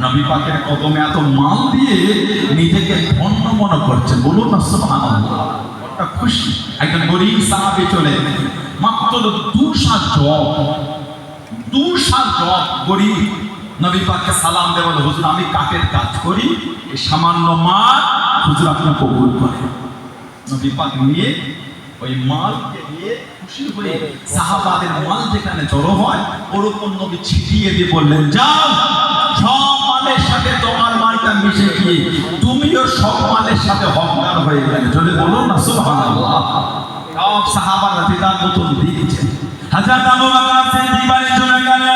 নবী পাকের কদমে এত মাল দিয়ে নিজেকে ধন্য মনে করছেন, বলুন না সুবহানাল্লাহ। ওটা খুশি। একজন গরীব সাহাবী চলে মাত্র 2 সাল জব গরীব নবী পাককে সালাম দেয়, বলে হুজুর আমি কাঠের কাজ করি, এই সামান্য মাল হুজুর আপনি কবুল করেন। নবী পাক নিয়ে ওই মালকে দিয়ে খুশি হয়ে সাহাবাদের মাল যেখানে জড়ো হয় ওর উপর নবী ছিটিয়ে দিয়ে বললেন, যাও সব মালের সাথে তোমার মালটা মিশে গিয়ে তুমিও সব মালের সাথে হকদার হয়ে গেলে। যদি বলুন না সুবহানাল্লাহ। সব সাহাবারা দিদার মতন দিয়েছেন। হযরত আবু বকর সিদ্দিক বাড়ি চলে গেলেন।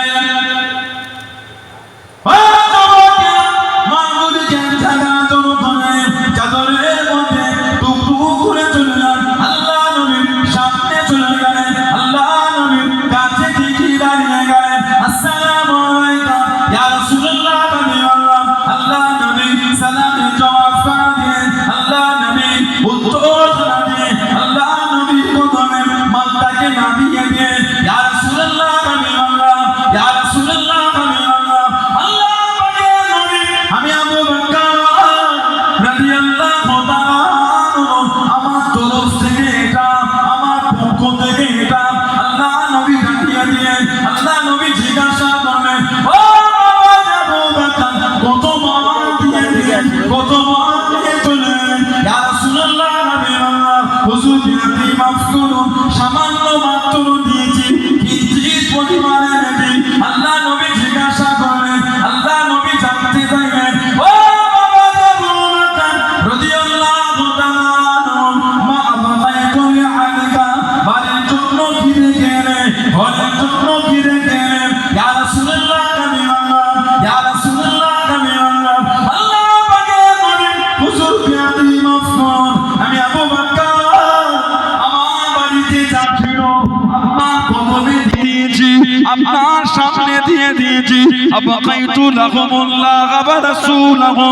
সামান্য মাত্র দিয়েছি কিঞ্চিৎ পরিমাণে নেই। আল্লাহ নবী জিজ্ঞাসা করলেন, আল্লাহ নবী জানতে চাইলেন, ও রাদিয়াল্লাহু তাআলা মা বাবাইতু লিআলিকা, বাড়ির জন্য কি রেখে, ঘরের জন্য কি রেখে, ইয়া রাসূলুল্লাহ আমি আল্লাহ, ইয়া রাসূলুল্লাহ আমি আল্লাহ। আল্লাহ পাকের নবী হুজুর বিয়াদি মাফ করুন, আমি আবু বকর আপনার সামনে দিয়ে দিয়েছি। আবকাইতু লাহুমুল্লাহ ওয়া রাসূলুহু,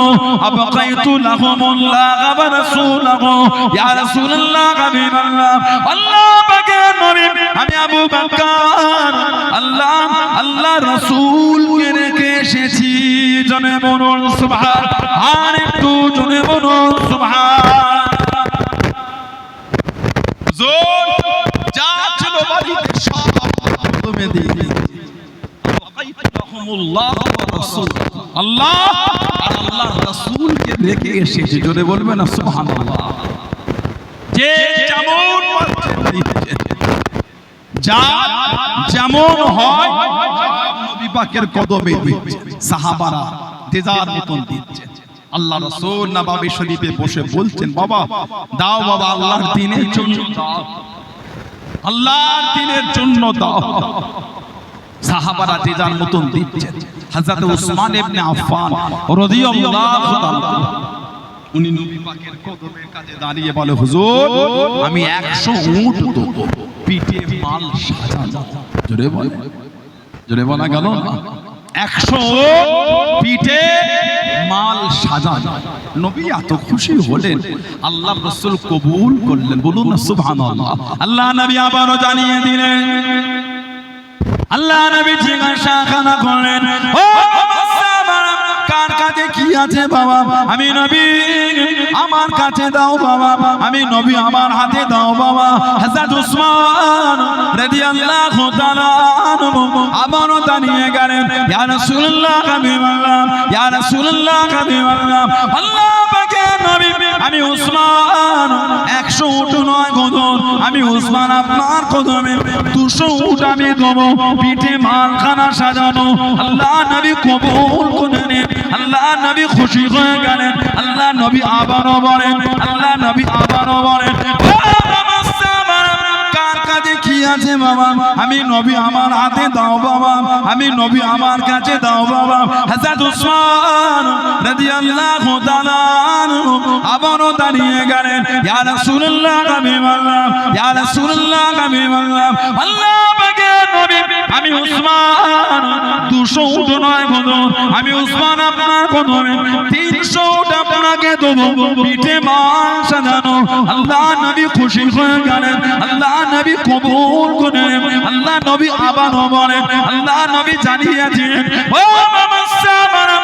আবকাইতু লাহুমুল্লাহ ওয়া রাসূলুহু, ইয়া রাসূলুল্লাহ হাবিবাল্লাহ। আল্লাহ পাকের নবী আমি আবু বকর আল্লাহ রাসূলকে রেখে এসেছি। জনে বলুন সুবহান, আর একটু জনে বলুন সুবহান। জোর যা ছিল বাড়িতে সব কদমে দিয়ে আল্লাহ আর আল্লাহ রাসূলকে রেখে এসেছে। জোরে বলবেন না সুবহানাল্লাহ। যে যেমন যা যেমন হয় নবী পাকের কদমে দিচ্ছে, সাহাবারা দেজার মতন দিচ্ছে। আল্লাহ রাসূল নববী শরীফে বসে বলছেন, বাবা দাও বাবা, আল্লাহর দ্বীনের জন্য দাও, আল্লাহর দ্বীনের জন্য দাও। সাহাবারা যে যার মতন দিচ্ছেন। হযরত উসমান ইবনে আফফান রাদিয়াল্লাহু তাআলা উনি নবী পাকের কদমের কাছে দাঁড়িয়ে বলে, হুজুর আমি 100 উট দেব, পিঠে মাল সাজানো। জোরে বলা গেল না, 100 পিঠে মাল সাজানো। নবী এত খুশি হলেন, আল্লাহ রাসূল কবুল করলেন। বলুন না সুবহানাল্লাহ। আল্লাহ নবী আবারো জানিয়ে দিলেন, আল্লাহ নবী জিজ্ঞাসা করলেন, ও সাহাবারা কার কাছে কি আছে বাবা? আমি নবী আমার কাছে দাও বাবা, আমি নবী আমার হাতে দাও বাবা। হযরত উসমান রাদিয়াল্লাহু তাআলা আবারো দাঁড়িয়ে গেলেন, ইয়া রাসূলুল্লাহ হাবিবাল্লাহ, ইয়া রাসূলুল্লাহ হাবিবাল্লাহ। আল্লাহ পাকের নবী আমি উসমান 100 উট নয় গদর, আমি উসমান আপনার কদমে 200 উট আমি দেব, পিঠে মালখানা সাজানো। আল্লাহ নবী কবুল করলেন, আল্লাহ নবী খুশি হয়ে গেলেন। আল্লাহ নবী আবারো বলেন, আল্লাহ নবী আবারো বলেন, কার কাছে কি আছে বাবা? আমি নবী আমার হাতে দাও বাবা, আমি নবী আমার কাছে দাও বাবা। হযরত উসমান রাদিয়াল্লাহু তাআলা আবারো দাঁড়িয়ে গেলেন, ইয়া রাসূলুল্লাহ হাবিবাল্লাহ, ইয়া রাসূলুল্লাহ হাবিবাল্লাহ। আল্লাহ পাকের নবী আমি উসমান 200 উট নয় গদর, আমি উসমান আপনার কদমে 300 উট আপনাকে দেব, পিঠে মাল সাজানো। আল্লাহ নবী খুশি হয়ে গেলেন, আল্লাহ নবী কবুল করলেন। আল্লাহ নবী আবারো বলেন, আল্লাহ নবী জানিয়েছেন, ও সাহাবারা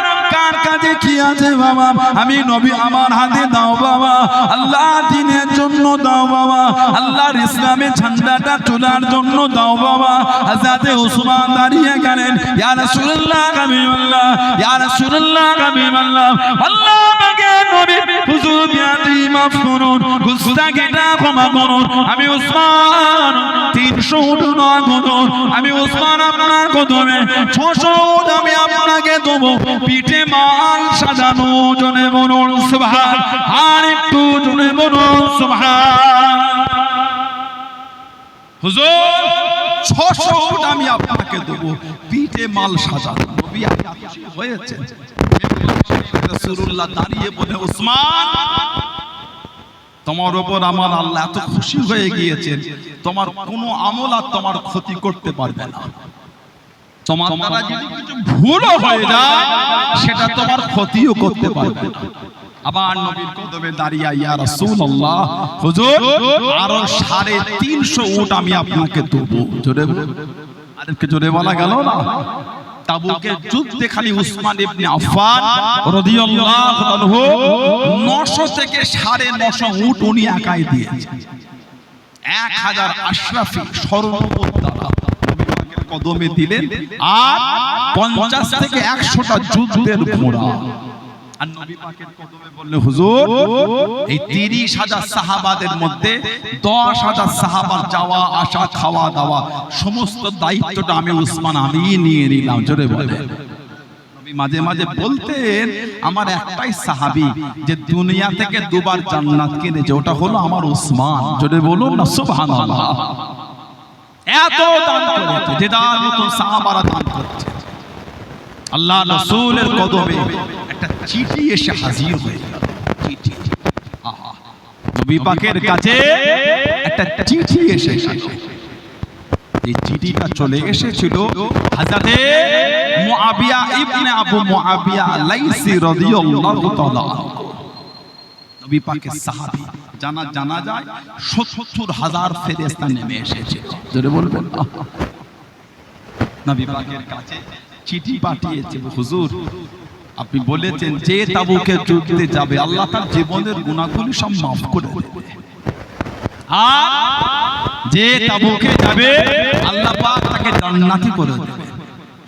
কাছে কি আছে বাবা, আমি নবী আমার হাতে দাও বাবা, আল্লাহ দিনের জন্য দাও বাবা, আল্লাহর ইসলামের ঝান্ডাটা তোলার জন্য দাও বাবা। হযরতে উসমান দাঁড়িয়ে গেলেন, ইয়া রাসূলুল্লাহ হাবিবাল্লাহ, ইয়া রাসূলুল্লাহ হাবিবাল্লাহ, আল্লাহ পাকে নবী হুজুর বিয়াদি মাফ করুন, গুস্তাখিটা ক্ষমা করুন, আমি উসমান 300 উট না করুন, আমি উসমান আপনার কদমে 600 উট আমি আপনাকে দেবো, পিঠে মাল সাজানো, জনে বলুন সুবহান, আর একটু জনে বলুন সুবহান। হুজুর 600 উট আমি আপনাকে দেবো, পিঠে মাল সাজানো। নবী খুশি হয়েছেন। রাসূলুল্লাহ দাঁড়িয়ে বলে, উসমান তোমার উপর আমার আল্লাহ এত খুশি হয়ে গিয়েছেন, তোমার কোনো আমল আর তোমার ক্ষতি করতে পারবে না। তোমার দ্বারা যদি কিছু ভুলও হয়ে যায় সেটা তোমার ক্ষতিও করতে পারবে না। আবার নবীর কদমে দাঁড়িয়ে, ইয়া রাসূলুল্লাহ হুজুর আরো 350 উট আমি আপনাকে দেব। জোরে আরেকটু জোরে বলা গেল না? তাবুকের যুদ্ধে খালি উসমান ইবনে আফফান রাদিয়াল্লাহু আনহু 900 থেকে 950 উট উনি একাই দিয়েছেন। 1000 আশরাফি স্বর্ণমুদ্রা নবীর কদমে দিলেন, আর 50 থেকে 100টা যুদ্ধের ঘোড়া। আর নবী পাকের কদমে বললেন, হুজুর এই 30,000 সাহাবাদের মধ্যে 10,000 সাহাবার যাওয়া আসা খাওয়া দাওয়া সমস্ত দায়িত্বটা আমি উসমান আমি নিয়ে নিলাম। জোরে বলেন। নবী মাঝে মাঝে বলতেন, আমার একটাই সাহাবী যে দুনিয়া থেকে দুবার জান্নাত কিনেছে, ওটা হলো আমার উসমান। জোরে বলুন না সুবহানাল্লাহ। এত দান করেছে, যে দান মতো সাহাবারা দান করছে। আল্লাহ রাসূলের কদমে একটা চিঠি এসে হাজির হয়ে গেল। চিঠি, আহা, নবী পাকের কাছে একটা চিঠি এসেছে। এই চিঠিটা চলে এসেছিল হযরতে মুআবিয়া ইবনে আবু মুআবিয়া লাইসি রাদিয়াল্লাহু তাআলা। নবী পাকের সাহাবী, জানা যায় ৭০,০০০ ফেরেশতা নেমে এসেছিল। জোরে বলবেন। নবী পাকের কাছে চিঠি পাঠিয়েছে, হুজুর আপনি বলেছেন যে তাবুকে যুদ্ধে যাবে আল্লাহ তার জীবনের গুনাহগুলি সব মাফ করে দেবে, আর যে তাবুকে যাবে আল্লাহ পাক তাকে জান্নাতি করে দেবে।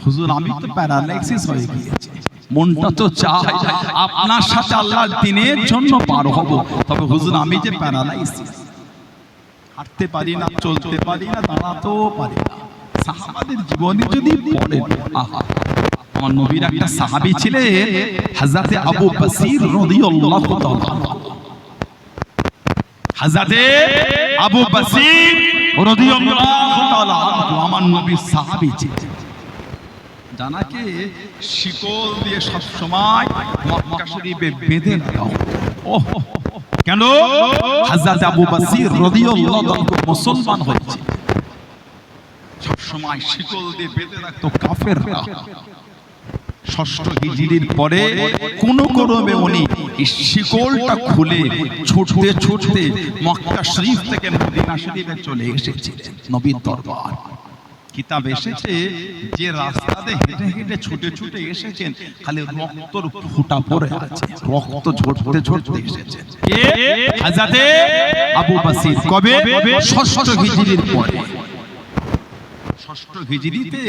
হুজুর আমি তো প্যারালাইসিস হয়ে গিয়েছি, মনটা তো চায় আপনার সাথে আল্লাহর দিনের জন্য পার হব, তবে হুজুর আমি যে প্যারালাইসিস, হাঁটতে পারি না, চলতে পারি না, দাঁড়াতেও পারি না। সাহাবাদের জীবনে যদি পড়েন, আহা, আমার নবীর একটা সাহাবী ছিলেন হযরতে আবু বসির রাদিয়াল্লাহু তাআলা। হযরতে আবু বসির রাদিয়াল্লাহু তাআলা আমার নবীর সাহাবী ছিলেন। জানাকে শিকল দিয়ে সব সময় মক্কা শরীফে বেঁধে রাখা হতো। ওহ, কেন? হযরতে আবু বসির রাদিয়াল্লাহু তাআলা মুসলমান হয়েছে, সব সময় শিকল দিয়ে বেঁধে রাখতো কাফেররা। ৬ষ্ঠ হিজরির পরে কোন ক্রমে উনি শিকলটা খুলে ছুটতে ছুটতে মক্কা শরীফ থেকে মদিনা শরীফে চলে এসেছিলেন। নবীর দরবার কিতাব এসেছে যে রাস্তাতে হেঁটে হেঁটে ছুটে ছুটে এসেছেন, খালি রক্তর ফুটা পড়ে আছে, রক্ত ঝরতে ঝরতে এসেছেন। কে? হযরতে আবু বসির। কবে? ৬ষ্ঠ হিজরির পরে। ৬ষ্ঠ হিজরিতে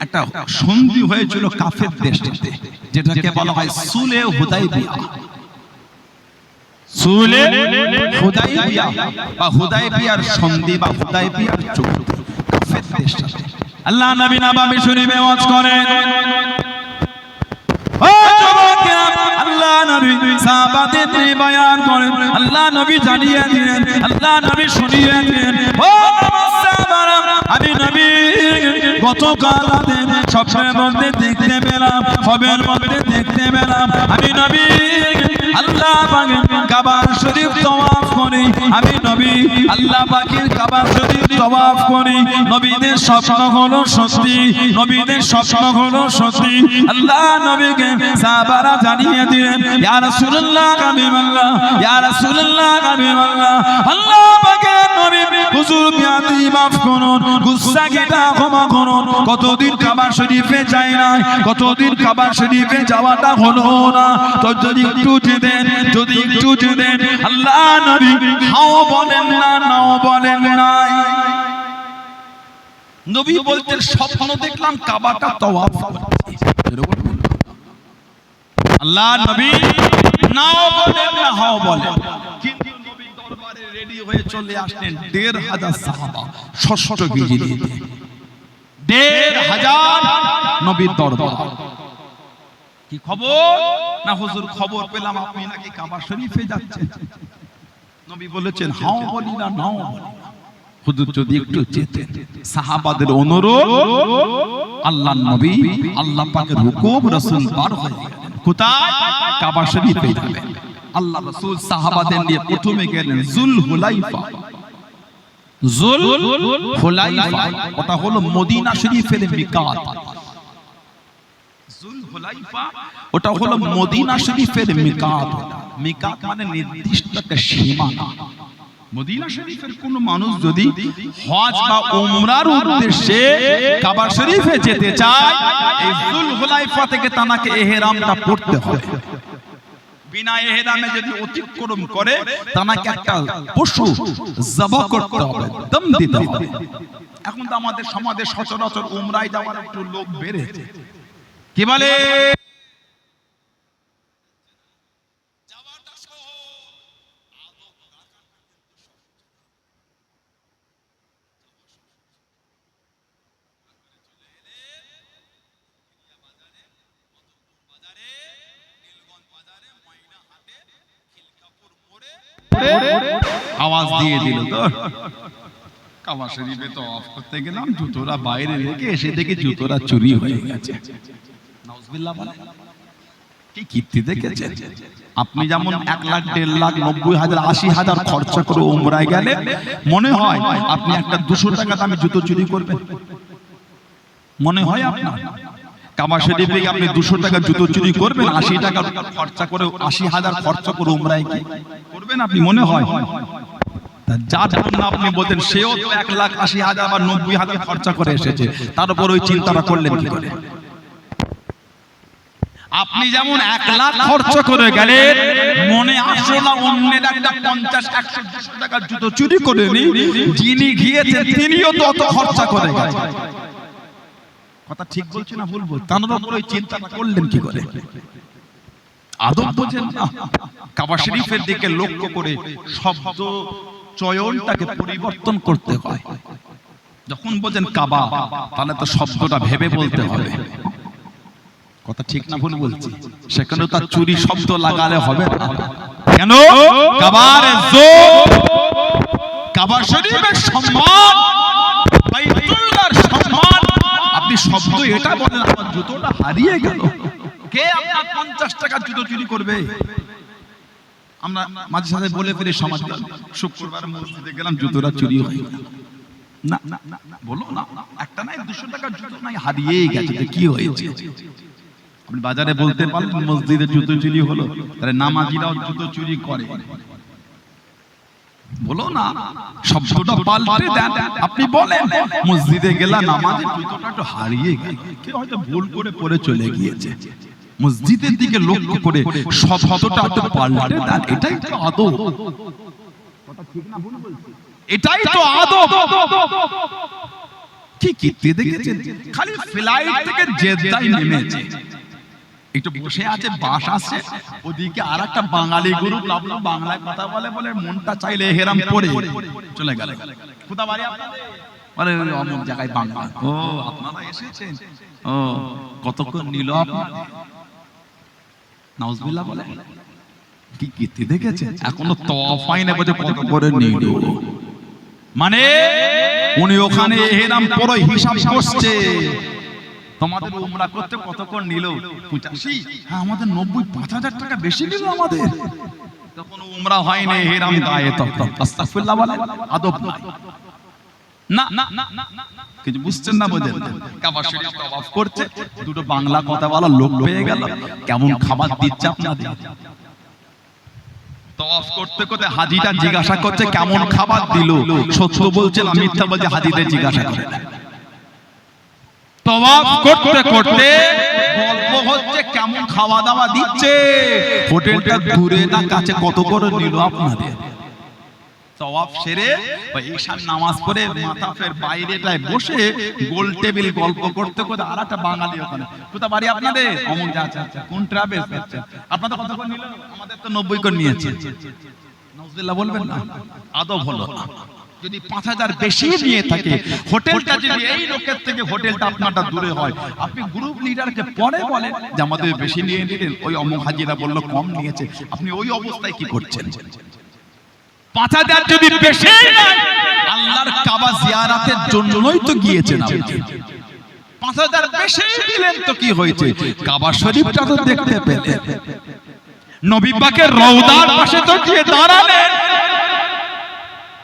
একটা সন্ধি হয়েছিল কাফের দেশটিতে, যেটাকে বলা হয় সুলে হুদাইবিয়া। সুলে হুদাইবিয়া বা হুদাইবিয়ার সন্ধি বা হুদাইবিয়ার চুক্তি কাফের দেশটিতে। আল্লাহ নবী নববী শরীফে ওয়াজ করেন, ও যুবকেরা, আল্লাহ নবী সাহাবাদের নিয়ে বয়ান করেন, আল্লাহ নবী জানিয়ে দিলেন, আল্লাহ নবী শুনিয়ে দিলেন, ও সাহাবারা, আমি নবী গতকাল রাতে স্বপ্নের মধ্যে দেখতে পেলাম, খবরের মধ্যে দেখতে পেলাম, আমি নবী আল্লাহ পাকের কাবা শরীফ তওয়াফ করি, আমি নবী আল্লাহ পাকের কাবা শরীফ তওয়াফ করি। নবীদের স্বপ্ন হলো সত্যি, নবীদের স্বপ্ন হলো সত্যি। আল্লাহ নবীকে সাহাবারা জানিয়ে দিলেন, ইয়া রাসূলুল্লাহ হাবিবাল্লাহ, ইয়া রাসূলুল্লাহ হাবিবাল্লাহ, আল্লাহ পাকের নবী হুজুর বিয়াদি মাফ করুন, গুসা কেটা ক্ষমা করুন। কতদিন কাবা শরীফে যায় না, কতদিন কাবা শরীফে যাওয়াটা হলো না। তো যদি একটু যেতেন, যদি একটু যেতেন। আল্লাহ নবী হাও বলেন না, নাও বলেন নাই। নবী বলতেন স্বপ্ন দেখলাম কাবাটা তাওয়াফ করছি। আল্লাহ নবী নাও বলেন না, হাও বলেন। কিন্তু নবী দরবারে রেডি হয়ে চলে আসলেন ১৫০০ সাহাবা ষষ্ঠ হিজরিতে। ১৫০০ নবীর দরবার। কি খবর? না হুজুর খবর পেলাম আপনি নাকি কাবা শরীফে যাচ্ছেন। নবী বলেছেন হাও বলি না, নাও বলি না। হুজুর যদি একটু যেতেন। সাহাবাদের অনুরোধ, আল্লাহর নবী আল্লাহ পাকের হুকুম, রাসূল পার হয়ে গেলেন। কোথায়? কাবা শরীফে যাবেন। আল্লাহ রাসূল সাহাবাদের নিয়ে প্রথমে গেলেন যুলহুলাইফা। যুলহুলাইফা ওটা হলো মদিনা শরীফের মিকাত। যুলহুলাইফা ওটা হলো মদিনা শরীফের মিকাত। মিকাত মানে নির্দিষ্ট একটা সীমানা। মদিনা শরীফের কোন মানুষ যদি হজ বা উমরার উদ্দেশ্যে কাবা শরীফে যেতে চায়, এই যুলহুলাইফা থেকে তাকে ইহরামটা পড়তে হবে। বিনা ইহরামে যদি অতিক্রম করে তাকে একটা পশু জবাহ করতে হবে, দম দিতে হবে। এখন তো আমাদের সমাজে সচরাচর উমরায় যাওয়ার একটু লোক বেড়েছে। কি বলে? আওয়াজ দিয়ে দিল তো কাবা শরীফে তো অফ করতে গেলাম, জুতোরা বাইরে রেখে এসে দেখি জুতোরা চুরি হয়ে গেছে। নাউজুবিল্লাহ বলে কি কীর্তি দেখেছেন আপনি? যেমন ১ লাখ ১.৫ লাখ ৯০,০০০ ৮০,০০০ খরচা করে উমরায় গেলে মনে হয় আপনি একটা ২০০ টাকা দামি জুতো চুরি করবেন? মনে হয় আপনার? কাবা শরীফে আপনি ২০০ টাকা জুতো চুরি করবেন, ৮০ টাকা খরচা করে ৮০,০০০ খরচা করে উমরায় কি করবেন আপনি? মনে হয়? যার জন্য আপনি বলতেন সেও তো ১,৮০,০০০ বা ৯০,০০০ খরচা করে এসেছে, তার উপর ওই চিন্তাটা করলেন কি করে? আপনি যেমন ১ লাখ খরচা করে গেলেন, মনে আসলো না অন্যের একটা ৫০, ১০০, ২০০ টাকা জুতো চুরি করে নি, যিনি গিয়েছেন তিনিও তো অত খরচা করে গেছেন। কথা ঠিক বলছি না ভুল বলছি? তার উপর ওই চিন্তাটা করলেন কি করে? আদব বোঝেন না। কাবা শরীফের দিকে লক্ষ্য করে শব্দ চয়নটাকে পরিবর্তন করতে হয়। যখন বলেন কাবা, তাহলে তো শব্দটা ভেবে বলতে হবে। কথা ঠিক না ভুল বলছি? সেখানে তার চুরি শব্দ লাগালে হবে না। কেন? কাবার ইজ্জত, কাবা শরীফের সম্মান, বাইতুল্লাহর সম্মান। আপনি শব্দ এটা বলেন আমার জুতোটা হারিয়ে গেল, কে আপনার ৫০ টাকা জুতো চুরি করবে? আমরা মাঝে সাথে বলে ফেলে সমাজ, শুক্রবার মসজিদে গেলাম জুতোটা চুরি হয়ে গেল। না বলো না, একটা নাই ২০০ টাকা জুতো নাই হারিয়ে গেছে, কি হয়েছে? আপনি বাজারে বলতে পারলেন মসজিদে জুতো চুরি হলো, তাহলে নামাজিরাও জুতো চুরি করে? বলো না, শব্দটা পাল্টে দেন। আপনি বলেন মসজিদে গেলাম নামাজে জুতোটা একটু হারিয়ে গেল, কেউ হয়তো ভুল করে পরে চলে গিয়েছে। মসজিদের দিকে লক্ষ্য করে শব্দটা একটু পাল্টে দেন। এটাই তো আদব। কথা ঠিক না ভুল বলছি? এটাই তো আদব। কি কীর্তি দেখেছেন? খালি ফ্লাইট থেকে জেদ্দায় নেমেছে, একটু বসে আছে, বাস আছে, ওদিকে আর একটা বাঙালি গ্রুপ নামলো, বাংলায় কথা বলে বলে মনটা চাইলে হেরাম পড়ে চলে গেল। কোথা বাড়ি আপনাদের? আরে অমুক জায়গায় বাংলা। ও আপনারা এসেছেন? ও কতক্ষণ নিল আপনার? নাউজুবিল্লাহ বলে কি কীর্তি দেখেছেন? এখনো তওয়াফ হয়নি বলে কত করে নিল। মানে উনি ওখানে হেরাম পরে হিসাব করছে তোমাদের উমরা করতে কতক্ষণ নিল? 85? হ্যাঁ, আমাদের 90-৫,০০০ টাকা বেশি নিল আমাদের। তখন উমরা হয়নি, হেরাম গায়ে তখন আস্তাগফিরুল্লাহ বলে আদব না। কিছু বুঝছেন না, বোঝেন? কাবা শরীফ তাওয়াফ করছে, দুটো বাংলা কথা বলা লোক পেয়ে গেল, কেমন খাবার দিচ্ছে আপনাদের। তাওয়াফ করতে করতে হাজিটা জিজ্ঞাসা করছে কেমন খাবার দিল, সত্য বলছেন আমি মিথ্যা বলছি, হাজিদের জিজ্ঞাসা করে তাওয়াফ করতে করতে গল্প হচ্ছে কেমন খাওয়া দাওয়া দিচ্ছে, হোটেলটা দূরে না কাছে, কত করে নিল আপনাদের। তাওয়াফ সেরে ঈশার নামাজ পড়ে মাতাফের বাইরেটায় বসে গোল টেবিল গল্প করতে করতে আর একটা বাঙালি ওখানে, কোথা বাড়ি আপনাদের? অমুক যাচ্ছে। আচ্ছা কোন ট্রাভেলস যাচ্ছে? আপনাদের কত করে নিল? আমাদের তো 90 করে নিয়েছে। নাউজুবিল্লাহ বলবেন না, আদব হলো না। যদি 5000 বেশি নিয়ে থাকে, হোটেলটা যদি এই লোকের থেকে হোটেলটা আপনারটা দূরে হয়, আপনি গ্রুপ লিডারকে পরে বলেন যে আমাদের বেশি নিয়ে নিলেন, ওই অমুক হাজিরা বললো কম নিয়েছে, আপনি ওই অবস্থায় কি করছেন? 5000 যদি বেশি আল্লাহর কাবা জিয়ারতের জন্যই তো গিয়েছেন আপনি, 5000 বেশি দিলেন তো কি হয়েছে? কাবা শরীফটা তো দেখতে পেলেন, নবী পাকের রওজার পাশে তো গিয়ে দাঁড়ালেন।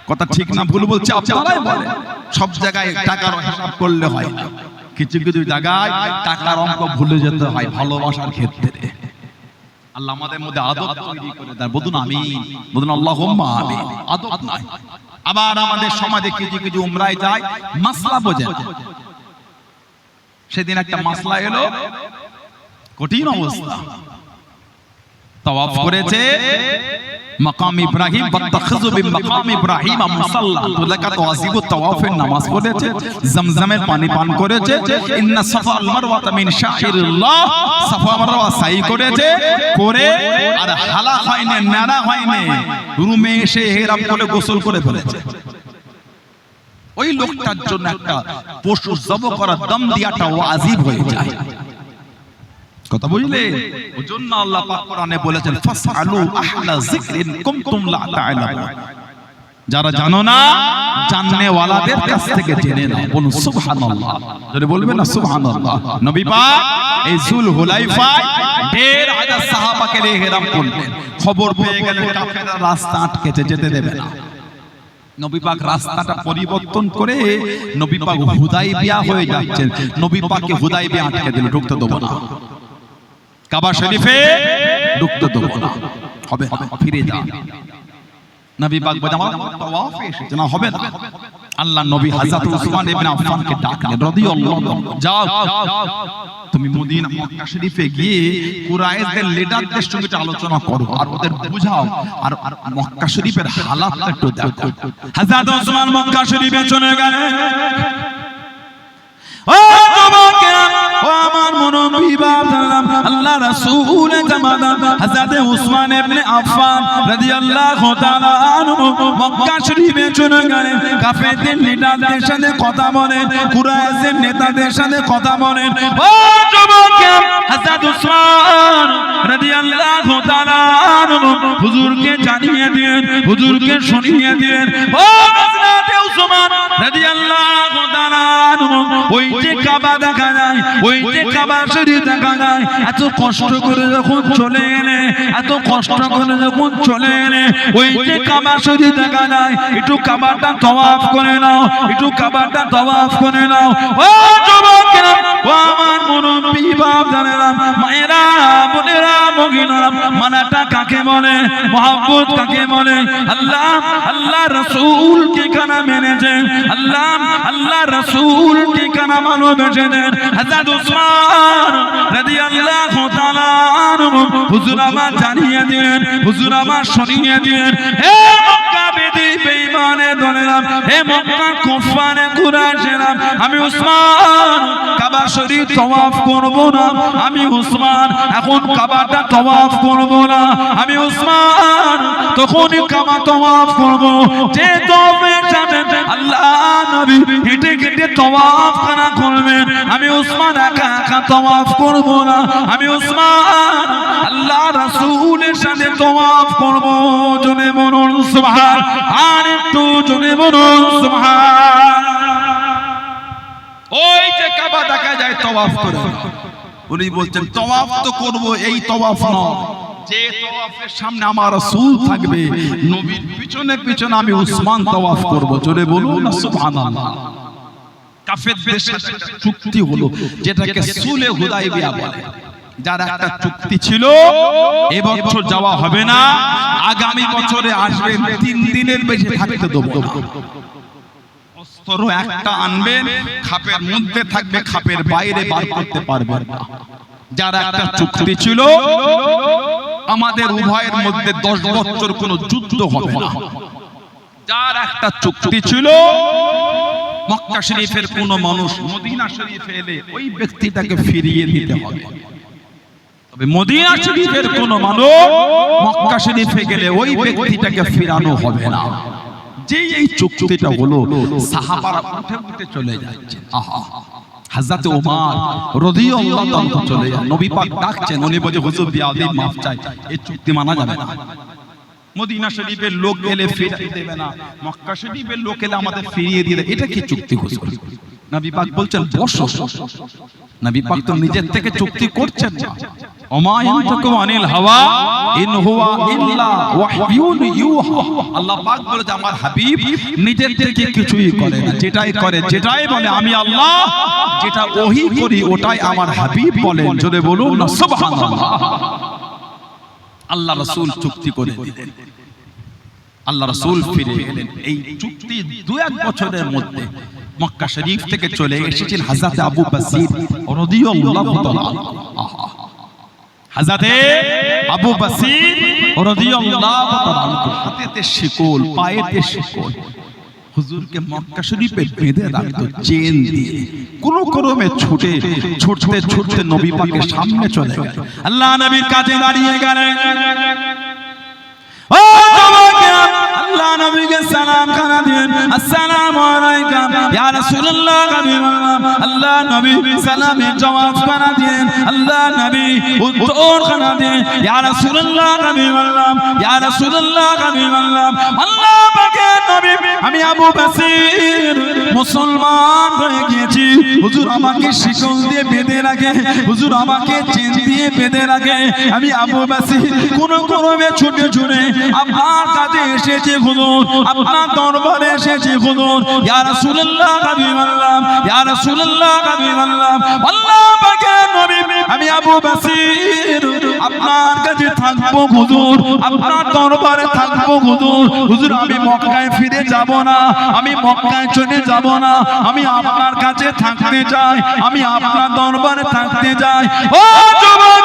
কথা ঠিক না ভুল বলছে আপনারাই বলেন। সব জায়গায় টাকার হিসাব করলে হয় না, কিছু কিছু জায়গায় টাকার অঙ্ক ভুলে যেতে হয় ভালোবাসার ক্ষেত্রে। আল্লাহ আমাদের মধ্যে আদব তৈরি করে দেন, বলুন আমিন, বলুন আল্লাহুম্মা আমিন। আদব নাই। আবার আমাদের সমাজে কিছু কিছু উমরায় যায়, মাসলা বোঝেন। সেদিন একটা মাসলা এলো, কঠিন অবস্থা। তাওয়াফ করেছে মাকাম ইব্রাহিম, বাত্তাখিযু বিমাকাম ইব্রাহিম মুসাল্লা, তুলাকাত ওয়াজিবুত তাওয়াফের নামাজ পড়েছে, জমজমের পানি পান করেছে, ইন্না সাফা ওয়াল মারওয়া মিন শাইরিল্লাহ, সাফা মারওয়া সাই করেছে, করে আর হালা হয়নি, নারা হয়নি, রুমে এসে ইহরাম করে গোসল করে ফেলেছে। ওই লোকটার জন্য একটা পশু জবাই করা, দম দিয়াটা ওয়াজিব হয়ে যায়। কথা বুঝলে? ওজন্য আল্লাহ পাক কোরআনে বলেছেন ফাসআলু আহলা যিকরিন কুনতুম লা তা'লামুন, যারা জানো না জাননে ওয়ালাদের কাছ থেকে জেনে নাও। বলুন সুবহানাল্লাহ, যদি বলবেন না সুবহানাল্লাহ। নবী পাক এই যুল হুলাইফায় 1500 সাহাবাকে নিয়ে ইহরাম করলেন, খবর পেয়ে গেলেন কাফেররা রাস্তা আটকেছে, যেতে দেবে না। নবী পাক রাস্তাটা পরিবর্তন করে নবী পাক হুদাইবিয়া হয়ে যাচ্ছেন, নবী পাককে হুদাইবিয়া আটকে দিল, ঢুকতে দেব না, কাবা শরীফে ঢুকতে দেব না, হবে ফিরে যা। নবী পাক বলেন আমার তাওয়াফে এসেছে না, হবে না। আল্লাহ নবী হযরত উসমান ইবনে আফফানকে ডাকলেন রাদিয়াল্লাহু আনহু, যাও তুমি মদিনা মক্কা শরীফে গিয়ে কুরাইশদের লিডারদের সঙ্গে আলোচনা করো আর ওদের বুঝাও, আর মক্কা শরীফের হালাতটা একটু দেখো। হযরত উসমান মক্কা শরীফে চলে গেলেন। ও যুবকেরা, ও আমার মুরব্বি বাবারা, আল্লাহ রাসূল জামাদান হযরত উসমান ইবনে আফফান রাদিয়াল্লাহু তাআলা আনহু মক্কা শরীফে চলে গেলেন। কাফেরদের লিডারদের সাথে কথা বলেন, কুরাইশের নেতাদের সাথে কথা বলেন। ও যুবকেরা, হযরত উসমান রাদিয়াল্লাহু তাআলা আনহু হুজুরকে জানিয়ে দিন, হুজুরকে শুনিয়ে দিন। ও হযরত উসমান রাদিয়াল্লাহু তাআলা আনহু, ওই যে কাবা দেখা যায়, ওই যে কাবা শরীফ দেখা যায়, এত কষ্ট করে যখন চলে এলে, এত কষ্ট করে যখন চলে এলে, ওই যে কাবা শরীফ দেখা যায়, একটু কাবাটা তাওয়াফ করে নাও, একটু কাবাটা তাওয়াফ করে নাও। ও যুবকেরা, ও আমার মুরব্বি বাবারা, মায়েরা, বোনেরা, মহিলারা, মানাটা কাকে বলে, মহব্বত কাকে বলে? আল্লাহ আল্লাহ রাসূলকে কানা মেনেছে, আল্লাহ আল্লাহ রাসূলকে কানা ভালোবেসেছেন। হযরত উসমান রাদিয়াল্লাহু তাআলা আনহু হুজুর আমার জানিয়ে দিলেন, হুজুর আমার শুনিয়ে দিলেন, হে মক্কা বেঈমানে দলেরা, হে মক্কা কুফারে কুরাইশেরা, আমি উসমান কাবা শরীফ তাওয়াফ করব না, আমি উসমান এখন কাবাটা তাওয়াফ করব না, আমি উসমান তখনই কাবা তাওয়াফ করব যে তাওয়াফের সাথে আল্লাহ নবী হেঁটে হেঁটে তাওয়াফ করা করবেন। আমি উসমান একা একা তাওয়াফ করব না, আমি উসমান আল্লাহ রাসূলের সাথে তাওয়াফ করব। জোরে বলুন সুবহান, আর একটু জোরে বলুন সুবহান। ওই যে কাবা দেখা যায় তাওয়াফ করে, উনি বলছেন তাওয়াফ তো করব, এই তাওয়াফ নয়, যে তাওয়াফের সামনে আমার রাসূল থাকবে, নবীর পিছনে পিছনে আমি উসমান তাওয়াফ করব। জোরে বলুন সুবহানাল্লাহ। কাফেরদের সাথে চুক্তি হলো, যেটাকে সুলহে হুদাইবিয়া বলে। যার একটা চুক্তি ছিল এবছর যাওয়া হবে না, আগামী বছরে আসবেন, 3 দিনের বেশি থাকতে দেব না। অস্ত্র একটা আনবেন, খাপের মধ্যে থাকবে, খাপের বাইরে বার করতে পারবেন না। যার একটা চুক্তি ছিল আমাদের উভয়ের মধ্যে 10 বছর কোনো যুদ্ধ হবে না। যার একটা চুক্তি ছিল মক্কা শরীফের কোন মানুষ মদিনা শরীফে এলে ওই ব্যক্তিটাকে ফিরিয়ে দিতে হবে। তবে মদিনা শরীফের কোন মানুষ মক্কা শরীফে গেলে ওই ব্যক্তিটাকে ফিরানো হবে না। যে এই চুক্তিটা হলো, সাহাবারা উঠে উঠে চলে যাচ্ছে। আহা, হযরত ওমর রাদিয়াল্লাহু তাআলা চলে যায়, নবী পাক ডাকছেন, উনি বলে হুজুর বিয়াদি মাফ চাই, এই চুক্তি মানা যাবে না। মদিনা শরীফের লোক এলে ফিরিয়ে দেবে না, মক্কা শরীফের লোক এলে আমাদের ফিরিয়ে দিয়ে দেবে, এটা কি চুক্তি হুজুর? নবী পাক বলছেন বসো। নবী পাক তো নিজের থেকে চুক্তি করছেন না। ওমা ইয়ানতাকু আনিল হাওয়া ইন হুয়া ইল্লা ওয়াহয়ুন ইউহা। আল্লাহ পাক বলে যে আমার হাবিব নিজের থেকে কিছুই করে না, যেটাই করে, যেটাই বলে আমি আল্লাহ যেটা ওহী করি ওটাই আমার হাবিব বলেন। জোরে বলুন না সুবহানাল্লাহ। আল্লাহ রাসূল চুক্তি করে দিলেন, আল্লাহ রাসূল ফিরে এলেন। এই চুক্তি 2-1 বছরের মধ্যে মক্কা শরীফ থেকে চলে এসেছেন হযরত আবু বসির রাদিয়াল্লাহু তাআলা। হযরত আবু বসির রাদিয়াল্লাহু তাআলা হাতেতে শিকল, পায়েতে শিকল, হুজুরকে মক্কা শরীফে বেঁধে রাখতো চেন দিয়ে। কোন ক্রমে ছুটতে ছুটতে নবী পাকের সামনে চলে গেল, আল্লাহ নবীর কাছে দাঁড়িয়ে গেলেন। ও যুবকেরা, আল্লাহ নবীকে সালাম খানা দিন, আসসালামু আলাইকা ইয়া রাসূলুল্লাহ। আল্লাহ নবী সালামের জবাব খানা দিন, আল্লাহ নবী উত্তর খানা দিন, ইয়া রাসূলুল্লাহ ইয়া রাসূলুল্লাহ। আল্লাহ পাকের নবী, আমি আবু বসির মুসলমান হয়ে গিয়েছি, হুজুর আমাকে শিকল দিয়ে বেঁধে রাখে, হুজুর আমাকে চেন দিয়ে বেঁধে রাখে। আমি আবু বসির কোন ক্রমে ছুটে ছুটে আপনার কাছে এসেছি হুজুর, আপনার দরবারে এসেছি হুজুর। ইয়া রাসূলুল্লাহ হাবিবাল্লাহ, ইয়া রাসূলুল্লাহ হাবিবাল্লাহ। আল্লাহ পাকের নবী, আমি আবু বসির আপনার কাছে থাকবো হুজুর, আপনার দরবারে থাকবো হুজুর। হুজুর আমি মক্কায় ফিরে যাব না, আমি মক্কায় চলে যাব না, আমি আপনার কাছে থাকতে চাই, আমি আপনার দরবারে থাকতে চাই। ও যুবক,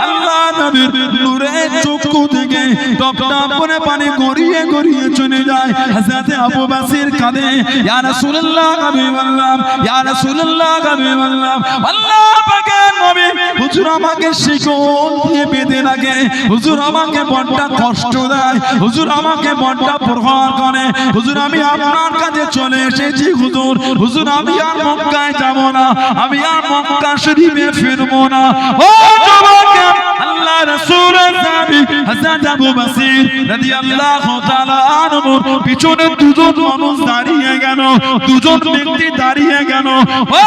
আল্লাহ নবীর নূরের চক্ষু থেকে টপ টপ করে পানি গড়িয়ে গড়িয়ে চলে যায়। হযরত আবু বসির কাঁদে, ইয়া রাসূলুল্লাহ হাবিবাল্লাহ, ইয়া রাসূলুল্লাহ হাবিবাল্লাহ। আল্লাহ পাকের নবী, হুজুর আমাকে শিকল দিয়ে বেঁধে রাখে, হুজুর আমাকে বড্ড কষ্ট দেয়, হুজুর আমাকে বড্ড প্রহার করে। হুজুর আমি আপনার কাছে চলে এসেছি হুজুর, হুজুর আমি আর মক্কায় যাব না, আমি আর মক্কা শরীফে ফিরব না। ও যুবক, আল্লাহ রাসূলের সাহাবী হযরত আবু বসির রাদিয়াল্লাহু তাআলা আনহু পিছনে দুজন মানুষ দাঁড়িয়ে গেল, দুজন ব্যক্তি দাঁড়িয়ে গেল। ও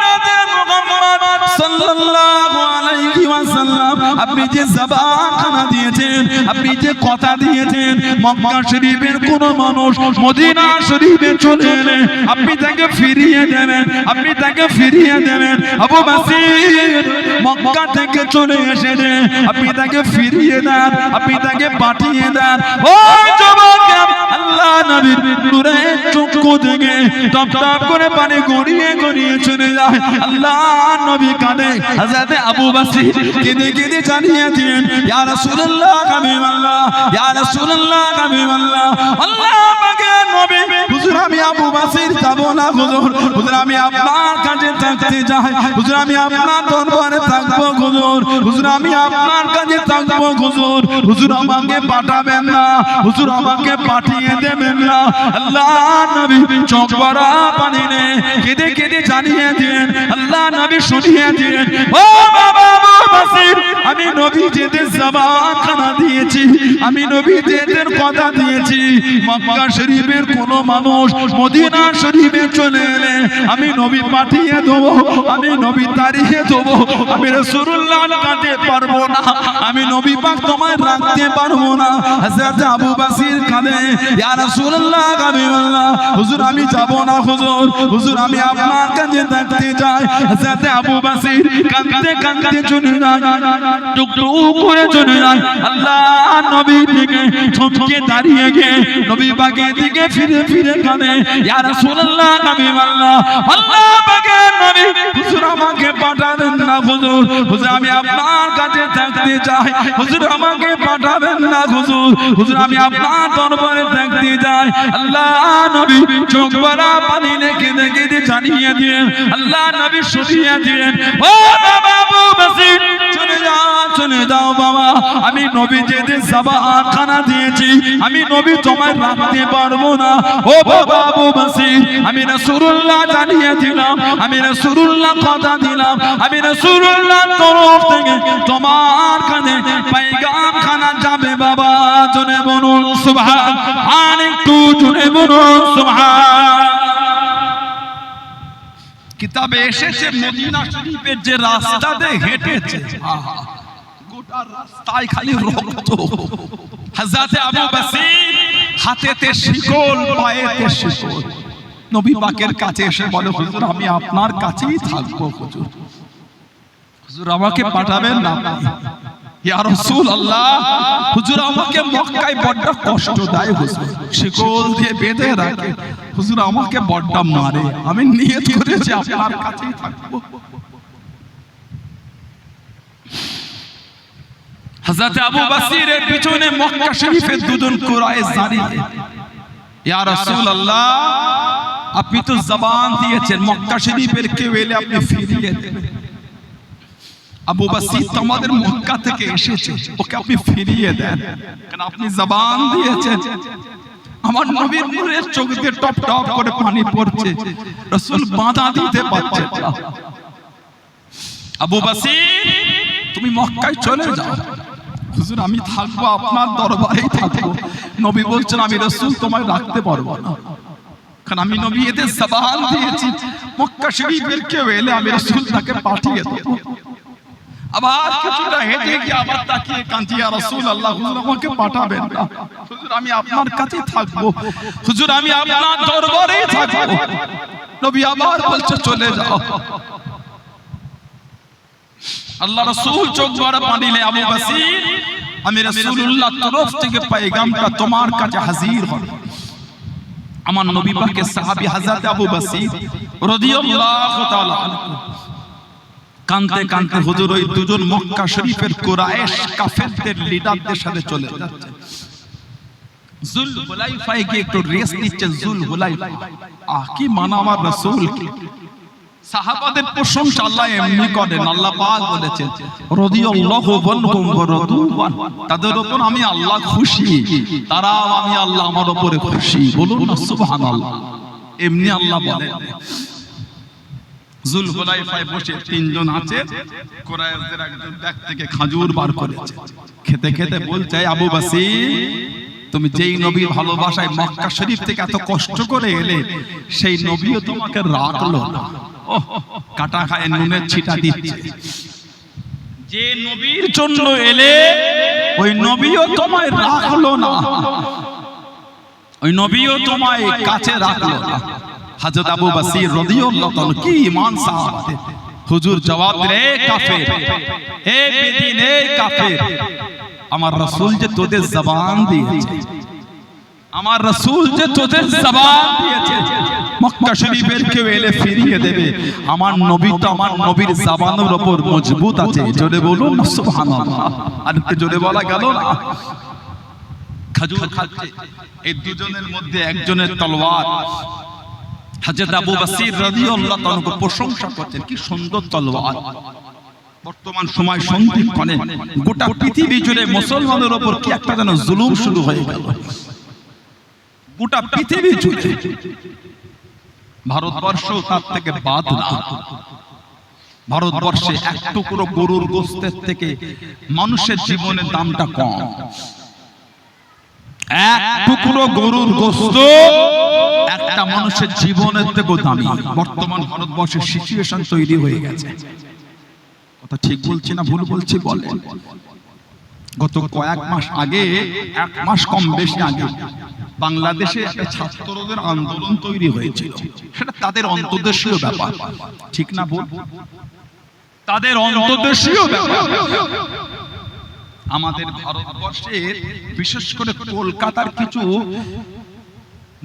হযরত মুহাম্মদ সাল্লাল্লাহু আলাইহি ওয়াসাল্লাম, আপনি যে জবান দিয়েছেন, আপনি যে কথা দিয়েছেন, মক্কা শরীফের কোন মানুষ মদিনা শরীফে চলে এলে আপনি তাকে ফিরিয়ে দেবেন, আপনি তাকে ফিরিয়ে দেবেন। আবু বসির মক্কা থেকে চলে এসেছে, আপনি তাকে ফিরিয়ে দেন, আপনি তাকে পাঠিয়ে দেন। ও যুবক, আল্লাহ নবীর নূরের চক্ষু থেকে টপ টপ করে পানি গড়িয়ে গড়িয়ে চলে যায়। আল্লাহ নবী কাঁদে, হযরত আবু বসির কেঁদে কেঁদে জানিয়ে দিলেন, ইয়া রাসূলুল্লাহ হাবিবাল্লাহ, ইয়া রাসূলুল্লাহ হাবিবাল্লাহ। আল্লাহ পাকের নবী, হুজুর আমি আবু বসির যাব না হুজুর, হুজুর আমি আপনার কাছে থাকতে চাই, হুজুর আমি আপনার দরবারে থাকবো হুজুর, হুজুর আমি আপনার কাছে থাকবো হুজুর, হুজুর আমাকে পাঠাবেন না, হুজুর আমাকে পাঠিয়ে দেবেন না। আল্লাহ নবী চোখ ভরা পানি নিয়ে কেঁদে কেঁদে জানিয়ে দিলেন, আল্লাহ নবী শুনিয়ে দিলেন, ও বাবা আবু বসির, আমি নবী যেদের জবানখানা দিয়েছি, আমি নবী যেদের কথা দিয়েছি, মক্কা শরীফের কোন মানুষ মদিনা শরীফে চলে এলে আমি নবী পাঠিয়ে দেবো, আমি নবী তাড়িয়ে দেবো। আমি রাসূলুল্লাহ কাঁদতে পারবো না, আমি নবী পাক তোমায় রাখতে পারবো না। হযরত আবু বকর কাঁদে, ইয়া রাসূলুল্লাহ হাবিবাল্লাহ, হুজুর আমি যাব না, হুজুর হুজুর আমি আপনার কাছে থাকতে চাই। হযরত আবু বকর কাঁদতে কাঁদতে চলে যায়, টুকটুক করে চলে যায়। আল্লাহ নবী থেকে থমকে দাঁড়িয়ে গিয়ে নবী পাকের দিকে ফিরে ফিরে কাঁদে, ইয়া রাসূলুল্লাহ হাবিবাল্লাহ, আল্লাহ পাকের নবী, হুজুর আমাকে পাঠাবেন না, হুজুর হুজুর আমি আপনার কাছে থাকতে চাই, হুজুর আমাকে পাঠাবেন না, হুজুর হুজুর আমি আপনার দরবারে থাকতে চাই। আল্লাহ নবী চোখ ভরা পানি রেখে কেঁদে জানিয়ে দিলেন, আল্লাহ নবী শুনিয়ে দিলেন, ও বাবা আবু বকর চলে যাও, চলে যাও বাবা, আমি নবী যেদের জবানখানা দিয়েছি আমি নবী তোমায় রাখতে পারবো না। ও বাবা আবু বকর, আমি রাসূলুল্লাহ জানিয়ে দিলাম, আমি রাসূলুল্লাহ কথা দিলাম, আমি রাসূলুল্লাহর তরফ থেকে তোমার কাছে পয়গাম খানা যাবে বাবা। জোরে বলুন সুবহান, আর একটু জোরে বলুন সুবহান। কিতাবে এসেছে মদিনা শরীফের যে রাস্তাতে হেঁটেছে, গোটা রাস্তায় খালি রক্ত। হযরত আবু বকর হাতেতে শিকল, পায়েতে শিকল। নবী পাকের কাছে এসে বলে, হুজুর আমি আপনার কাছেই থাকবো, হুজুর হুজুর আমাকে পাঠাবেন না। ইয়া রাসূলুল্লাহ, হুজুর আমাকে মক্কায় বড় কষ্ট দেয়, হুজুর শিকল দিয়ে বেঁধে রাখে, হুজুর আমাকে বড় মারে, আমি নিয়ত করেছি আপনার কাছেই থাকবো। হযরত আবু বকরের পিছনে মক্কা শরীফের দুজন কুরাইশ দাঁড়িয়ে, ইয়া রাসূলুল্লাহ আপনি তো জবান দিয়েছেন মক্কা শরীফের কেউ এলে আপনি ফিরিয়ে দেবেন। আবু বকর তোমাদের মক্কা থেকে এসেছে, ওকে আপনি ফিরিয়ে দেন, কারণ আপনি জবান দিয়েছেন। আমার নবীর নূরের চোখ দিয়ে টপ টপ করে পানি পড়ছে, রাসূল বাধা দিতে পারছেন না। আবু বকর তুমি মক্কায় চলে যাও, হুজুর আমি থাকবো আপনার দরবারেই থাকবো। নবী বলছেন আমি রাসূল তোমায় রাখতে পারবো না, কারণ আমি নবী এদের জবান দিয়েছি মক্কা শরীফের কেউ এলে আমি রাসূল তাকে পাঠিয়ে দেব। আবার কিছুটা হেঁটে গিয়ে আবার তাকিয়ে কাঁদছি, ইয়া রাসূলুল্লাহ হুজুর আমাকে পাঠাবেন না, হুজুর আমি আপনার কাছে থাকবো, হুজুর আমি আপনার দরবারেই থাকবো। নবী আবার বলছে চলে যাও। আল্লাহ রাসূল চোখ ভরা পানি নিয়ে, আবু বকর আমি রাসূলুল্লাহর তরফ থেকে পয়গামটা তোমার কাছে হাজির হবে। আমার নবী পাকের সাহাবী হযরত আবু বকর রাদিয়াল্লাহু তাআলা কাঁদতে কাঁদতে হুজুর ওই দুজন মক্কা শরীফের কুরাইশ কাফেরদের লিডারদের সাথে চলে যাচ্ছে। জুল হুলাইফায় গিয়ে একটু রেস্ট নিচ্ছেন। জুল হুলাইফা কি মানা আমার রাসূল কি, সাহাবাদের প্রশংসা আল্লাহ এমনি করেন। আল্লাহ পাক বলেছেন রাদিয়াল্লাহু আনহুম ওয়া রাদু আন, তাদের উপর আমি আল্লাহ খুশি, তারাও আমি আল্লাহ আমার উপরে খুশি। বলুন না সুবহানাল্লাহ। এমনি আল্লাহ বলেন। জুল হুলাইফায় বসে তিনজন আছে, কুরাইশদের একজন ব্যাগ থেকে খেজুর বার করেছে, খেতে খেতে বলছে আবু বকর তুমি যেই নবীর ভালোবাসায় মক্কা শরীফ থেকে এত কষ্ট করে এলে, সেই নবীও তোমাকে রাখলো না। কাটা খায় নুনের ছিটা দিচ্ছে। যে নবীর জন্য এলে ওই নবীও তোমায় রাখলো না, ওই নবীও তোমায় কাছে রাখলো না। হযরত আবু বকর রাদিয়াল্লাহু তাআলা কি ঈমান সাহাবাদের। হুজুর জবাব দিলে এ কাফের, এ বেদিন, এ কাফের, আমার রাসূল যে তোদের জবান দিয়েছে, আমার রাসূল যে তোদের জবান দিয়েছে মক্কা শরীফের কেউ এলে ফিরিয়ে দেবে, আমার নবী তো আমার নবীর জবানের উপর মজবুত আছে। জোরে বলুন না সুবহানাল্লাহ। আর একটু জোরে বলা গেল না। খেজুর খাচ্ছে, এই দুজনের মধ্যে একজনের তলোয়ার। হযরত আবু বকর রাদিয়াল্লাহু তাআলা প্রশংসা করতেন, কি সুন্দর তলোয়ার। বর্তমান সময় সন্ধিক্ষণে গোটা পৃথিবী জুড়ে মুসলমানদের উপর কি একটা যেন জুলুম শুরু হয়ে গেল। গোটা পৃথিবী জুড়ে, ভারতবর্ষ তার থেকে বাদ না। ভারতবর্ষে এক টুকরো গরুর গোশতের থেকে মানুষের জীবনের দামটা কম। এক টুকরো গরুর গোশত একটা মানুষের জীবনের থেকেও দামি। বর্তমান ভারতবর্ষের সিচুয়েশন তৈরি হয়ে গেছে। কথা ঠিক বলছি না ভুল বলছি বলেন? গত কয়েক মাস আগে, এক মাস কম বেশি আগে, বাংলাদেশে একটা ছাত্রদের আন্দোলন তৈরি হয়েছিল। সেটা তাদের অন্তর্দেশীয় ব্যাপার, ঠিক না ভুল? তাদের অন্তর্দেশীয় ব্যাপার। আমাদের ভারতবর্ষের বিশেষ করে কলকাতার কিছু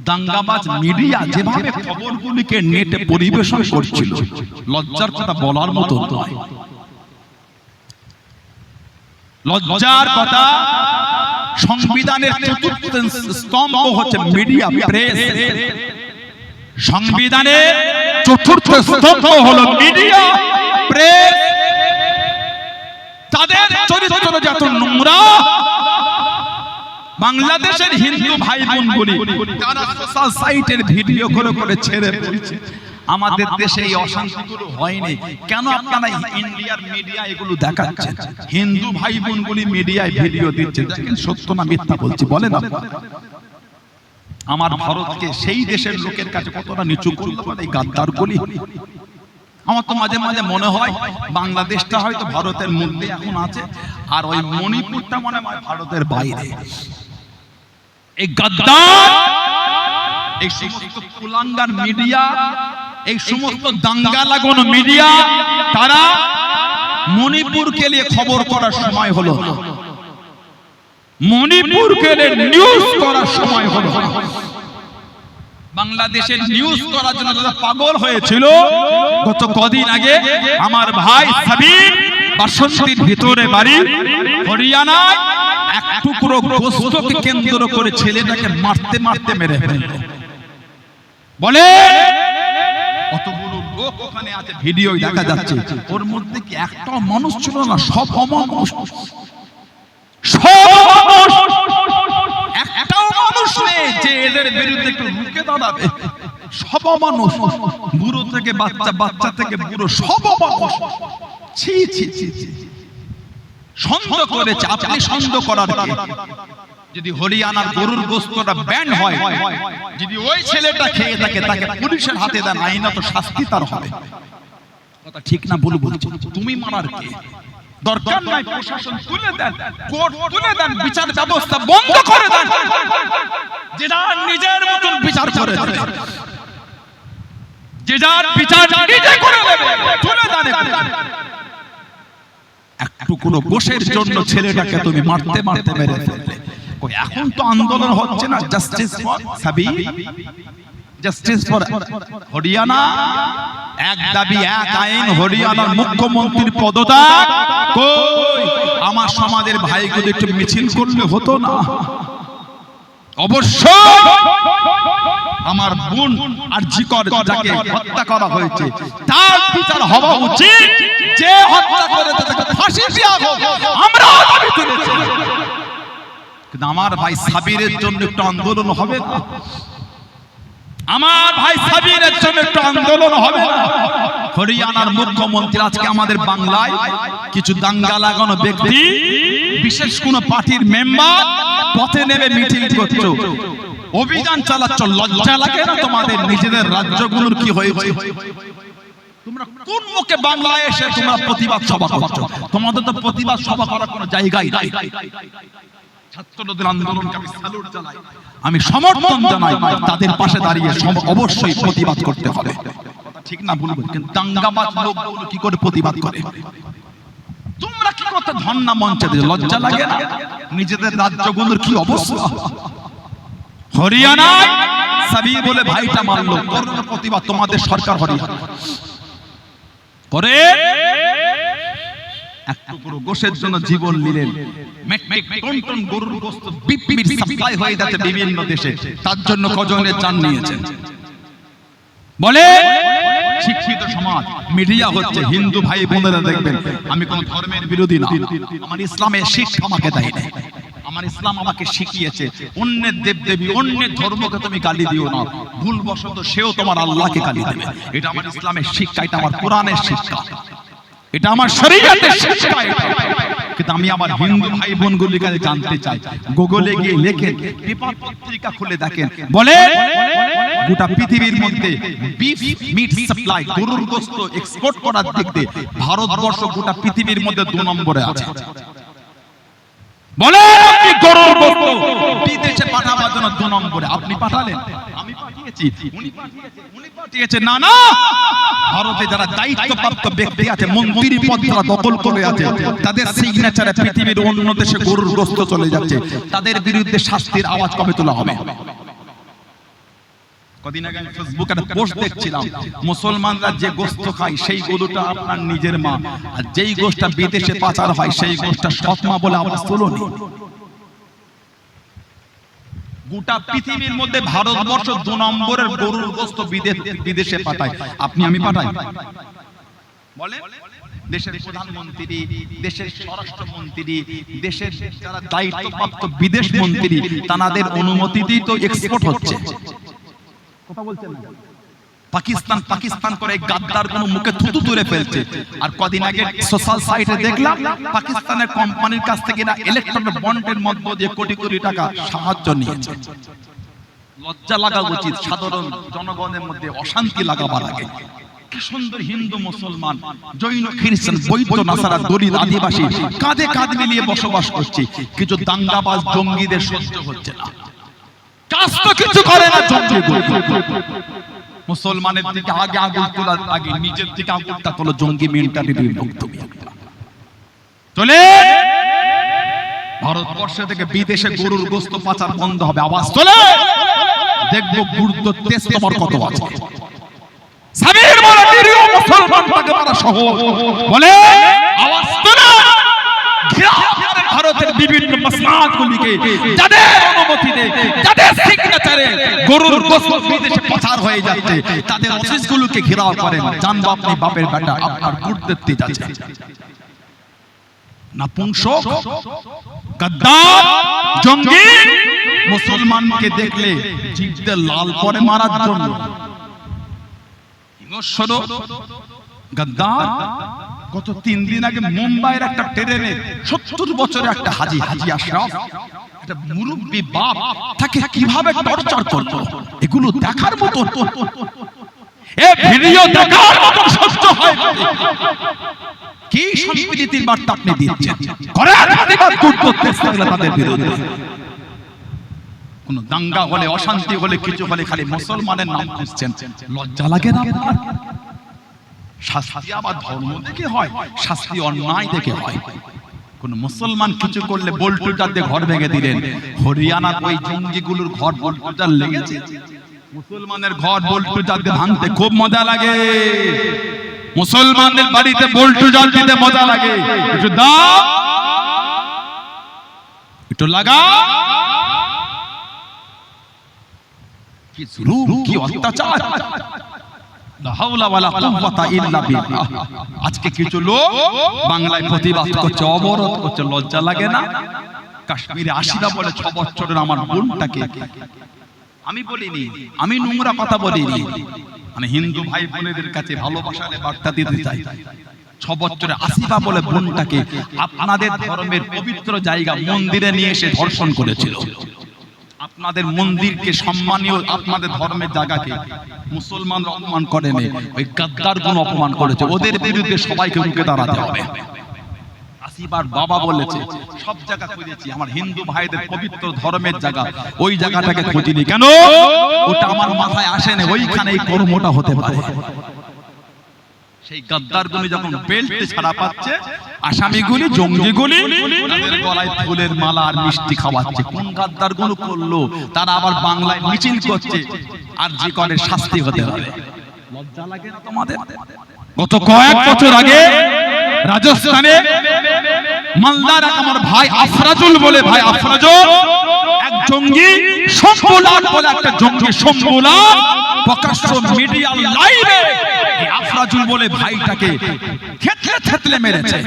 দাঙ্গাবাজ মিডিয়া যেভাবে খবরগুলিকে নেটে পরিবেশন করছিল, লজ্জার কথা বলার মতো নয়। লজ্জার কথা। সংবিধানের চতুর্থ স্তম্ভ হচ্ছে মিডিয়া, প্রেস। সংবিধানের চতুর্থ স্তম্ভ হলো মিডিয়া, প্রেস। তাদের চরিত্র যত নোংরা, বাংলাদেশের হিন্দু ভাই বোনগুলি তারা সোশ্যাল সাইটের ভিডিও করে ছেড়ে দিয়েছে। আমাদের দেশে এই অশান্তিগুলো হয়নি কেন? আপনারা ইন্ডিয়ার মিডিয়া এগুলো দেখাচ্ছেন, হিন্দু ভাই বোনগুলি মিডিয়ায় ভিডিও দিচ্ছে। দেখেন সত্য না মিথ্যা বলছি বলেন? আমার ভারতকে সেই দেশের লোকের কাছে কতটা নিচু করতে পারে এই গাদ্দারগুলি। আমার তো মাঝে মাঝে মনে হয় বাংলাদেশটা হয়তো ভারতের মধ্যে এখন আছে, আর ওই মণিপুরটা মনে হয় ভারতের বাইরে। এই গাদ্দার, এই সমস্ত কুলাঙ্গার মিডিয়া, এই সমস্ত দাঙ্গা লাগানো মিডিয়া, তারা মণিপুরকে নিয়ে খবর করার সময় হলো, মণিপুরকে নিয়ে নিউজ করার সময় হলো। বাংলাদেশের নিউজ করার জন্য যারা পাগল হয়েছিল, গত কদিন আগে আমার ভাই সাবির বাসন্তীর ভিতরে বাড়ি, হরিয়ানায় এক টুকরো গোশতকে কেন্দ্র করে ছেলেটাকে মারতে মারতে মেরে ফেলল। বলে কতগুলো লোক ওখানে আছে, ভিডিও দেখা যাচ্ছে। ওর মধ্যে কি একটা মানুষ ছিল না? সব অমানুষ, সব মানুষ। একটাও মানুষ নেই যে এদের বিরুদ্ধে একটু রুখে দাঁড়াবে। সব মানুষ, বুড়ো থেকে বাচ্চা, বাচ্চা থেকে বুড়ো, সব মানুষ। ছি ছি ছি ছি। সন্দেহ করেছে। আপনি সন্দেহ করার কে? যদি হরিয়ানার গরুর গোশতটা ব্যান্ড হয়, যদি ওই ছেলেটা খেয়ে থাকে, তাকে পুলিশের হাতে দেন, আইনত শাস্তি তার হবে। কথা ঠিক না ভুল বলছি? তুমি মারার কে? দরকার নাই প্রশাসন তুলে দেন, কোর্ট তুলে দেন, বিচার ব্যবস্থা বন্ধ করে দেন, যে যার নিজের মতন বিচার করে দেবে, যে যার বিচার নিজে করে দেবে, তুলে দেন। একটু কোনো গোশের জন্য ছেলেটাকে তুমি মারতে মারতে মেরে ফেললে। এখন তো আন্দোলন হচ্ছে না, justice for Sabir, justice for Haryana, এক দাবি এক আইন, হরিয়ানার মুখ্যমন্ত্রীর পদত্যাগ। কই আমার সমাজের ভাইগুলো একটু মিছিল করলে হতো না? অবশ্যই আমার বোন আরজি কর যাকে হত্যা করা হয়েছে তার বিচার হওয়া উচিত। যে হত্যা করেছে তাকে ফাঁসি দেওয়া হোক, আমরা দাবি তুলেছি। কিন্তু আমার ভাই সাবিরের জন্য একটু আন্দোলন হবে না? আমার ভাই সাবিরের জন্য একটু আন্দোলন হবে না? হরিয়ানার মুখ্যমন্ত্রী আজকে আমাদের বাংলায় কিছু দাঙ্গা লাগানো ব্যক্তি, বিশেষ কোন পার্টির মেম্বার পথে নেমে মিটিং করছো, অভিযান চালাচ্ছ, লজ্জা লাগে না তোমাদের? নিজেদের রাজ্যগুলোর কি হয়েছে? তোমরা কোন মুখে বাংলায় এসে তোমরা প্রতিবাদ সভা করছো? তোমাদের তো প্রতিবাদ সভা করার কোনো জায়গাই নাই। ছাত্রদের আন্দোলনকে আমি স্যালুট জানাই, আমি সমর্থন জানাই। তাদের পাশে দাঁড়িয়ে অবশ্যই প্রতিবাদ করতে হবে, ঠিক না ভুল? কিন্তু দাঙ্গাবাজ লোকগুলো কি করে প্রতিবাদ করে? তোমরা কি করতে ধর্ণা মঞ্চে দিয়ে? লজ্জা লাগে না? নিজেদের রাজ্যগুলোর কি অবস্থা? হরিয়ানায় সাবির বলে ভাইটা মারলো, করোনা প্রতিবাদ তোমাদের সরকার হরিয়ানা করে। একটু পুরো গোশের জন্য জীবন নিলেন। মেট্রিক টন টন গরুর গোশত বিপির সাপ্লাই হয়ে যাচ্ছে বিভিন্ন দেশে, তার জন্য কজনের জান নিয়েছেন? বলে শিক্ষিত সমাজ, মিডিয়া হচ্ছে। হিন্দু ভাই বোনেরা দেখবেন, আমি কোন ধর্মের বিরোধী না, আমার ইসলামের শিক্ষা আমাকে দেয় না। আমার ইসলাম আমাকে শিখিয়েছে অন্যের দেবদেবী, অন্যের ধর্মকে তুমি গালি দিও না, ভুলবশত সেও তোমার আল্লাহকে গালি দেবে। এটা আমার ইসলামের শিক্ষা, এটা আমার কোরআনের শিক্ষা। এটা আমার শরীয়তের শিক্ষা এটা। কিন্তু আমি আমার হিন্দু ভাই বোনগুলির কাছে জানতে চাই, গুগলে গিয়ে লেখেন, পেপার পত্রিকা খুলে দেখেন, বলে গোটা পৃথিবীর মধ্যে বিফ মিট সাপ্লাই, গরুর গোশত এক্সপোর্ট করার দিক দিয়ে ভারতবর্ষ গোটা পৃথিবীর মধ্যে 2 নম্বরে আছে। বলে আপনি গরুর গোশত বিদেশে পাঠাবার জন্য 2 নম্বরে, আপনি পাঠালেন? আমি পাঠিয়েছি, উনি পাঠিয়েছেন? না না, ভারতে যারা দায়িত্বপ্রাপ্ত ব্যক্তি আছে, মন্ত্রী পদরা দখল করে আছে, তাদের সিগনেচারে পৃথিবীর অন্য দেশে গরুর গোশত চলে যাচ্ছে, তাদের বিরুদ্ধে শাস্তির আওয়াজ কবে তোলা হবে? কদিন আগে আমি ফেসবুকে একটা পোস্ট দেখছিলাম, মুসলমানরা যে গোশত খায় সেই গরুটা আপনার নিজের মা, আর যেই গোশতটা বিদেশে পাচার হয় সেই গোশতটা সৎ মা বলে আওয়াজ তোলেনি। গোটা পৃথিবীর মধ্যে ভারতবর্ষ 2 নম্বরের গরুর গোশত বিদেশে পাঠায়, আপনি আমি পাঠাই? বলে দেশের প্রধানমন্ত্রী, দেশের স্বরাষ্ট্রমন্ত্রী, দেশের যারা দায়িত্বপ্রাপ্ত বিদেশ মন্ত্রী, তাদের অনুমতিতেই তো এক্সপোর্ট হচ্ছে। কথা বলছেন না? পাকিস্তান পাকিস্তান করে গাদ্দার কোন মুখে থুতু তুলে ফেলছে। আর কদিন আগে সোশ্যাল সাইটে দেখলাম পাকিস্তানের কোম্পানির কাছ থেকে না ইলেকট্রনিক বন্ডের মধ্য দিয়ে কোটি কোটি টাকা সাহায্য নিয়েছে। লজ্জা লাগা উচিত, সাধারণ জনগণের মধ্যে অশান্তি লাগাবার আগে। কি সুন্দর হিন্দু মুসলমান জৈন খ্রিস্টান বৌদ্ধ নাসারা দলিত আদিবাসী কাঁধে কাঁধ মিলিয়ে বসবাস করছে, কিছু দাঙ্গাবাজ জঙ্গিদের সহ্য হচ্ছে না। কাজ তো কিছু করে না জঙ্গি। মুসলমানের দিকে আগে আগুন তোলার আগে নিজের দিকে আগুনটা তোলো, জঙ্গি মেন্টালিটির লোক তুমি। চলে ভারতবর্ষ থেকে বিদেশে গরুর গোশত পাচার বন্ধ হবে, আওয়াজ তোলে, দেখবো গুরুত্ব তেজ তোমার কত আছে। সাবির বলে নিরীহ মুসলমানটাকে মারা সহজ, বলে আওয়াজ তোলে। ভারতের বিভিন্ন মসনাদগুলিকে যাদের অনুমতিতে, যাদের সিগনেচারে গরুর গোশত বিদেশে পাচার হয়ে যাচ্ছে, তাদের অফিসগুলোকে ঘেরাও করেন, জানবো আপনি বাপের বেটা আপনার গুড় দেখতে যাচ্ছে। নাপুংসক, গাদ্দার, জঙ্গি মুসলমানকে দেখলে জিভে লাল করে মারার জন্য। হিংস্র গাদ্দার গত 3 দিন আগে মুম্বাইয়ের একটা ট্রেনে 70 বছরের একটা হাজি আশরাফ, একটা মুরব্বী বাপ, তাকে কিভাবে টর্চার করতো, এগুলো দেখার মতো, এই ভিডিও দেখার মতো সহ্য হয়। কি সম্প্রীতির বার্তা আপনি দিচ্ছেন? করে প্রতিবাদ করতে থাকলে তাদের বিরুদ্ধে কোন দাঙ্গা হলে, অশান্তি হলে, কিছু হলে খালি মুসলমানের নাম খুঁজছেন, লজ্জা লাগে না? শাস্তি আবার ধর্ম দেখে হয়, শাস্তি অন্যায় দেখে হয়। কোন মুসলমান কিছু করলে বল্টুটার দিয়ে ঘর ভেঙে দিলেন। হরিয়ানার ওই জঙ্গিগুলোর ঘর বল্টুটার লেগেছে, মুসলমানের ঘর বল্টুটার দিয়ে ভাঙতে খুব মজা লাগে। মুসলমানদের বাড়িতে বল্টুটার দিতে মজা লাগে, একটু দাও, একটু লাগা। কি জুলুম, কি অত্যাচার! আজকে কিছু লোক বাংলায় প্রতিবাদ করছে, অবরোধ করছে, লজ্জা লাগে না? কাশ্মীরে আসিরা বলে 6 বছরের আমার বোনটাকে, আমি বলিনি, আমি নোংরা কথা বলিনি, মানে হিন্দু ভাই বোনেদের কাছে ভালোবাসার বার্তা দিতে চাই। 6 বছরের আসিফা বলে বোনটাকে আপনাদের ধর্মের পবিত্র জায়গা মন্দিরে নিয়ে এসে ধর্ষণ করেছিল। আপনাদের মন্দিরকে সম্মানীয়, আপনাদের ধর্মের জায়গাকে মুসলমান অপমান করেনি, ওই গাদ্দার গুণ অপমান করেছে। ওদের বিরুদ্ধে সবাইকে রুখে দাঁড়াতে হবে। আসিবার বাবা বলেছে সব জায়গা খুঁজেছি, আমার হিন্দু ভাইদের পবিত্র ধর্মের জায়গা, ওই জায়গাটাকে খুঁজিনি কেন? ওটা আমার মাথায় আসেনি, ওইখানে এই কর্মটা হতে পারে। সেই গাদ্দারগুলি যখন বেল্টে ছাড়া পাচ্ছে, আসামিগুলি, জঙ্গিগুলি তাদের গলায় ফুলের মালা আর মিষ্টি খাওয়াচ্ছে। কোন গাদ্দারগুলো করলো? তারা আবার বাংলায় মিছিল করছে, আর যে করে শাস্তি হতে হবে। লজ্জা লাগে না তোমাদের? গত কয়েক বছর আগে রাজস্থানে মালদার আমার ভাই আফরাজুল বলে, ভাই আফরাজুল এক জঙ্গি, শম্ভুলাল বলে একটা জঙ্গি, শম্ভুলাল প্রকাশ্য মিডিয়া লাইভে আফরাজুল বলে ভাইটাকে থেতলে থেতলে মেরেছে।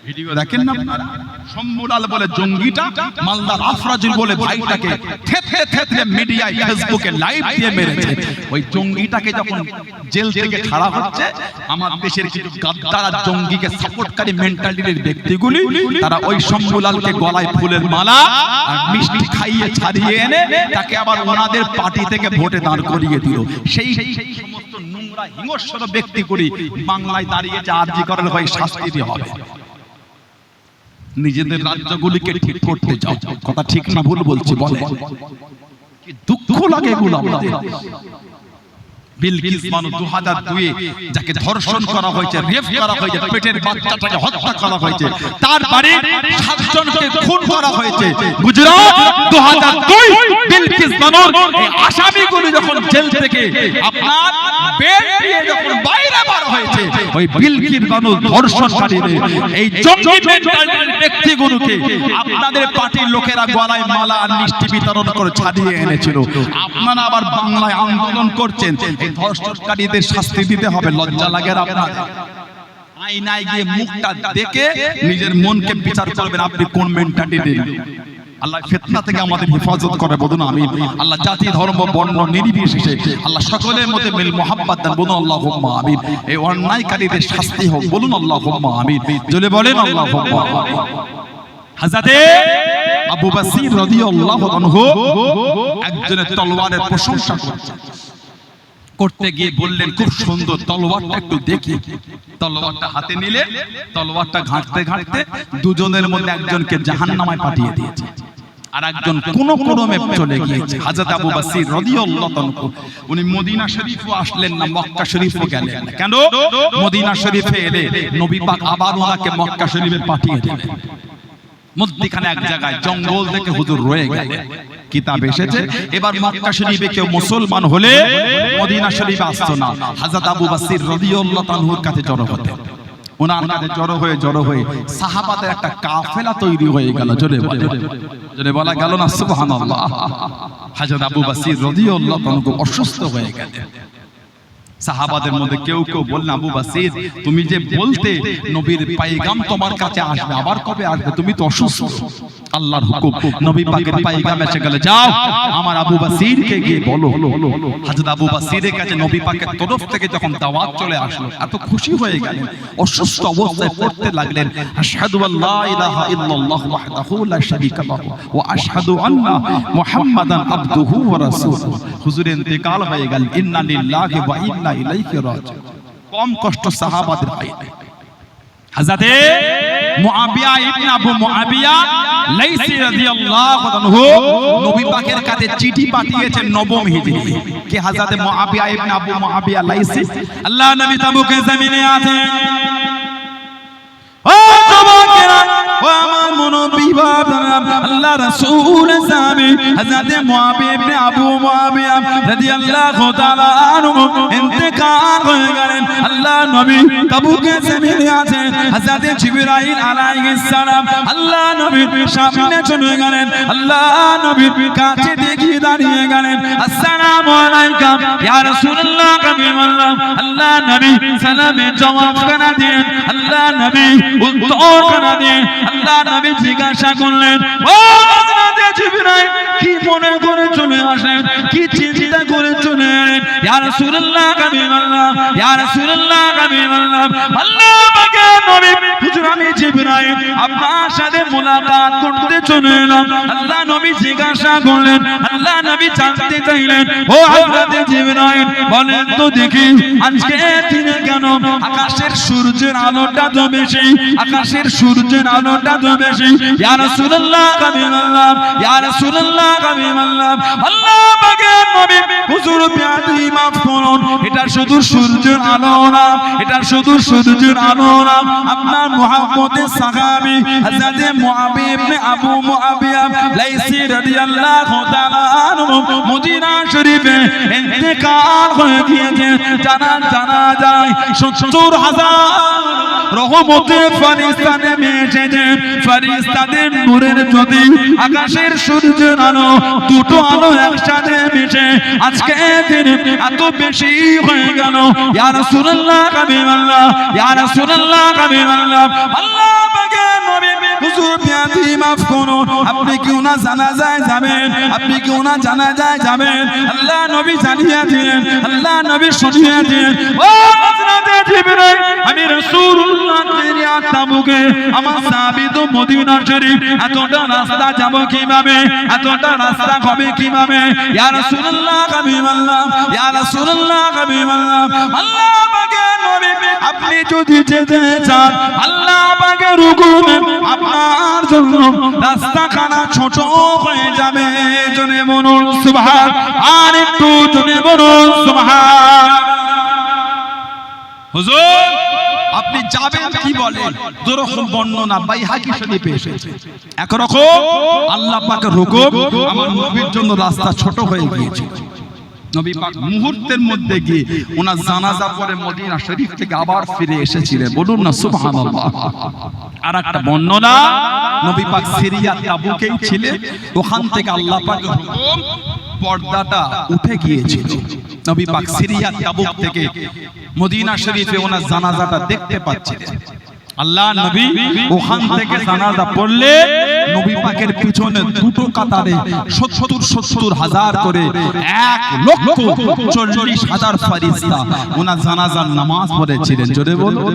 ভিডিও দেখেন না আপনারা? শম্ভুলাল বলে জঙ্গিটা মালদার আফরাজুল বলে ভাইটাকে থেতলে থেতলে মিডিয়ায় ফেসবুকে লাইভ দিয়ে মেরেছে। ওই জঙ্গিটাকে যখন জেল থেকে ছাড়া হচ্ছে, আমার দেশের কিছু গাদ্দার আর জঙ্গিকে সাপোর্টকারী মেন্টালিটির ব্যক্তিগুলি তারা ওই শম্ভুলালকে গলায় ফুলের মালা আর মিষ্টি খাইয়ে ছাড়িয়ে এনে তাকে আবার ওনাদের পার্টি থেকে ভোটে দাঁড় করিয়ে দিল। সেই সমস্ত নোংরা হিংস্র ব্যক্তিগুলি বাংলায় দাঁড়িয়েছে আরজি করার হয় শাস্তি দিয়ে হবে। নিজেদের রাজ্যগুলিকে ঠিক করতে যাও, কথা ঠিক না ভুল বলছি বলে? কি দুঃখ লাগে এগুলো আমাদের। বিলকিস বানু 2002 যাকে ধর্ষণ করা হয়েছে, রেপ করা হয়েছে, পেটের বাচ্চাটাকে হত্যা করা হয়েছে, তার বাড়ি 7 জনকে খুন করা হয়েছে। গুজরাট 2002 বিলকিস বানুর এই আসামিগুলো যখন জেল থেকে আপনার বের দিয়ে যখন বাইরে বার হয়েছে, ওই বিলকিস বানু ধর্ষণকারীদের এই জঙ্গি মেন্টালিটির ব্যক্তিগুলোকে আপনাদের পার্টির লোকেরা গলায় মালা আর মিষ্টি বিতরণ করে ছাড়িয়ে এনেছিল। আপনারা আবার বাংলায় আন্দোলন করছেন। ধর্ষণকারীদের শাস্তি দিতে হবে, লজ্জা লাগে না আপনাদের? আয়নায় গিয়ে মুখটা দেখে নিজের মনকে বিচার করবেন আপনি কোন মেন্টালিটির। আল্লাহ ফিতনা থেকে আমাদের হেফাজত করে, বলুন আমিন। আল্লাহ জাতি ধর্ম বর্ণ নির্বিশেষে আল্লাহ সকলের মধ্যে মিল মোহাব্বত দেন, বলুন আল্লাহুম্মা আমিন। এই অন্যায়কারীদের শাস্তি হোক, বলুন আল্লাহুম্মা আমিন। জোরে বলেন আল্লাহুম্মা আমিন। হযরতে আবু বসির রাদিয়াল্লাহু আনহু একজনের তলোয়ারের প্রশংসা করতে গিয়ে বললেন, খুব সুন্দর তলোয়ারটা একটু দেখি। তলোয়ারটা হাতে নিলে তলোয়ারটা ঘাঁটতে ঘাঁটতে দুজনের মধ্যে একজনকে জাহান্নামায় পাঠিয়ে দিয়েছে, আর একজন কোন ক্রমে চলে গিয়েছে। হযরত আবু বসির রাদিয়াল্লাহু আনহু উনি মদিনা শরীফও আসলেন না, মক্কা শরীফও গেলেন না। কেন? মদিনা শরীফে এলে নবী পাক আবার ওনাকে মক্কা শরীফে পাঠিয়ে দিলেন। মধ্যখানে এক জায়গায় জঙ্গল থেকে হুজুর রয়ে গেলেন। কিতাব এসেছে এবার মক্কা শরীফে কেউ মুসলমান হলে মদিনা শরীফে আসতো না, হযরত আবু বসির রাদিয়াল্লাহু আনহুর কাছে জড়ো হতেন। ওনার কাছে জড়ো হয়ে সাহাবাদের একটা কাফেলা তৈরি হয়ে গেল। জোরে বলা গেল না সুবহানাল্লাহ। হযরত আবু বসির রাদিয়াল্লাহু আনহু অসুস্থ হয়ে গেলেন। সাহাবাদের মধ্যে কেউ কেউ বললেন, আবু বসির তুমি যে বলতে নবীর পায়গাম তোমার কাছে আসবে, আবার কবে আসবে? তুমি তো অসুস্থ। আল্লাহর হুকুম, নবী পাকের পায়গাম এসে গেল, যাও আমার আবু বসিরকে গিয়ে বলো। হযরত আবু বসিরের কাছে নবী পাকের তরফ থেকে যখন দাওয়াত চলে আসলো, এত খুশি হয়ে গেলেন, অসুস্থ অবস্থায় পড়তে লাগলেন, আশহাদু আল্লা ইলাহা ইল্লাল্লাহু ওয়াহদাহু লা শারীকা লাহু ওয়া আশহাদু আন্না মুহাম্মাদান আবদুহু ওয়া রাসূলুহু। হুজুরের ইন্তেকাল হয়ে গেল, ইন্না লিল্লাহি ওয়া ইন্না ইলাইহি রাজিউন। কম কষ্ট সাহাবাদের হয় না। হযরতে মুআবিয়া ইবনে আবু মুআবিয়া লাইসি রাদিয়াল্লাহু আনহু নবী পাকের কাছে চিঠি পাঠিয়েছেন নবম হিজরি। কে? হযরতে মুআবিয়া ইবনে আবু মুআবিয়া লাইসি। আল্লাহ নবী তাবুকের জমিনে আছেন। ও যুবকেরা, ও আমার মুনব্বি বাবারা, আল্লাহ রাসূল সাহাবী হযরতে মুআবিয়া ইবনে আবু মুআবিয়া রাদিয়াল্লাহু তাআলা আনহু ইন্তেকাল হয়ে গেলেন। আল্লাহ নবী তাবুকের জমিনে আছেন। হযরতে জিবরাইল আলাইহিস সালাম আল্লাহ নবীর সামনে চলে গেলেন। আল্লাহ নবীর কাছে দেখে দাঁড়িয়ে গেলেন, আসসালামু আলাইকুম ইয়া রাসূলুল্লাহ কাবিমাল্লাহ। আল্লাহ নবী সালামের জবাব কানা দেন, আল্লাহ নবী উত্তর কানা দেন। আল্লাহ নবী জিজ্ঞাসা করলেন, ও হযরতে জিবরাইল কি মনে করে চলে আসেন, কি চিন্তা করে চলে এলেন? ইয়া রাসূলুল্লাহ কাবিমাল্লাহ, ইয়া রাসূলুল্লাহ কাবিমাল্লাহ। আল্লাহ পাকের নবী, হুজুর আমি জিবরাইল আপনার সাথে মুলাকাত করতে চলে এলাম। আল্লাহ নবী জিজ্ঞাসা করলেন, আল্লাহ নবী জানতে চাইলেন, ও হযরতে জিবরাইল বলেন তো দেখি আজকে দিনে কেন আকাশের সূর্যের আলোটা তো বেশি, আকাশের সূর্যের আলোটা তো বেশি। ইয়া রাসূলুল্লাহ কাবিমাল্লাহ, ইয়া রাসূলুল্লাহ কাবিমাল্লাহ। আল্লাহ পাকের নবী, হুজুর বেয়াদবি মাফ করুন, এটা শুধু সূর্যের আলো না, এটা শুধু সূর্যের আলো না। আপনার মুহাম্মদের সাহাবী হযরতে মুআবিয়া ইবনে আবু মুআবিয়া লাইসি রাদিয়াল্লাহু তাআলা আনহু মদিনা শরীফে ইন্তেকাল হয়ে গিয়েছে। জানা যায় ৭০,০০০ রহমতের ফেরেশতা নেমে এসেছেন। ফেরেশতাদের নূরের জ্যোতি, আকাশের সূর্যের আলো, দুটো আলো একসাথে মিশে আজকে দিন এত বেশি হয়ে গেল। ইয়া রাসূলুল্লাহ হাবিবাল্লাহ, ইয়া রাসূলুল্লাহ হাবিবাল্লাহ, আল্লাহ পাকের নবী হুজুর বিয়াতি মাফ করুন, আপনি কি ওনা জানাজায় যাবেন? আপনি কি ওনা জানাজায় যাবেন? আল্লাহ নবী জানিয়ে দিলেন, আল্লাহ নবী শুনিয়ে দিলেন, ও হযরতে জিবরাইল, আমি রাসূলুল্লাহ জিয়ারত তাবুকে আমার সাহাবী তো মদিনা শরীফ, এতটা রাস্তা যাব কিভাবে? এতটা রাস্তা হবে কিভাবে? ইয়া রাসূলুল্লাহ হাবিবাল্লাহ, ইয়া রাসূলুল্লাহ হাবিবাল্লাহ, আল্লাহ পাকের নবী আপনি যদি যেতে চান আল্লাহ পাকের হুকুমে আপনার জন্য রাস্তাখানা ছোট হয়ে যাবে। জনে বলুন সুবহান, আর একটু জনে বলুন সুবহান। হুজুর আপনি যাবেন কি বলেন? দুরকম বর্ণনা বাইহাকি শরীফে এসেছে। একরকম আল্লাহ পাকের হুকুম, আমার নবীর জন্য রাস্তা ছোট হয়ে গিয়েছে। নবী পাক মুহূর্তের মধ্যে গিয়ে ওনার জানাজা পরে মদিনা শরীফ থেকে আবার ফিরে এসেছিলেন। বলুন না সুবহানাল্লাহ। আর একটা বর্ণনা, নবী পাক সিরিয়া তাবুকেই ছিলেন, ওখান থেকে আল্লাহ পাকের হুকুম পর্দাটা উঠে গিয়েছিল। নবী পাক সিরিয়া তাবুক থেকে মদিনা শরীফে ওনার জানাজাটা দেখতে পাচ্ছিলেন। আল্লাহ নবী ওখান থেকে জানাজা পড়লে নবী পাকের পিছনে দুটো কাতারে ৭০,০০০ করে ১,৪০,০০০ ফেরেশতা ওনার জানাজার নামাজ পড়েছিলেন। জোরে বলুন,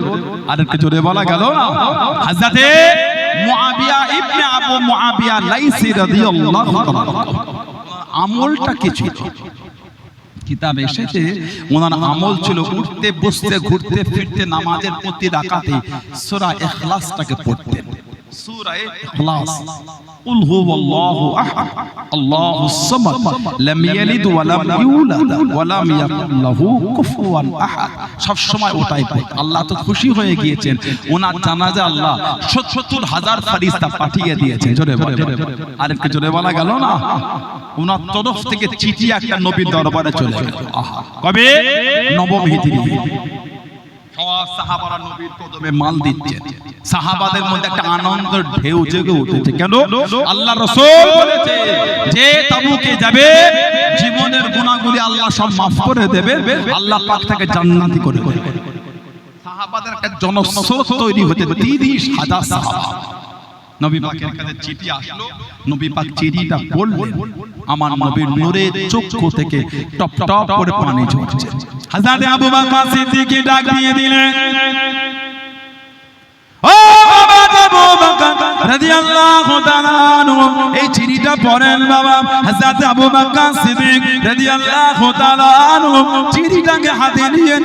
আর একটু জোরে বলা গেল না? হযরতে মুআবিয়া ইবনে আবু মুআবিয়া লাইসি রাদিয়াল্লাহু তাআলা আমলটা কি ছিল? কিতাব এসেছে ওনার আমল ছিল উঠতে বসতে ঘুরতে ফিরতে নামাজের প্রতি রাকাতে সূরা ইখলাসটাকে পড়তেন। সূরা ইখলাস, কুল হুয়াল্লাহু আহাদ আল্লাহুস সামাদ লাম ইয়ালিদ ওয়া লাম ইউলাদ ওয়া লাম ইয়াকুল লাহু কুফুয়ান আহাদ। সব সময় ওটাই পড়তেন। আল্লাহ তো খুশি হয়ে গিয়েছেন, ওনার জানাজা আল্লাহ ৭০,০০০ ফেরেশতা পাঠিয়ে দিয়েছেন। জোরে বলে, আর একটু জোরে বলা গেল না? ওনার তরফ থেকে চিঠি একটা নবীর দরবারে চলে গেল। কবে? নবম হিজরি। সব সাহাবারা নবীর কদমে মাল দিচ্ছেন। সাহাবাদের মধ্যে একটা আনন্দের ঢেউ জেগে উঠেছে। কেন? আল্লাহ রাসূল বলেছে যে তাবুকে যাবে জীবনের গুনাহগুলি আল্লাহ সব মাফ করে দেবে, আল্লাহ পাক তাকে জান্নাতি করে দেবে। সাহাবাদের একটা জনস্রোত তৈরি হতে ৩০,০০০ সাহাবা। নবী পাকের কাছে চিঠি আসলো, নবী পাক চিঠিটা পড়লেন, আমার নবীর নূরের চক্ষু থেকে টপ টপ করে পানি ঝরছে। হযরত আবু বকর সিদ্দিককে ডাক দিয়ে দিলেন, ও আবু বকর রাদিয়াল্লাহু তাআলা আনহু, এই চিঠিটা পড়েন বাবা। হযরত আবু বকর সিদ্দিক রাদিয়াল্লাহু তাআলা আনহু চিঠিটাকে হাতে নিয়ে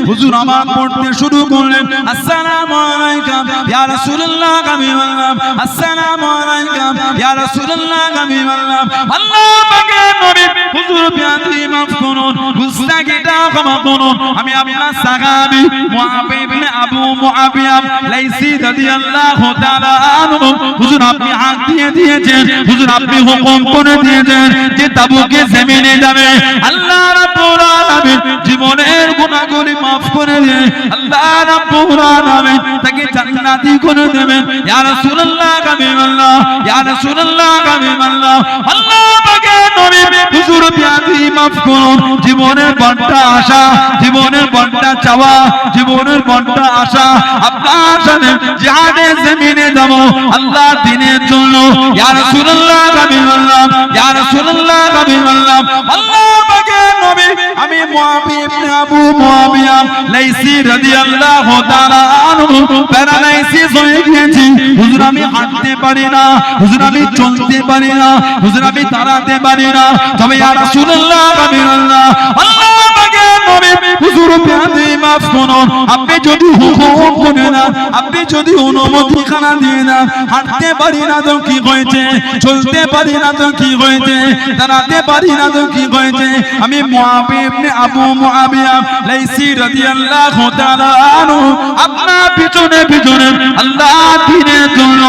হুজুর আমার পড়তে শুরু করলেন। আসসালামু আলাইকুম ইয়া রাসূলুল্লাহ হাবিবাল্লাহ, আসসালামু আলাইকুম ইয়া রাসূলুল্লাহ হাবিবাল্লাহ। আল্লাহ পাকের নবী হুজুর বিয়াতি মাফ করুন, গুস্তাখিটা ক্ষমা করুন, আমি আপনার সাহাবী মুআবিয়া ইবনে আবু মুআবিয়া লাইসি রাদিয়াল্লাহু তাআলা আনহু। হুজুর আপনি হাত দিয়ে দিয়েছেন, হুজুর আপনি হুকুম করে দিয়েছেন যে তাবুকে জমিনে যাবে। আল্লাহ রাব্বুল আলামিন জীবনের গুনাহগুলি maaf করে দিয়ে আল্লাহ রাব্বুল আলামিন তাকে জান্নাতি করে দেবেন। ইয়া রাসূলুল্লাহ হাবিবাল্লাহ, ইয়া রাসূলুল্লাহ হাবিবাল্লাহ। আল্লাহ পাকের নবী হুজুর বিয়াতি maaf করুন, জীবনের বড়টা আশা, জীবনের বড়টা চাওয়া, জীবনের বড়টা আশা আপনার সাথে জিহাদে জমিনে যাব আল্লাহ দ্বীনের জন্য। ইয়া রাসূলুল্লাহ হাবিবাল্লাহ, ইয়া রাসূলুল্লাহ হাবিবাল্লাহ। আল্লাহ পাকের নবী আমি মুআবিয়া ইবনে আবু মুআবিয়া লাইসি রাদিয়াল্লাহু তাআলা আনহু প্যারালাইসিস হয়ে গিয়েছি। হুজুর আমি হাঁটতে পারি না, হুজুর আমি চলতে পারি না, হুজুর আমি দাঁড়াতে পারি না। তবে ইয়া রাসূলুল্লাহ হাবিবাল্লাহ, আল্লাহ পাকের নবী হুজুর বিয়াতি maaf করুন, আপনি যদি হুকুম করে না, আপনি যদি অনুমতি খানা দিয়ে না, হাঁটতে পারি না তো কি হয়েছে, চলতে পারি না তো কি হয়েছে, দাঁড়াতে পারি না তো কি হয়েছে, আমি মুআবিয়া ইবনে আবু মুআবিয়া লাইসি রাদিয়াল্লাহু তাআলা আনহু আপনার পিছনে পিছনে আল্লাহ দ্বীনের জন্য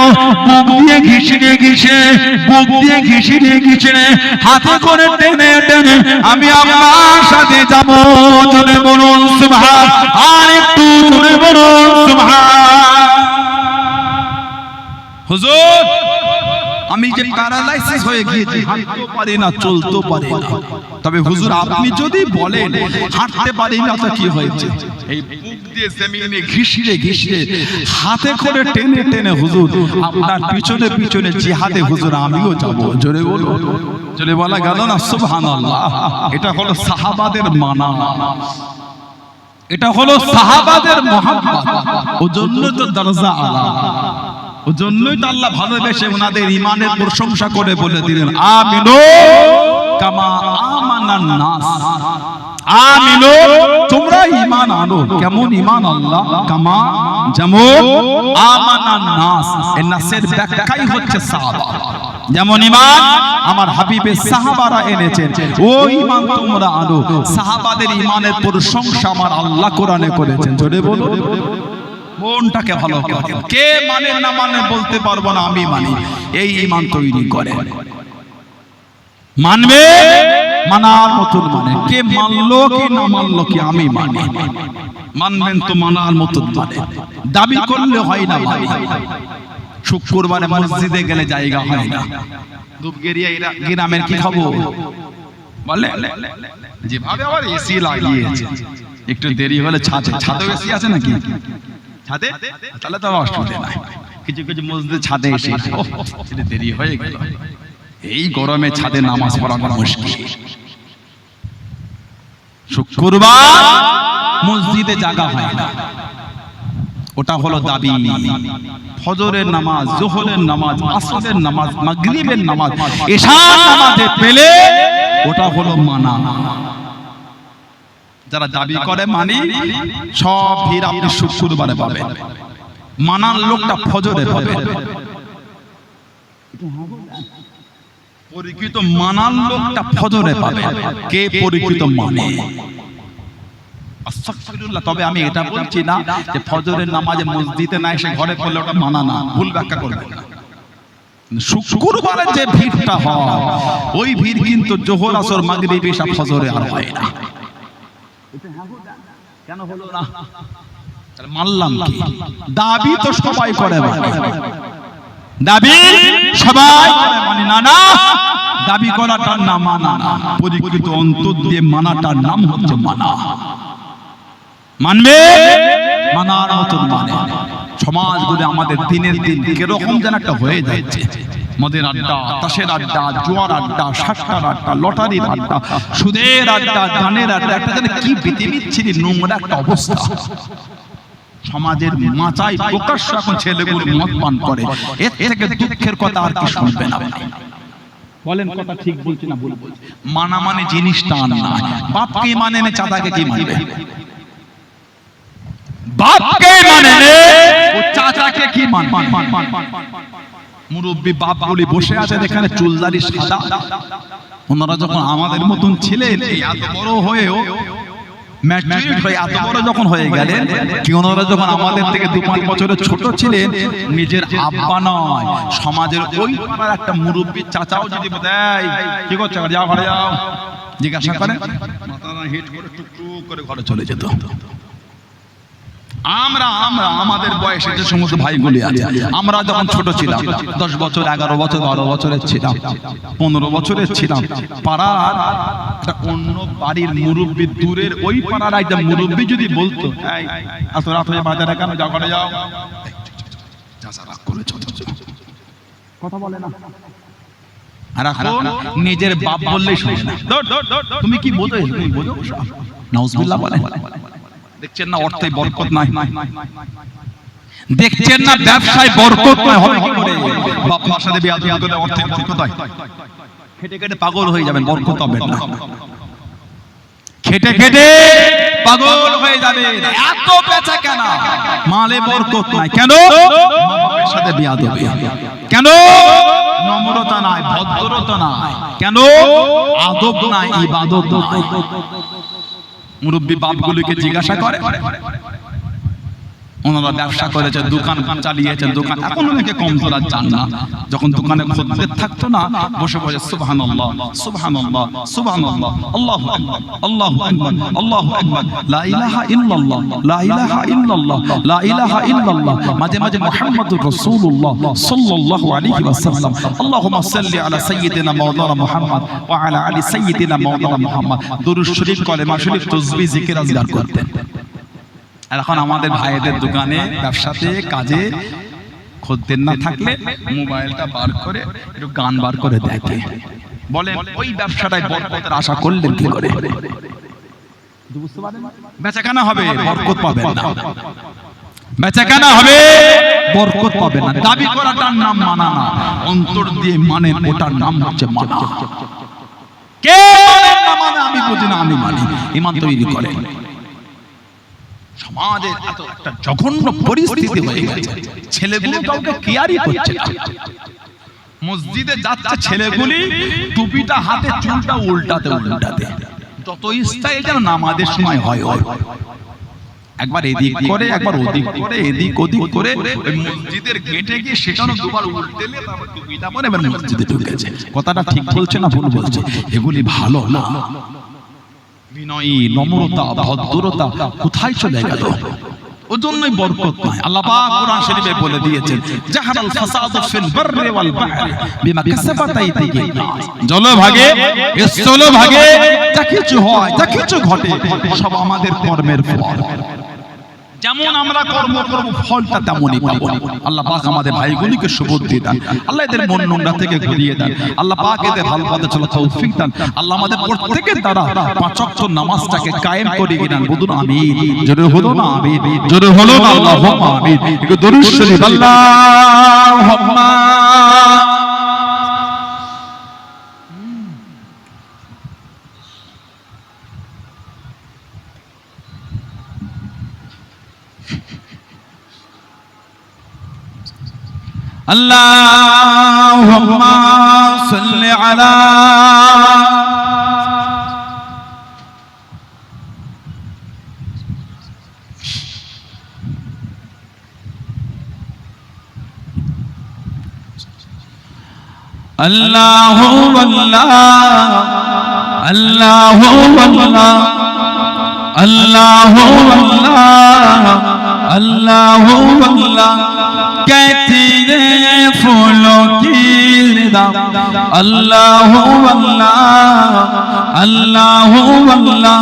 বুক দিয়ে ঘিষড়ে ঘিষড়ে, বুক দিয়ে ঘিষড়ে ঘিষড়ে হাতে করে টেনে টেনে আমি আপনার সাথে যাব। জোরে বলুন সুবহান, আর একটু জোরে বলুন সুবহান। হুজুর আমি যে প্যারালাইসিস হয়ে গিয়েছি, হাঁটতেও পারি না, চলতেও পারি না, তবে হুজুর আপনি যদি বলেন হাঁটতে পারি না তো কি হয়েছে, এই বুক দিয়ে জমিনে ঘিষিয়ে ঘিষিয়ে হাতে করে টেনে টেনে হুজুর আপনার পিছনে পিছনে জিহাদে হুজুর আমিও যাব। জোরে বলো, জোরে বলা গেল না সুবহানাল্লাহ। এটা হলো সাহাবাদের মানা, এটা হলো সাহাবাদের মুহাব্বত। ওজন্য তো দরজা আলা, ওজন্যই তো আল্লাহ ভালোবেসে ওনাদের ইমানের প্রশংসা করে বলে দিলেন আমিনু কামা আমানান নাস। আমিনু তোমরা ঈমান আনো, কেমন ঈমান আল্লাহ? কামা যেমন আমানান নাস, এই নাসের ব্যাখ্যাই হচ্ছে সাহাবা। যেমন ঈমান আমার হাবিবের সাহাবারা এনেছেন, ওই ঈমান তোমরা আনো। সাহাবাদের ঈমানের প্রশংসা আমার আল্লাহ কোরআনে করেছেন। জোরে বলো, মনটাকে ভালো করে কে মানে না মানে বলতে পারবো না, আমি মানি। এই ঈমান তৈরি করে মানবে, মানার মতন মানে, কে মানলো কি না মানলো কি আমি মানি। মানবেন তো মানার মতন মানে, দাবি করলে হয় না মানে। শুক্রবারে মসজিদে গেলে জায়গা হয় না, ধূপগেরিয়া গ্রামের কি খবর বলে, যেভাবে আবার এসি লাগিয়েছে, একটু দেরি হলে ছাদে এসি আছে নাকি ছাদে, তাহলে তো অসুবিধা নাই। কিছু কিছু মসজিদে ছাদে এসে দেরি হয়ে গেল, এই গরমে ছাদে নামাজ পড়া মুশকিল। শুক্রবার মসজিদে জায়গা হয় না, ওটা হলো দাবি। ফজরের নামাজ, যোহরের নামাজ, আসরের নামাজ, মাগরিবের নামাজ, এশার নামাজে পেলে ওটা হলো মানা। যারা দাবি করে মানি, সব ভিড় আপনি শুক্রবারে পাবেন, মানার লোকটা ফজরে পাবেন। পরিকৃত মানার লোকটা ফজরে পাবেন। কে পরিকৃত মানে? আস্তাগফিরুল্লাহ। তবে আমি এটা বলছি না যে ফজরের নামাজে মসজিদে না এসে ঘরে পড়লে ওটা মানা না, ভুল ব্যাখ্যা করবেন না। শুক্রবারে যে ভিড়টা হয়, ওই ভিড় কিন্তু জোহর, আসর, মাগরিব, এশা, ফজরে আর হয় না। কেন হলো না? তাহলে মানলাম কি? দাবি তো সবাই করে মানে, দাবি সবাই করে মানে না, না দাবি করাটার নাম মানা না, পরিকৃত অন্তর দিয়ে মানাটার নাম হচ্ছে মানা। মানবে, মানার মতন মানে। সমাজগুলো আমাদের দিনের দিন কিরকম যেন একটা হয়ে যাচ্ছে, মদের আড্ডা, তাসের আড্ডা, জুয়ার আড্ডা, সাতটার আড্ডা, লটারির আড্ডা, সুদের আড্ডা, গানের আড্ডা, একটা যেন কি বিচ্ছিরি নোংরা একটা অবস্থা। সমাজের মাচায় প্রকাশ্য এখন ছেলেগুলো মদ পান করে, এর থেকে দুঃখের কথা আর কি শুনবে না? বলেন কথা ঠিক বলছি না ভুল বলছি? মানা মানে জিনিসটা না, বাপকে মানে না, চাচাকে কি মানবে? বাপকে মানে ও চাচাকে কি মানবে? মুরব্বী বাপগুলি বসে আছেন এখানে, চুলদারি সাদা। ওনারা যখন আমাদের মতন ছিলেন, এত বড় হয়েও ম্যাচুরিট হয়ে এত বড় যখন হয়ে গেলেন, কি ওনারা যখন আমাদের থেকে 2-5 বছরের ছোট ছিলেন, নিজের আব্বা নয়, সমাজের ওই পাড়ার একটা মুরব্বী চাচাও যদি দেয় কি করছো, যাও ঘরে যাও, জিজ্ঞাসা করে, মাথাটা হিট করে টুকটুক করে ঘরে চলে যেত। আমরা আমাদের বয়সে যে সমস্ত ভাইগুলি আছে, আমরা যখন ছোট ছিলাম, 10 বছর, 11 বছর, 12 বছরের ছিলাম, 15 বছরের ছিলাম, পাড়ার একটা অন্য বাড়ির মুরব্বী, দূরের ওই পাড়ার একটা মুরব্বী যদি বলতো, এই এত রাত হয়ে বাজারে কেন, যাও ঘরে যাও, কথা বলে না। আর এখন নিজের বাপ বললেই শুনে না, তুমি কি বোঝো? নাউজুবিল্লাহ বলে। দেখছেন না অর্থে বরকত নাই, দেখছেন না ব্যবসায় বরকত নাই, হবে কি করে? বাবার সাথে বেয়াদবি করলে অর্থে বরকত হয়? খেটে খেটে পাগল হয়ে যাবেন, বরকত হবে না। খেটে খেটে পাগল হয়ে যাবেন, এত বেচা কেন, মালে বরকত নাই কেন? বাবার সাথে বেয়াদবি কেন? নম্রতা নাই, ভদ্রতা নাই কেন? আদব নাই, ইবাদত নাই। মুরব্বী বাপগুলোকে জিজ্ঞাসা করে, ওনারা ব্যবসা করেছে, দোকান চালিয়েছেন, দোকান এখন অনেকে কম ধরার চান না। যখন দোকানে খদ্দের থাকতো না, বসে বসে সুবহানাল্লাহ সুবহানাল্লাহ সুবহানাল্লাহ, আল্লাহু আকবার আল্লাহু আকবার আল্লাহু আকবার, লা ইলাহা ইল্লাল্লাহ লা ইলাহা ইল্লাল্লাহ লা ইলাহা ইল্লাল্লাহ, মাঝে মাঝে মুহাম্মাদুর রাসূলুল্লাহ সাল্লাল্লাহু আলাইহি ওয়াসাল্লাম, আল্লাহুম্মা সাল্লি আলা সাইয়্যিদিনা মাওলানা মুহাম্মদ ওয়া আলা আলি সাইয়্যিদিনা মাওলানা মুহাম্মদ, দরুদ শরীফ, কলেমা শরীফ, তাসবিহ, জিকির আজকার করতেন। আর এখন আমাদের ভাইদের দোকানে, ব্যবসাতে, কাজে খদ্দের না থাকলে মোবাইলটা বার করে একটু গান বার করে দেখে। বলেন ওই ব্যবসাটায় বরকতের আশা করলেন কি করে? বেচাকেনা হবে, বরকত পাবেন না। বেচাকেনা হবে, বরকত পাবেন না। দাবি করাটার নাম মানা না, অন্তর দিয়ে মানে ওটার নাম হচ্ছে মানা। কে না মানে আমি বুঝি না, আমি মানি। ঈমান তৈরি করে। সমাজে এত একটা জঘন্য পরিস্থিতি হয়ে গেছে, ছেলেগুলো কাউকে কেয়ারই করছে না। মসজিদে যাচ্ছে ছেলেগুলি, টুপিটা হাতে, চুলটা উল্টাতে উল্টাতে, যত স্টাইল যেন নামাজের সময় হয় হয়, একবার এদিক করে, একবার ওদিক করে, এদিক ওদিক করে, ওই মসজিদের গেটে গিয়ে সেখানে দুবার উল্টেলে তারপর টুপিটা পরে এবার মসজিদে ঢুকেছে। কথাটা ঠিক বলছে না ভুল বলছে? এগুলি ভালো না। বিনয়ী, নম্রতা, ভদ্রতা কোথায় চলে গেল? ওজন্যই বরকত নাই। আল্লাহ পাক কোরআন শরীফে বলে দিয়েছেন, জাহারাল ফাসাদু ফিল বাররি ওয়াল বাহরি বিমা কাসাবাত আইদিহিন নাস। জলভাগে, স্থলভাগে যা কিছু হয়, যা কিছু ঘটে, সব আমাদের কর্মের ফল। যেমন আমরা কর্ম করব, ফলটা তেমনই পাবো। আল্লাহ পাক আমাদের ভাইগুলিকে সুবুদ্ধি দান, আল্লাহ এদের মন নোংরা থেকে ঘুরিয়ে দেন, আল্লাহ পাক এদের ভালো পথে চলার তৌফিক দান। আল্লাহ আমাদের প্রত্যেকের দ্বারা পাঁচ ওয়াক্ত নামাজটাকে কায়েম করিয়ে দেন। বলুন আমিন। জোরে হলো না আমিন? জোরে হলো না আল্লাহুম্মা আমিন। একটু দরুদ শরীফ, আল্লাহুম্মা আল্লাহুম্মা সাল্লি আলা আল্লাহু আল্লাহ আল্লাহু আল্লাহ আল্লাহু আল্লাহ আল্লাহু আল্লাহ कहती है फूलों की रिदा अल्लाहु अल्लाह अल्लाहु अल्लाह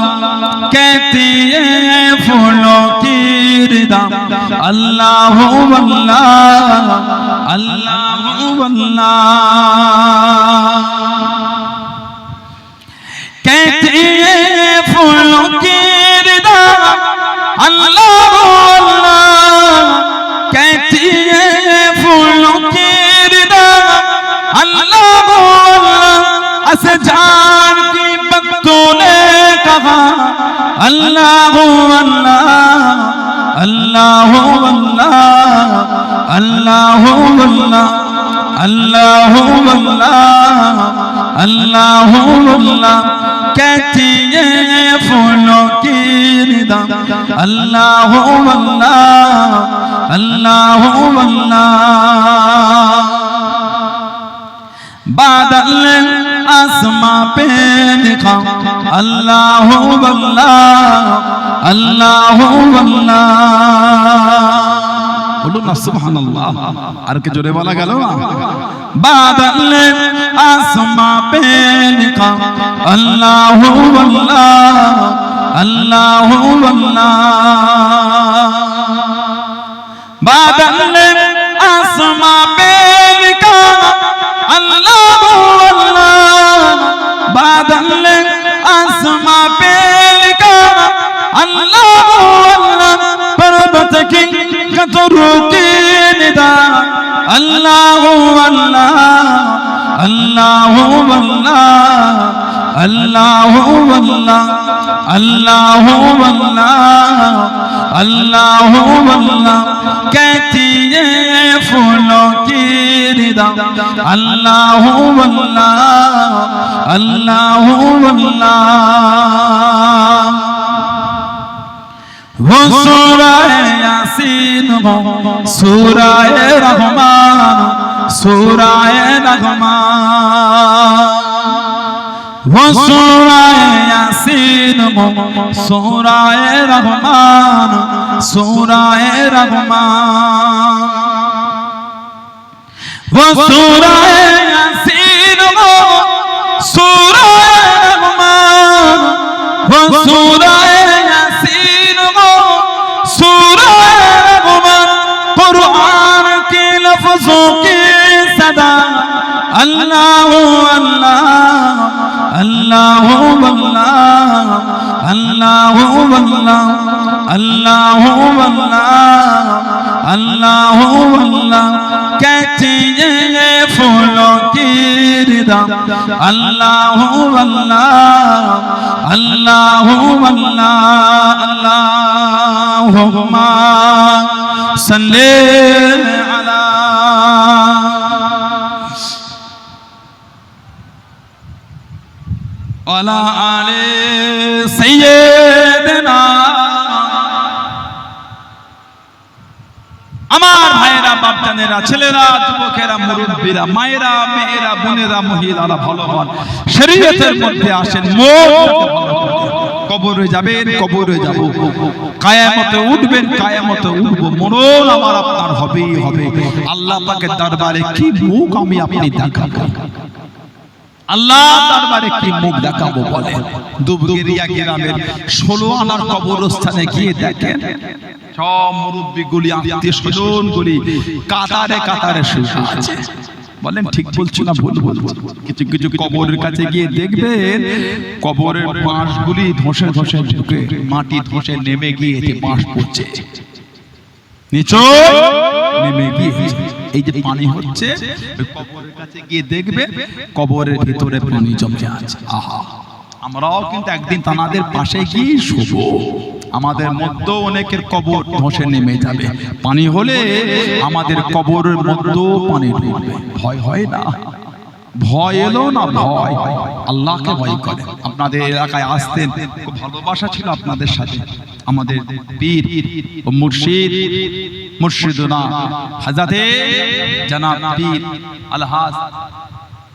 कहती है फूलों की रिदा अल्लाहु अल्लाह अल्लाहु अल्लाह कहती है फूलों की रिदा अल्लाहु अल्लाह कहती है फूलों की रिदा अल्लाहु अल्लाह असजान की बत्तों ने कहा अल्लाहु अल्लाह अल्लाहु अल्लाह अल्लाहु अल्लाह अल्लाहु अल्लाह अल्लाहु अल्लाह कहती है फूलों की रिदा अल्लाहु अल्लाह अल्लाहु अल्लाह बादल आसमां पे लिखा अल्लाहु अल्लाह अल्लाहु अल्लाह बोलो ना सुबहानल्लाह। আর কে জোরে বলা গেল না? বাদল आसमां पे लिखा अल्लाहु अल्लाह अल्लाहु अल्लाह बादल आसमां पे लिखा अल्लाहु अल्लाह बादल आसमां पे लिखा अल्लाहु अल्लाह पर्वत की कतरों की निदा अल्लाहु अल्लाह अल्लाहु अल्लाह अल्लाहु अल्लाह अल्लाहु अल्लाह अल्लाहु अल्लाह कहती है फूलों की रिदा अल्लाहु अल्लाह अल्लाहु अल्लाह वो सूराए यासीन हो सूराए रहमान सूराए रहमान वो सूराए यासीन हो सूराए रहमान सूराए रहमान वो सूराए यासीन हो सूराए रहमान वो सूराए यासीन हो सूराए रहमान कुरान के लफ्जों की सदा अल्लाह अल्लाह अल्लाह अल्लाह अल्लाह अल्लाह अल्लाह अल्लाह अल्लाह कहती है फूलों की रिदा अल्लाह अल्लाह अल्लाह अल्लाह अल्लाहुम्मा सल्ली अला वाला आले सैयदना আমার ভাইয়েরা বাপজানেরা ছেলেরা যুবকেরা মুরব্বীরা মায়েরা মেয়েরা বোনেরা মহিলারা ভালো হন শরীয়তের মধ্যে আসেন কবরে যাবেন কবরে যাব কিয়ামতে উঠবেন কিয়ামতে উঠব মরণ আমার আপনার হবেই হবে আল্লাহ পাকের দরবারে কি মুখ আমি আপনি দেখাবো আল্লাহ দরবারে কি মুখ দেখাবো বলেন দুবগেরিয়া গ্রামের 16 আনার কবরস্থানে গিয়ে দেখেন সব মুরব্বিগুলি আত্মীয় স্বজনগুলি কাতারে কাতারে শুয়ে আছে বলেন ঠিক বলছি না ভুল বলছি কিছু কিছু কবরের কাছে গিয়ে দেখবেন কবরের বাঁশগুলি ধসে ধসে ঢুকে মাটি ধসে নেমে গিয়ে বাঁশ পড়ছে নিচে নেমে গিয়ে এই যে পানি হচ্ছে ওই কবরের কাছে গিয়ে দেখবে কবরের ভিতরে পানি জমে আছে আহা আমরাও কিন্তু একদিন তাদের পাশে গিয়ে শুবো আমাদের মধ্যে অনেকের কবর ধসে নেমে যাবে পানি হলে আমাদের কবরের মধ্যেও পানি ঢুকবে ভয় হয় না ভয় এলো না ভয় আল্লাহকে ভয় করে আপনাদের এলাকায় আসতেন খুব ভালোবাসা ছিল আপনাদের সাথে আমাদের পীর ও মুর্শিদ মুর্শিদুনা হযরতে জনাব পীর আলহাজ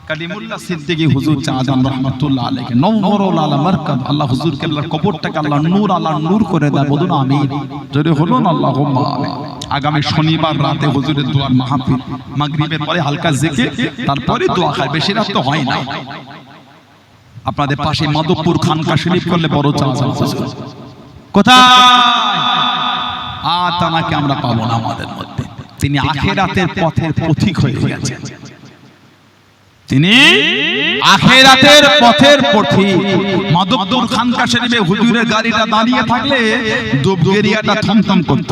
কালিমুল্লাহ সিদ্দিকী হুজুর চাঁদান রাহমাতুল্লাহ আলাইহি নওরুল আলা মারকাব আল্লাহ হুজুর কেবলার কবরটাকে আল্লাহ নূর করে দেয় বলুন আমিন জোরে বলুন আল্লাহুম্মা আমিন আগামী শনিবার রাতে হুজুরের দোয়ার মাহফিল মাগরিবের পরে হালকা জিকির তারপরে দোয়া হয় বেশি রাত তো হয় না আপনাদের পাশে মাধবপুর খানকা শরীফ করলে বড় চাঁদান হুজুর কোথায় তানাকে আমরা পাবো না আমাদের মধ্যে তিনি আখিরাতের পথের পথিক হয়ে গেছেন তিনি আখিরাতের পথের পথিক মাধবপুর খানকা শরীফে হুজুরের গাড়িটা দাঁড়িয়ে থাকলে দুবগেরিয়াটা থমথম করত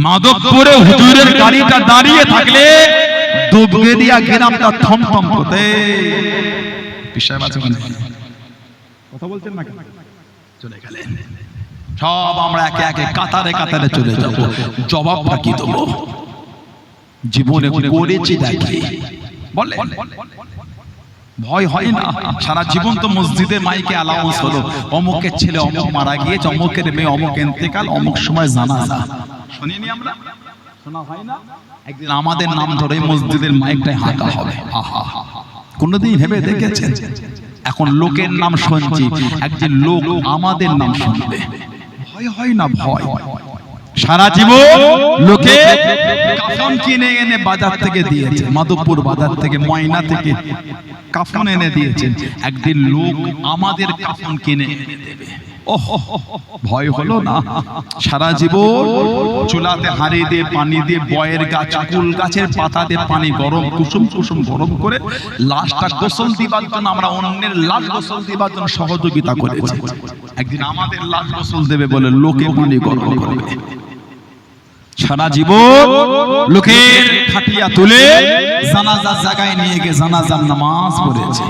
মাধবপুরে হুজুরের গাড়িটা দাঁড়িয়ে থাকলে দুবগেরিয়া গ্রামটা থমথম করতে বিষয় আছে কথা বলছেন না চলে গেলেন সব আমরা একে একে কাতারে কাতারে চলে যাব জবাবটা কি দেব জীবনে করেছি দেখি বলে ভয় হয় না সারা জীবন তো মসজিদে মাইকে অ্যালাউন্স হলো অমুকের ছেলে অমুক মারা গিয়েছে অমুকের মেয়ে অমুক ইন্তেকাল অমুক সময় জানাজা শুনিনি আমরা শোনা হয় না একদিন আমাদের নাম ধরে মসজিদের মাইকটাই হাঁকা হবে আহা কোনদিন ভেবে দেখেছেন এখন লোকের নাম শুনছি একদিন লোক আমাদের নাম শুনবে ভয় হয় না ভয় সারা জীবন লোকে কাফন কিনে এনে বাজার থেকে দিয়েছে মাধবপুর বাজার থেকে ময়না থেকে কাফন এনে দিয়েছেন একদিন লোক আমাদের কাফন কিনে এনে দেবে ভয় হলো না সারা জীবন চুলাতে হাঁড়ি দিয়ে পানি দিয়ে বয়ের গাছ কুল গাছের পাতা দিয়ে পানি গরম কুসুম কুসুম গরম করে লাশটা গোসল দিবার জন্য আমরা অন্যের লাশ গোসল দিবার জন্য সহযোগিতা করেছি একদিন আমাদের লাশ গোসল দেবে বলে লোকে পানি গরম করবে সারা জীবন লোকের খাটিয়া তুলে জানাজার জায়গায় নিয়ে গিয়ে জানাজার নামাজ পড়েছে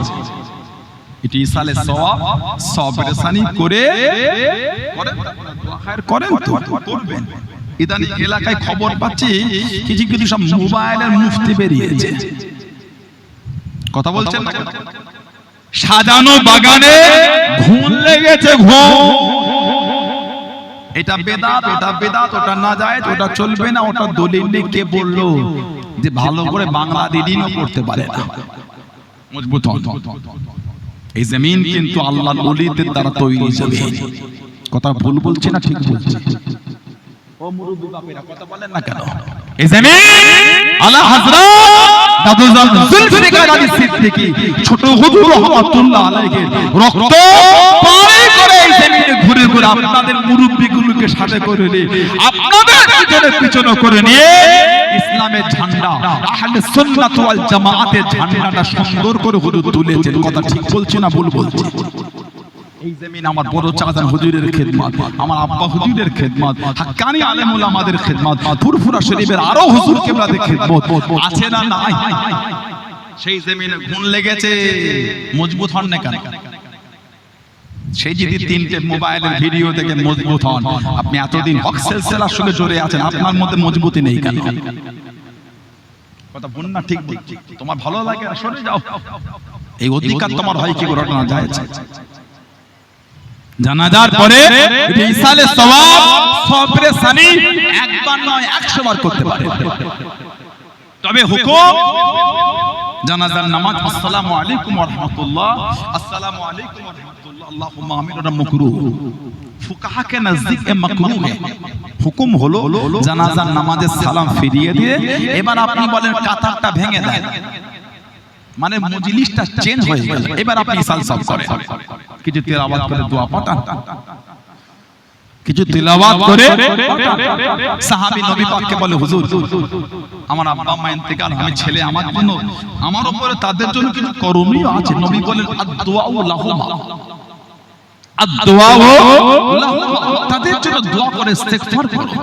এটি ইসালে সওয়াব সবরেসানি করে করেন তো করবেন ইদানি এলাকায় খবর পাচ্ছি কিছু কিছু সব মোবাইলের মুফতি বেরিয়েছে কথা বলছেন না সাজানো বাগানে ঘুম লেগেছে ঘুম এটা বেদাত, এটা বেদাত, ওটা নাজায়েজ, ওটা চলবে না, ওটা দলিল নেই। কে বললো যে ভালো করে বাংলা দিনও পড়তে পারে না? মজবুত হন। এই জমিন কিন্তু আল্লাহর ওলিদের দ্বারা তৈরি জমিন। কথা ভুল বলছি না ঠিক বলছি? ও মুরব্বি বাপেরা কথা বলেন না কেন? এই জমিন আলা হযরত দাদুজান জুলফিকার আলী সিদ্দিকী ছোট হুজুর রাহমাতুল্লাহ আলাইহি রক্ত পানি করে এই জমিনে ঘুরে ঘুরে আপনাদের মুরব্বিগুলোকে সাথে করে নিয়ে আপনাদের পিছনে করে নিয়ে ইসলামের ঝান্ডা, আহলে সুন্নাত ওয়াল জামাআতের ঝান্ডাটা সুন্দর করে হুজুর তুলেছেন। কথা ঠিক বলছি না ভুল বলছি? এই জমিন আমার বড় চাচা হুজুরের খেদমত, আমার আব্বা হুজুরের খেদমত, হাক্কানি আলেম উলামাদের খেদমত, ফুরফুরা শরীফের আরো হুজুর কেবলাদের খেদমত আছে না নাই? সেই জমিনে গুণ লেগেছে। মজবুত হন না কেন? সেই যদি তিনটে মোবাইলের ভিডিও থেকে মজবুত হন, আপনি এতদিন হক সিলসিলার সঙ্গে জড়ে আছেন, আপনার মধ্যে মজবুতি নেই কেন? কথা বল না ঠিক বলছি? তোমার ভালো লাগে আর সরে যাও, এই অধিকার তোমার হয় কি করে না যায়? জানাজার পরে ইসালে সওয়াব সবরে সানি একবার নয় 100 বার করতে পারে। তবে হুকুম জানাজার নামাজ আসসালামু আলাইকুম ওয়া রাহমাতুল্লাহ, আসসালামু আলাইকুম ওয়া রাহমাতুল্লাহ, আল্লাহুম্মা আমিন, ওটা মাকরুহ। ফুকাহা কে নজদীক এ মাকরুহ है। হুকুম হলো জানাজার নামাজের সালাম ফিরিয়ে দিয়ে এবার আপনি বলেন কাতারটা ভেঙে দেন, মানে মজলিসটা চেঞ্জ হয়ে গেল, এবার আপনি সালসাল করেন, কিছু তেলাওয়াত করে দোয়া পাঠান, কিছু তেলাওয়াত করে সাহাবী নবী পাককে বলে হুজুর আমার আব্বা মা ইন্তেকাল, আমি ছেলে আমার জন্য আমার উপরে তাদের জন্য কিছু করণীয় আছে। নবী বলেন আদ-দুআউ লাহুমা, আদ-দুআউ লাহুমা, তাদের জন্য দোয়া করে ইস্তেগফার করো।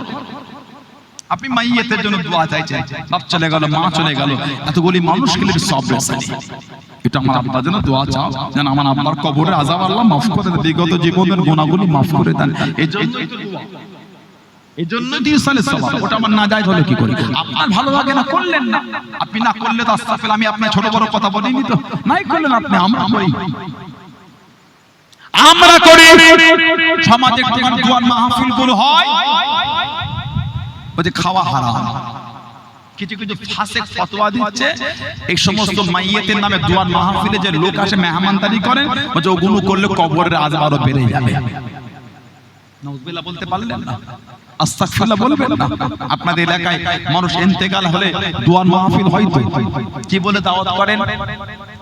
আপনি মাইয়েতের জন্য দোয়া চাইছেন, বাপ চলে গেল, মা চলে গেল, এতগুলি মানুষকে নিয়ে সবরে সানি, এটা আমার আব্বার জন্য দোয়া চাও যেন আমার আব্বার কবরের আযাব আল্লাহ মাফ করে দেন, বিগত জীবনের গুনাহগুলো মাফ করে দেন। এজন্যই তো দোয়া, এজন্যই তো ইসালে সওয়াব। ওটা আমার না যায় হলে কি করি? আপনার ভালো লাগে না করলেন না, আপনি না করলে তো আস্তাগফিরুল্লাহ, আমি আপনার ছোট বড় কথা বলিনি তো, নাই করলেন আপনি, আমরা করি, আমরা করি। সমাজে যখন দোয়ার মাহফিল গুলো হয়, ওই যে খাওয়া হারাম, কিছু কিছু ফাসিক ফতোয়া দিচ্ছে এই সমস্ত মাইয়েতের নামে দোয়ার মাহফিলে যে লোক আসে মেহমানদারি করেন, বলছে ওগুলো করলে কবরের আযাব আরো বেড়ে যাবে। নাউযুবিল্লাহ বলতে পারলেন না? আস্তাগফিরুল্লাহ বলবেন না? আপনাদের এলাকায় মানুষ ইন্তেকাল হলে দোয়ার মাহফিল হয় তো, কি বলে দাওয়াত করেন?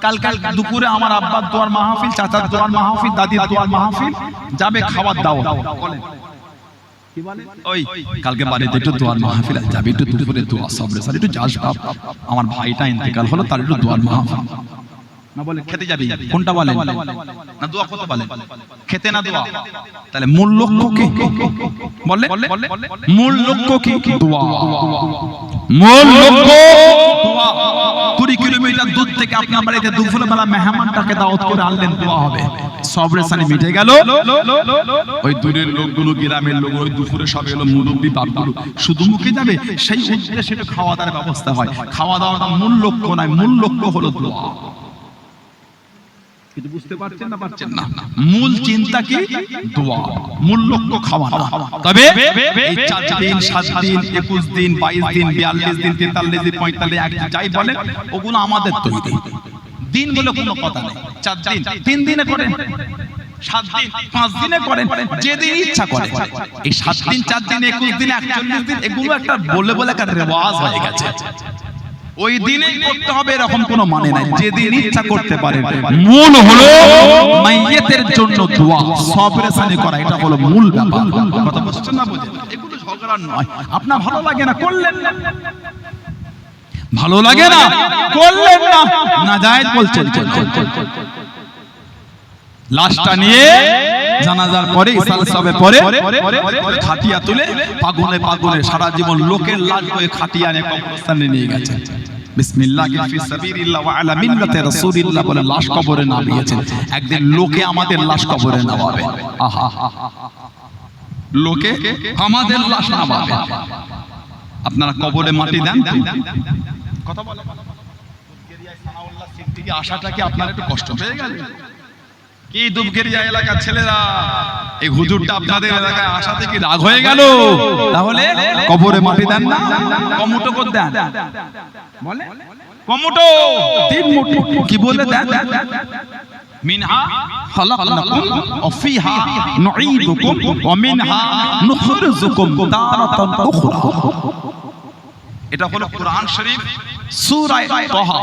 কাল দুপুরে আমার আব্বার দোয়ার মাহফিল, চাচার দোয়ার মাহফিল, দাদির দোয়ার মাহফিল, যাবে খাওয়ার দাওয়াত বলেন কি বলে? ওই কালকে বাড়িতে একটু দোয়ার মাহফিল যাবে, একটু দুপুরে দোয়া সবরে সারি একটু যাস বাপ, আমার ভাইটা ইন্তেকাল হলো তার একটু দোয়ার মাহফিল। না বলে খেতে যাবি, কোনটা বলেন? না দোয়া কত বলেন? খেতে না দোয়া? তাহলে মূল লক্ষ্য কি বলে? মূল লক্ষ্য কি? দোয়া। মূল লক্ষ্য দোয়া। 20 কিলোমিটার দূর থেকে আপনার বাড়িতে দুপুরবেলা মেহমানটাকে দাওয়াত করে আনলেন, দোয়া হবে, সবরে সানি মিটে গেল। ওই দূরের লোকগুলো, গ্রামের লোক, ওই দুপুরে সব এলো, মুরব্বি বাপগুলো শুধু মুখে যাবে, সেই উদ্দেশ্যে সেটা খাওয়া দাওয়ার ব্যবস্থা হয়। খাওয়া দাওয়াটা মূল লক্ষ্য নয়, মূল লক্ষ্য হলো দোয়া। কিন্তু বুঝতে পারছেন না? পারছেন না? মূল চিন্তা কি? দোয়া। মূল লক্ষ্য খাওয়া না। তবে এই 4 দিন 7 দিন 21 দিন 22 দিন 42 দিন 43 দিন 45 যাই বলে ওগুলো আমাদের তৈরি দিন বলে কোনো কথা নেই। 4 দিন 3 দিনে করেন, 7 দিন 5 দিনে করেন, যেদিন ইচ্ছা করেন। এই 7 দিন 4 দিন 21 দিন 41 দিন এগুলো একটা বলে একটা রেওয়াজ হয়ে গেছে। ওই দিনেই করতে হবে এরকম কোনো মানে নাই, যেদিন ইচ্ছা করতে পারেন। মূল হলো মাইয়েতের জন্য দোয়া, সবরে সানি করা, এটা হলো মূল ব্যাপার। কথা বুঝছেন না? বুঝেন? এগুলো ঝগড়া নয়। আপনার ভালো লাগে না করলেন না, ভালো লাগে না করলেন না, নাজায়েজ বলছেন। লাশটা নিয়ে জানাজার পরে ইসাল সবে পরে খাটিয়া তুলে পাগলে পাগলে সারা জীবন লোকের লাশ হয়ে খাটিয়া নিয়ে কবরস্থানে নিয়ে গেছে। বিসমিল্লাহ ফি সাবিলিল্লাহ ওয়া আলা মিল্লাতি রাসূলিল্লাহ বলে লাশ কবরে নামিয়েছেন। একদিন লোকে আমাদের লাশ কবরে নামাবে। আহা, লোকে আমাদের লাশ নামাবে। আপনারা কবরে মাটি দেন? কথা বলেন। সানাউল্লাহ সিদ্দিকী আশাটা কি আপনার একটু কষ্ট হয়ে গেল? এই দুবগেরিয়া এলাকার ছেলেরা, এই হুজুরটা আপনাদের এলাকায় আসাতে কি রাগ হয়ে গেল? তাহলে কবরে মাটি দেন না, কমুটো করে দেন। বলে কমুটো 3 মুঠো কি বলে দেন? মিনহা খালাকনাকুম ওয়া ফিহা নুঈদুকুম ওয়া মিনহা নুখরিজুকুম তারাতান উখরা। এটা হলো কোরআন শরীফ সূরা তাহা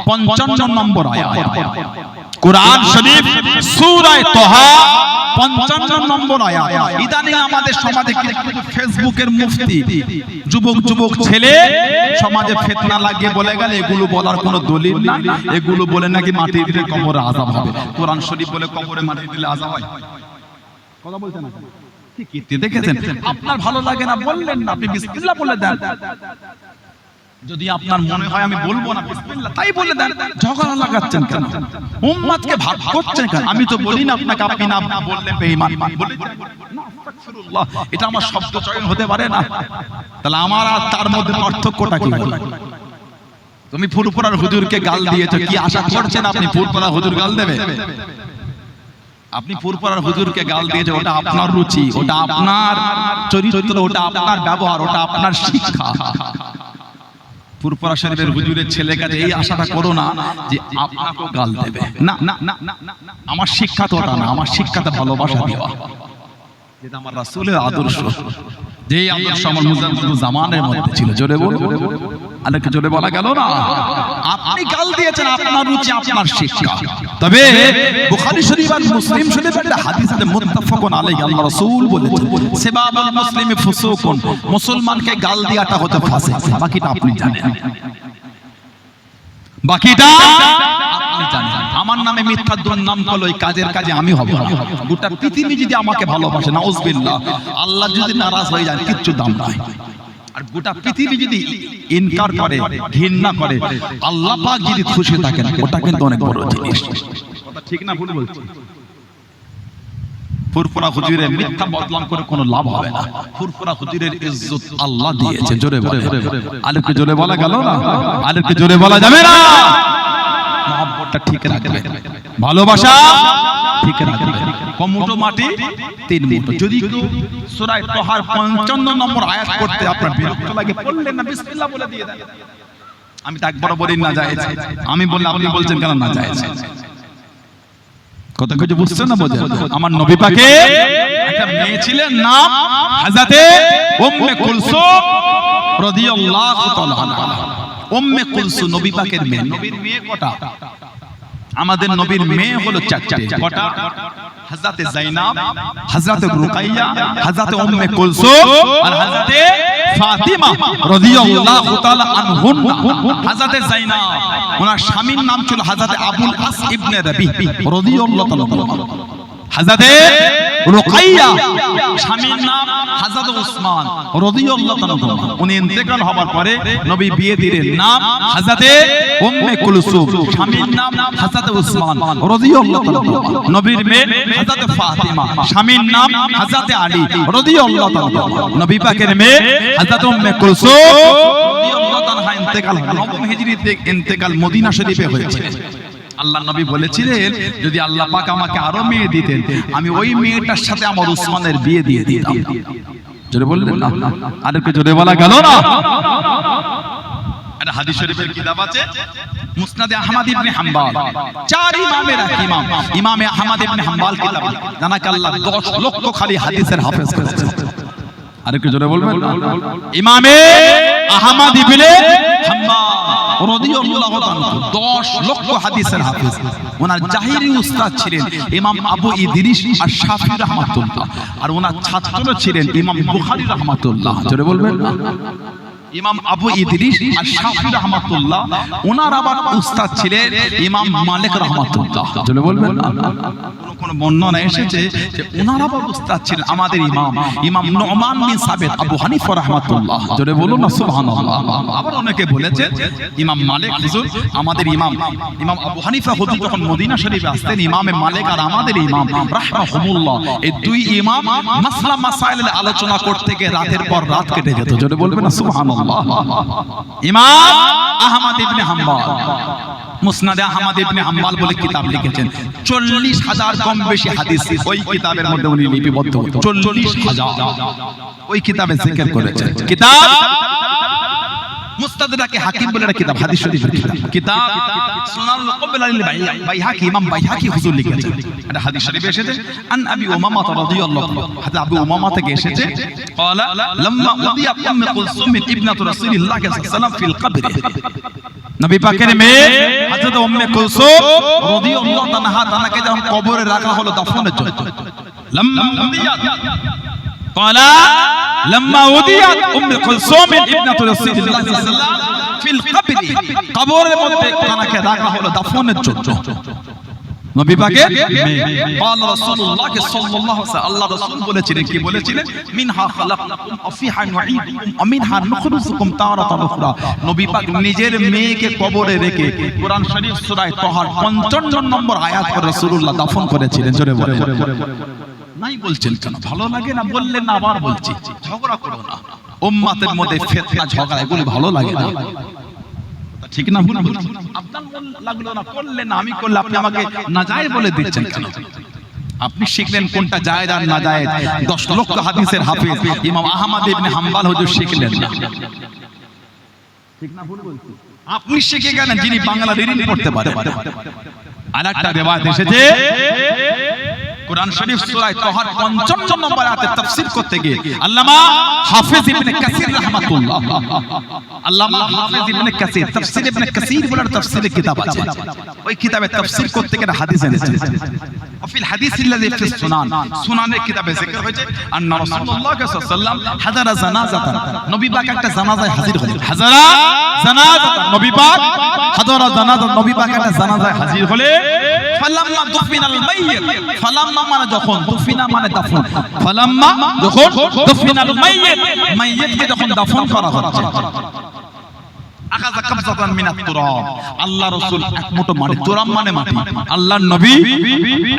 55 নম্বর আয়াত। কোরআন শরীফ সূরা তাহা 55 নম্বর আয়াত। ইদানিং আমাদের সমাজে কিন্তু ফেসবুকের মুফতি যুবক ছেলে সমাজে ফিতনা লাগিয়ে বলে গেল এগুলো বলার কোনো দলিল না, এগুলো বলে নাকি মাটি দিলে কবরে আযাব হবে। কোরআন শরীফ বলে কবরে মাটি দিলে আযাব হয়? কথা বলতে না কি দেখেছেন? আপনার ভালো লাগে না বললেন না, আপনি বিসমিল্লাহ বলে দেন। যদি আপনার মনে হয় আমি বলবো না বিসমিল্লাহ, তাই বলে দেন। ঝগড়া লাগাচ্ছেন কেন? উম্মতকে ভাগ করছেন কেন? আমি তো বলি না আপনাকে, আপনি না বললে বেঈমান বলে না, আস্তাগফিরুল্লাহ, এটা আমার শব্দ চয়ন হতে পারে না। তাহলে আমার আর তার মধ্যে পার্থক্যটা কি? তুমি ফুরফুরার হুজুরকে গাল দিয়েছো, কি আশা করছেন আপনি ফুরফুরা হুজুর গাল দেবে? আপনি ফুরফুরার হুজুরকে গাল দিয়েছে, ওটা আপনার রুচি, ওটা আপনার চরিত্র, ওটা আপনার ব্যবহার, ওটা আপনার শিক্ষা। ফুরফুরা শরীফের হুজুরের ছেলের কাছে এই আশাটা করো না যে আপনাকেও গাল দেবে। না না না, আমার শিক্ষা তো ওটা না, আমার শিক্ষাতে ভালোবাসা দেওয়া, যেটা আমার রাসূলের আদর্শ, যেই আদর্শ আমার মুজাদ্দিদ জামানের মধ্যে ছিল। জোরে বলো, আরেকটু জোরে বলা গেল না? আপনি গাল দিয়েছেন, আপনার রুচি, আপনার শিক্ষা। তবে বুখারী শরীফ আর মুসলিম শরীফের একটা হাদিস আছে মুত্তাফাকুন আলাইহি, আল্লাহ রাসূল বলেছেন সিবাবুল মুসলিমি ফুসুকুন, মুসলমানকে গাল দেওয়াটা হতে ফাসিক। বাকিটা আপনি জানেন, বাকিটা আপনি জানেন। আমার নামে মিথ্যা দুর্নাম করলে ওই কাজের কাজে আমি হব না। গোটা পৃথিবী যদি আমাকে ভালোবাসে, নাউযুবিল্লাহ, আল্লাহ যদি নারাজ হয়ে যায়, কিচ্ছু দাম নাই। আর গোটা পৃথিবী যদি ইনকার করে, ঘৃণা করে, আল্লাহ পাক যদি খুশি থাকেন, ওটা কিন্তু অনেক বড় জিনিস। কথা ঠিক না ভুল বলছি? ফুরফুরা হুজুরের মিথ্যা বদনাম করে কোনো লাভ হবে না। ফুরফুরা হুজুরের ইজ্জত আল্লাহ দিয়েছে। জোরে বলে, আরেকটু জোরে বলা গেল না? আরেকটু জোরে বলা যাবে না? মহব্বতটা ঠিক রাখবে, ভালোবাসা ঠিক রাখবে। কমুটো মাটি 3 মুঠো। যদি সূরা তাহার 55 নম্বর আয়াত করতে আপনার বিরক্ত লাগে, পড়লেন না, বিসমিল্লাহ বলে দিয়ে দেন। আমি তো একবার বলি না জায়েজ, আমি বললে আপনি বলছেন কেন না জায়েজ? কথা কিছু বুঝছেন না? বোঝেন? আমার নবী পাকে একটা মেয়ে ছিলেন, নাম হযরতে উম্মে কুলসুম রাদিয়াল্লাহু তাআলা আনহা। উম্মে কুলসুম নবী পাকের মেয়ে। নবীর মেয়ে কটা? আমাদের নবীর মেয়ে হলো 4টে। কটা? হযরতে যায়েনব, হযরতে রুকাইয়া, হযরতে উম্মে কুলসুম আর হযরতে ফাতিমা রাদিয়াল্লাহু তাআলা আনহুন্না। হযরতে যায়েনব ওনার স্বামীর নাম ছিল হযরতে আবুল আস ইবনে রবি রাদিয়াল্লাহু তাআলা। হযরতে রুকাইয়া স্বামীর নাম হযরত উসমান রাদিয়াল্লাহু তাআলা। উনি ইন্তেকাল হবার পরে নবী বিয়ে দিলেন, নাম হযরতে উম্মে কুলসুম, স্বামীর নাম হযরত উসমান রাদিয়াল্লাহু তাআলা। নবীর মেয়ে হযরত ফাতিমা, স্বামীর নাম হযরত আলী রাদিয়াল্লাহু তাআলা। নবী পাকের মেয়ে হযরত উম্মে কুলসুম রাদিয়াল্লাহু তাআলা ইন্তেকাল হলো। 9 হিজরিতে ইন্তেকাল মদিনা শরীফে হয়েছে। আল্লাহ নবী বলেছিলেন যদি আল্লাহ পাক আমাকে আরো মেয়ে দিতেন, আমি ওই মেয়েটার সাথে আমার উসমানের বিয়ে দিয়ে দিতাম। জোরে বললেন না? আরেকটু জোরে বলা গেল না? একটা হাদিস শরীফের কিতাব আছে মুসনাদে আহমদ ইবনে হাম্বল, 4 ইমামের এক ইমাম, ইমামে আহমদ ইবনে হাম্বল কিতাব, জানাকে আল্লাহ 10 লক্ষ খালি হাদিসের হাফেজ করেছেন। আরেকটু জোরে বলবেন না? ইমামে আহমদ ইবনে হাম্বল রাদিয়াল্লাহু তাআলা 10 লক্ষ হাদিসের হাফেজ। ওনার জাহিরি উস্তাদ ছিলেন ইমাম আবু ইদ্রিস আশ-শাফি রাহমাতুল্লাহ, আর ওনার ছাত্র ছিলেন ইমাম বুখারী রাহমাতুল্লাহ। জোরে বলবেন না? ইমাম আবু ইদ্রিস আশ-শাফি রাহমাতুল্লাহ, ওনার আবার উস্তাদ ছিলেন ইমাম মালিক রাহমাতুল্লাহ। জোরে বলবেন না? কোন বর্ণনা এসেছে যে ওনার আবার উস্তাদ ছিলেন আমাদের ইমাম নুমান বিন সাবিত আবু হানিফা রাহমাতুল্লাহ। জোরে বলুন না সুবহানাল্লাহ। আবার অনেকে বলেছে ইমাম মালিক হুজুর আমাদের ইমাম আবু হানিফা হুজুর যখন মদিনা শরীফে আসতেন, ইমামে মালিক আর আমাদের ইমাম রাহমাহুমুল্লাহ, এই 2 ইমাম মাসলা মাসাইলের আলোচনা করতে গিয়ে রাতের পর রাত কেটে যেত। জোরে বলবেন না সুবহানাল্লাহ। সুবহানাল্লাহ। ইমাম আহমদ ইবনে হাম্বল মুসনাদে আহমদ ইবনে হাম্বল বলে কিতাব লিখেছেন। 40,000 কম বেশি হাদিস ওই কিতাবের মধ্যে উনি লিপিবদ্ধ। 40,000 ওই কিতাবে জিকির করেছেন। কিতাব মুস্তাদরাকে হাকিম বলে একটা কিতাব, হাদিস শরীফের কিতাব। কিতাব সুনানুল কুবরাল বাইহাকি, ইমাম বাইহাকি হুজুর লিখেছেন। এটা হাদিস শরীফে এসেছে আন আবি উমামা রাদিয়াল্লাহু আনহু, হাদিস আবু উমামা থেকে এসেছে ক্বালা লাম্মা উদিয়াত উম্মে কুলসুম ইবনাতু রাসূলিল্লাহ সাল্লাল্লাহু আলাইহি ওয়াসাল্লাম ফিল কবর, নবী পাকের মেয়ে হযরত উম্মে কুলসুম রাদিয়াল্লাহু তাআলা তাকে যখন কবরে রাখা হলো দাফনের জন্য, লাম্মা উদিয়াত قال لما وديت ام كلثوم ابنه رسول الله صلى الله عليه وسلم في القبر, কবরের মধ্যে তাকে রাখা হলো দাফনের জন্য নবী পাকের قال رسول الله صلى الله عليه وسلم, আল্লাহ রাসূল বলেছিলেন, কি বলেছিলেন, মিনহা খালাকনাকুম ওয়াফিহা নুঈদুকুম ওয়ামিনহা নুখরিজুকুম তারাতান উখরা। নবী পাক নিজের মেয়েকে কবরে রেখে কোরআন শরীফ সূরা তাহার 55 নম্বর আয়াত করে রাসূলুল্লাহ দাফন করেছিলেন। জোরে বলে নাই বলছেন কেন? ভালো লাগে না? বললেন না, আবার বলছি, ঝগড়া করো না। উম্মতের মধ্যে ফিতনা ঝগড়া এগুলো ভালো লাগে না, ঠিক না? ভুল বলছি। আপনার মন লাগলো না, করলেন না, আমি করলে আপনি আমাকে নাজায়েজ বলে দিচ্ছেন কেন? আপনি শিখলেন কোনটা জায়েজ আর নাজায়েজ। 10 লক্ষ হাদিসের হাফেজ ইমাম আহমদ ইবনে হাম্বল হুজুর শিখলেন না, ঠিক না? ভুল বলছি। আপনি শিখে গেলেন যিনি বাংলা রিডিং করতে পারে। আরেকটা রিওয়ায়াত এসেছে কোরআন শরীফ সূরা তাহার 55 নম্বর আয়াতে তাফসীর করতে গিয়ে আল্লামা হাফেজ ইবনে কাসির রাহমাতুল্লাহ, আল্লামা হাফেজ ইবনে কাসির তাফসীর ইবনে কাসির বলার তাফসীরের কিতাব আছে, ওই কিতাবে তাফসীর করতে গিয়ে হাদিস এনেছেন। ফিল হাদিসিল্লাযী ফি সুনান, সুনানের কিতাবে যিকির হয়েছে আন্না রাসূলুল্লাহ সাল্লাল্লাহু আলাইহি ওয়াসাল্লাম হাদারা জানাজাতান, নবী পাক একটা জানাজায় হাজির হলেন। হাজারা জানাজাতান, নবী পাক হাদারা জানাজাত, নবী পাক একটা জানাজায় হাজির হলে ফালাম্মা দুফিনাল মাইয়িত, ফালাম্মা মানে যখন, দুফিনা মানে দাফন, ফালাম্মা যখন, দুফিনাল মাইয়িত মাইয়িতকে যখন দাফন করা হচ্ছে, আখাযা কবজাতান মিনাত তুরাব, আল্লাহ রাসূল এক মুঠো মাটি, তুরাব মানে মাটি, আল্লাহর নবী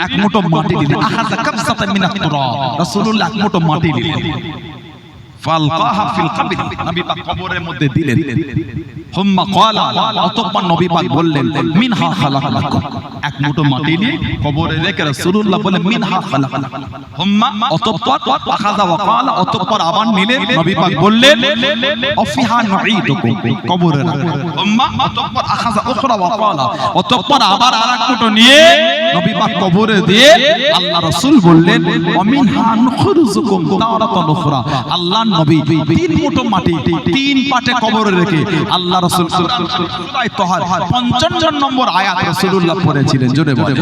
এক মুঠো মাটি দিলেন। আখাযা কবজাতান মিনাত তুরাব, রাসূলুল্লাহ এক মুঠো মাটি দিলেন। ফালকাহা ফিল কবর, নবী পাক কবরের মধ্যে দিলেন। হুম্মা ক্বালা, অতঃপর নবী পাক বললেন মিনহা খালাকনাকুম, এক মুঠো মাটি নিয়ে কবরে রেখে রাসূলুল্লাহ বলেন মিনহা খালাকনাকুম। হুম্মা অতঃপর, আখাযা ওয়া ক্বালা, অতঃপর আবার নিলেন, নবী পাক বললেন ওয়াফিহা নুঈদুকুম, কবরে রাখলেন। হুম্মা অতঃপর আখাযা উখরা ওয়া ক্বালা, অতঃপর আবার আরেক মুঠো নিয়ে নবী পাক কবরে দিয়ে আল্লাহ রাসূল বললেন ওয়ামিনহা নুখরিজুকুম তারাতান উখরা, আল্লাহ নবী 3 মুঠো মাটি 3 পাটে কবরে রেখে আল্লাহ রাসূল সূরা তাহার 55 নম্বর আয়াত রাসূলুল্লাহ পড়েছিলেন। জোরে বলে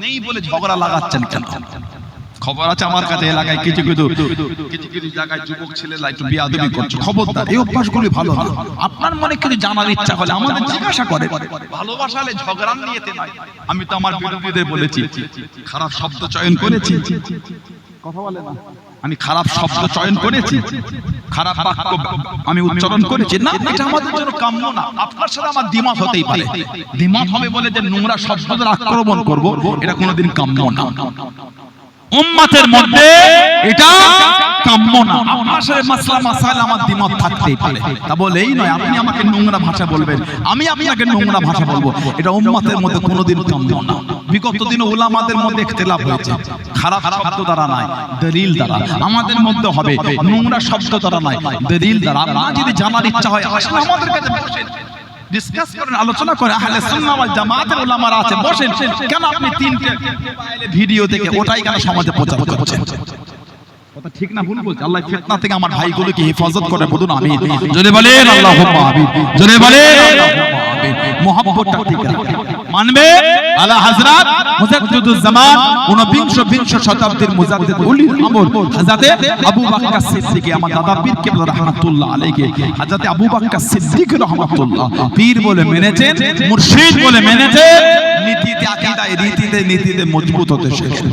নেই বলে ঝগড়া লাগাচ্ছেন কেন? খবর আছে আমার কাছে এলাকায় কিছু জায়গায় যুবক ছেলেরা একটু বিয়াদবি করছে, খবরদার, এই অভ্যাসগুলি ভালো না। আপনার মনে কিছু জানার ইচ্ছা হলে আমাদের জিজ্ঞাসা করে, ভালোবাসালে ঝগড়া নিয়েতে নয়। আমি তো আমার বিরোধীদের বলেছি খারাপ শব্দ চয়ন করেছি, কথা বলে না, আমি খারাপ শব্দ চয়ন করেছি, খারাপ বাক্য আমি উচ্চারণ করেছি না, এটা আমাদের জন্য কাম্য না। আপনার সাথে আমার দ্বিমত হতেই পারে, দ্বিমত হবে বলে যে নোংরা শব্দের আক্রমণ করব, এটা কোনোদিন কাম্য না। উম্মতের মধ্যে এটা কাম্য না। আপনার সাথে মাসলা মাসাইল আমার দ্বিমত থাকতেই পারে, তা বলেই নয় আপনি আমাকে নোংরা ভাষা বলবেন, আমি আপনাকে নোংরা ভাষা বলবো, এটা উম্মতের মধ্যে কোনোদিন কাম্য না। বিগত দিনে উলামাদের মধ্যে ইখতিলাফ হয়েছে, খারাপ শব্দ দ্বারা নয়, দলিল দ্বারা। আমাদের মধ্যে হবে নোংরা শব্দ দ্বারা নয়, দলিল দ্বারা। আপনার যদি জানার ইচ্ছা হয় আসলে আমাদের কাছে বসেন, ডিসকাস করেন, আলোচনা করেন। আহলে সুন্নাহ ওয়াল জামাতের উলামারা আছে, বসেন। কেন আপনি 3টে ভিডিও দেখে ওটাই কেন সমাজে প্রচার করছেন? কথা ঠিক না ভুল বলছি? আল্লাহ ফিতনা থেকে আমার ভাইগুলোকে হেফাজত করে, বলুন আমিন। জোরে বলেন আল্লাহুম্মা আমিন, জোরে বলেন আল্লাহুম্মা আমিন। মুহাব্বতটা ঠিক রাখবে, মানবে। আলা হযরত মুজাদ্দিদুজ জামান 29 শতাব্দীর মুজাদ্দিদ উলিল আমর হযরত আবু বকর সিদ্দিক, আমার দাদা পীর কিবলা রাহমাতুল্লাহ আলাইহি, হযরত আবু বকর সিদ্দিক রাহমাতুল্লাহ পীর বলে মেনেছেন, মুর্শিদ বলে মেনেছেন। নীতিতে, আকীদায়, নীতিতে মজবুত হতে শেখেন।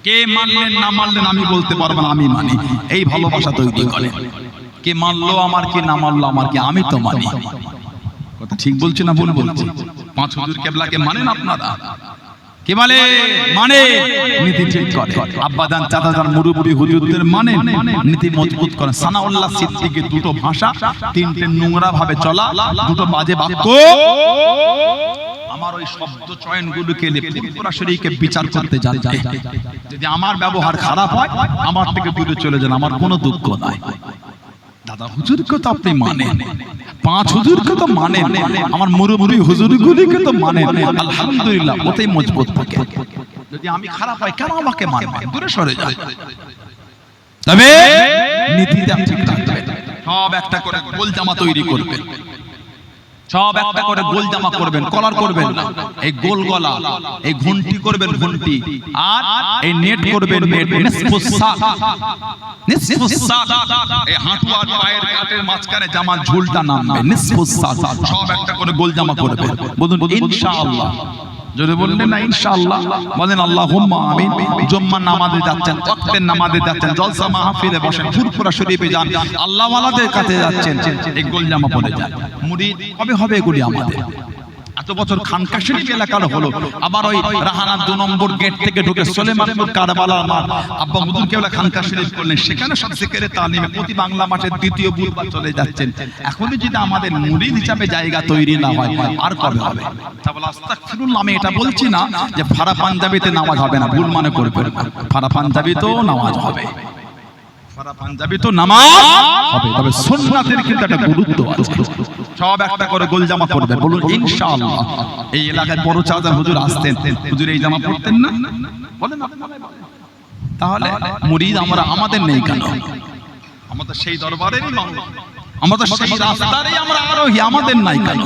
কে মানলেন না মানলেন আমি বলতে পারবো না, আমি মানি। এই ভালোবাসা তৈরি করে। কে মানলো আমার, কে না মানলো আমার, কি আমি তো মানি। কথা ঠিক বলছি না ভুল বলছি? 5 হুজুর কিবলাকে মানেন আপনারা? কি বলে মানে নীতি ঠিক করে। আব্বাজান চাচাজান মুরব্বি হুজুরদের মানে নীতি মজবুত করে। সানাউল্লাহ সিদ্দিকের দুটো ভাষা, তিনটে নোংরা ভাবে চলা, দুটো বাজে বাক্য। আমার ওই শব্দ চয়নগুলোকে পুরোপুরা শরীরকে বিচার করতে জানতে, যদি আমার ব্যবহার খারাপ হয় আমার থেকে দূরে চলে যান, আমার কোনো দুঃখ নাই। দাদা হুজুরকে তো আপনি মানেন, পাঁচ হুজুরকে তো মানেন, আমার মুরব্বি হুজুরগুলিকে তো মানেন, আলহামদুলিল্লাহ ওতেই মজবুত থাকে। যদি আমি খারাপ হয় কেন আমাকে মানবেন, দূরে সরে যান। তবে নীতিটা ঠিক রাখবেন। সব একটা করে গোল জামা তৈরি করবেন, সব একটা করে গোল জামা করবেন, কলার করবেন না, এই গোল গলা, এই ঘন্টি করবেন ঘন্টি, আর এই নেট করবেন নেট, নিসফুস সাক, নিসফুস সাক, এই হাঁটু আর পায়ের কাটের মাঝখানে জামার ঝুলটা নামবে, নিসফুস সাক। সব একটা করে গোল জামা করবেন। বলুন ইনশাআল্লাহ। যদি বললেন না ইনশাআল্লাহ, বলেন আল্লাহুম্মা আমিন। জুম্মার নামাজে যাচ্ছেন, ওয়াক্তের নামাজে যাচ্ছেন, জলসা মাহফিলে বসেন, ফুরফুরা শরীফে যান, আল্লাহ ওয়ালাদের কাছে যাচ্ছেন, এই গোল জামা পরে যান। মুরিদ কবে হবে এগুলি আমাদের? এত বছর খানকা শরীফ এলাকার হলো, আবার ওই রাহানার 2 নম্বর গেট থেকে ঢুকে সুলেমানপুর কারবালা আমার আব্বা হুজুর কেবলা খানকা শরীফ করলেন, সেখানে সব জিকিরে তালিমে প্রতি বাংলা মাসের দ্বিতীয় বুধবার চলে যাচ্ছেন। এখনই যদি আমাদের মুরিদ হিসাবে জায়গা তৈরি না হয় আর কবে হবে? তা বলে আস্তাগফিরুল্লাহ, আমি এটা বলছি না যে ফারা পাঞ্জাবিতে নামাজ হবে না, ভুল মনে করবেন। ফারা পাঞ্জাবিতেও নামাজ হবে, ফারা পাঞ্জাবি তো নামাজ হবে, তবে সুন্নাতের কিন্তু একটা গুরুত্ব আছে। সব একটা করে গোল জামা পরবেন, বলুন ইনশাআল্লাহ। এই এলাকায় বড় চাচা হুজুর আসতেন, হুজুর এই জামা পরতেন না? বলেন তাহলে মুরিদ আমরা আমাদের নেই কেন? আমাদের সেই দরবারেরই মানুষ, আমাদের সেই রাস্তারই আমরা আরোহী, আমাদের নাই কেন?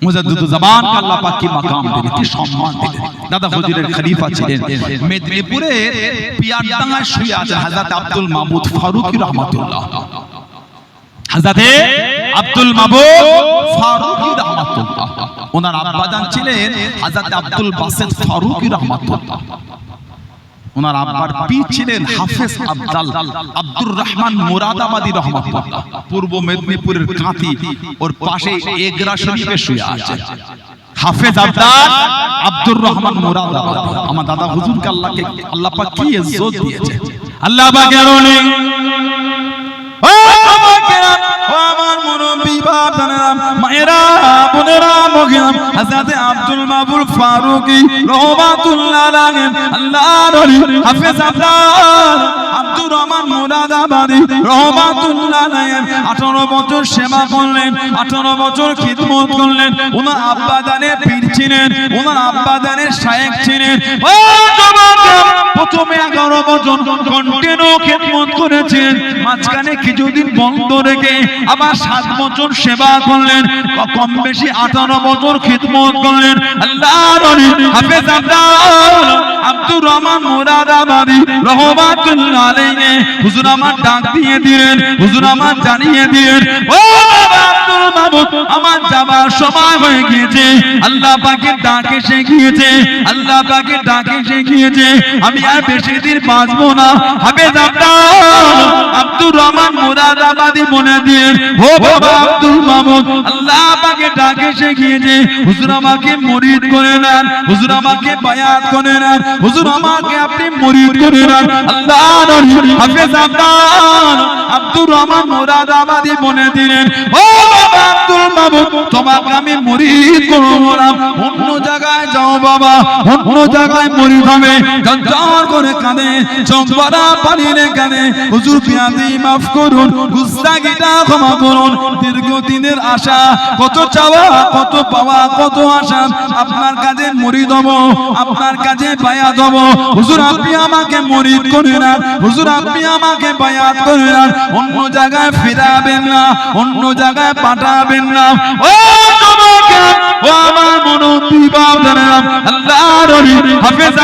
মুজাদ্দিদ জামান আল্লাহ পাক কি মাকাম দিলেন, কি সম্মান দিলেন। দাদা হুজুরের খলিফা ছিলেন। মেদিনীপুরে পিয়ারডাঙ্গায় শুয়ে আছেন হযরত আব্দুল মাবুদ ফারুকী রাহমাতুল্লাহ। হযরত আব্দুল মাবুদ ফারুকী রাহমাতুল্লাহ, ওনার আব্বাজান ছিলেন হযরত আব্দুল বাসিত ফারুকী রাহমাতুল্লাহ। ওনার আব্বার পীর ছিলেন হাফেজ আব্দুর রহমান মুরাদাবাদী রহমাতুল্লাহ। পূর্ব মেদিনীপুরের কাঁথি, ওর পাশে এগরা শরীফে শুয়ে আছে হাফেজ আব্দুর রহমান মুরাদাবাদী। আমার দাদা হুজুরকে আল্লাহ পাক কি ইজ্জত দিয়েছে। আল্লাহ পাকের অনেক আমার মুরব্বি বাবারা, মায়েরা, বোনেরা, মহিলা, হযরত আব্দুল মাবুদ ফারুকী রাহমাতুল্লাহ আলাইহি, আল্লাহর ওলি হাফেজ আব্দুর রহমান মুরাদাবাদী রাহমাতুল্লাহ আলাইহি 18 বছর সেবা করলেন, 18 বছর খিদমত করলেন। ওনার আব্বাজানের পীর ছিলেন, ওনার আব্বাজানের শায়েখ ছিলেন। ও জওয়ান, প্রথমে 11 বছর কন্টিনিউ খিদমত করেছেন, মাঝখানে কিছুদিন বন্ধ রেখে আবার 7 বছর সেবা করলেন, কম বেশি 18 বছর খিদমত করলেন। আল্লাহর ওলি হাফেজ আব্দুর রহমান মুরাদাবাদী রাহমাতুল্লাহ আলাইহি হুজুর আমার ডাক দিয়ে দিলেন, হুজুর আমার জানিয়ে দিলেন, ও বাবা আব্দুল মাবুদ, আমার যাবার সময় হয়ে গিয়েছে। আল্লাহ পাকের ডাক এসে গিয়েছে, আল্লাহ পাকের ডাক এসে গিয়েছে, আমি আর বেশি দিন বাঁচবো না। হাফেজ আব্দুর রহমান মুরাদাবাদী মনে দিয়ে, ও বাবা আব্দুল মাবুদ, আল্লাহ পাকের ডাক এসে গিয়েছে, হুজুর আমাকে মুরিদ করে নেন, হুজুর আমাকে বায়াত করে নেন, হুজুর আমাকে আপনি মুরিদ করে নেন। আল্লাহর ওলি হাফেজ আব্দুর রহমান মুরাদাবাদী মনে দিলেন, ও বাবা আব্দুল মাবুদ, তোমাকে আমি মুরিদ করব না, অন্য জায়গায় যাও বাবা, অন্য জায়গায় মুরিদ হবে। জঞ্জাল করে কাঁদে, চোখ ভরা পানিতে কাঁদে, হুজুর বিয়াদি মাফ করুন, গুস্তাখিটা ক্ষমা করুন, দীর্ঘদিনের আশা, কত চাওয়া, কত পাওয়া, কত আশা, আপনার কাছে মুরিদ হব, আপনার কাছে বায়াত হব। হুজুর আপনি আমাকে মুরিদ করে নেন, হুজুর আপনি আমাকে বায়াত করে নেন, অন্য জায়গায় ফেরাবেন না, অন্য জায়গায় পাঠাবেন না। ও তোমাকে, ও আমার মুরব্বি বাবারা, আল্লাহর ওলি হাফেজ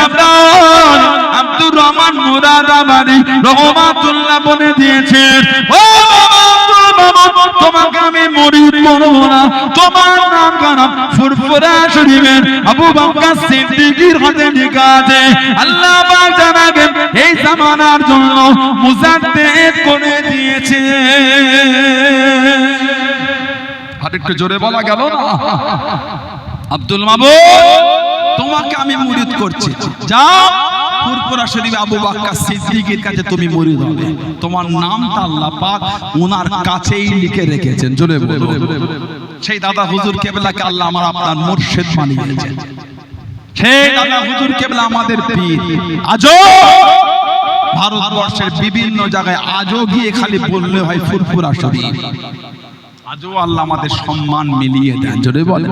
আব্দুর রহমান মুরাদাবাদী রাহমাতুল্লাহ বলে দিয়েছেন, ও বাবা আব্দুল মাবুদ, তোমাকে আমি মুরিদ করব না। তোমার নাম কানাম ফুরফুরা শরীফের আবু বকর সিদ্দিকীর হাতে লেখা আছে, আল্লাহ পাক জানাবেন এই জামানার জন্য মুজাদ্দিদ করে দিয়েছে। আর একটু জোরে বলা গেল না? আব্দুল মাবুদ তোমাকে আমি মুরিদ করছি, যাও ফুরফুরা শরীফে আবু বকর সিদ্দিকের কাছে তুমি মুরিদ হবে। তোমার নামটা আল্লাহ পাক ওনার কাছেই লিখে রেখেছেন। জোরে বলো। সেই দাদা হুজুর কেবলাকে আল্লাহ আমার আপনার মুর্শিদ বানিয়েছেন। সেই দাদা হুজুর কেবলা আমাদের পীর। আজও ভারতবর্ষের বিভিন্ন জায়গায় আজও গিয়ে খালি বললে হয় ফুরফুরা শরীফ। আজও আল্লাহ আমাদের সম্মান মিলিয়ে দেন। জোরে বলে।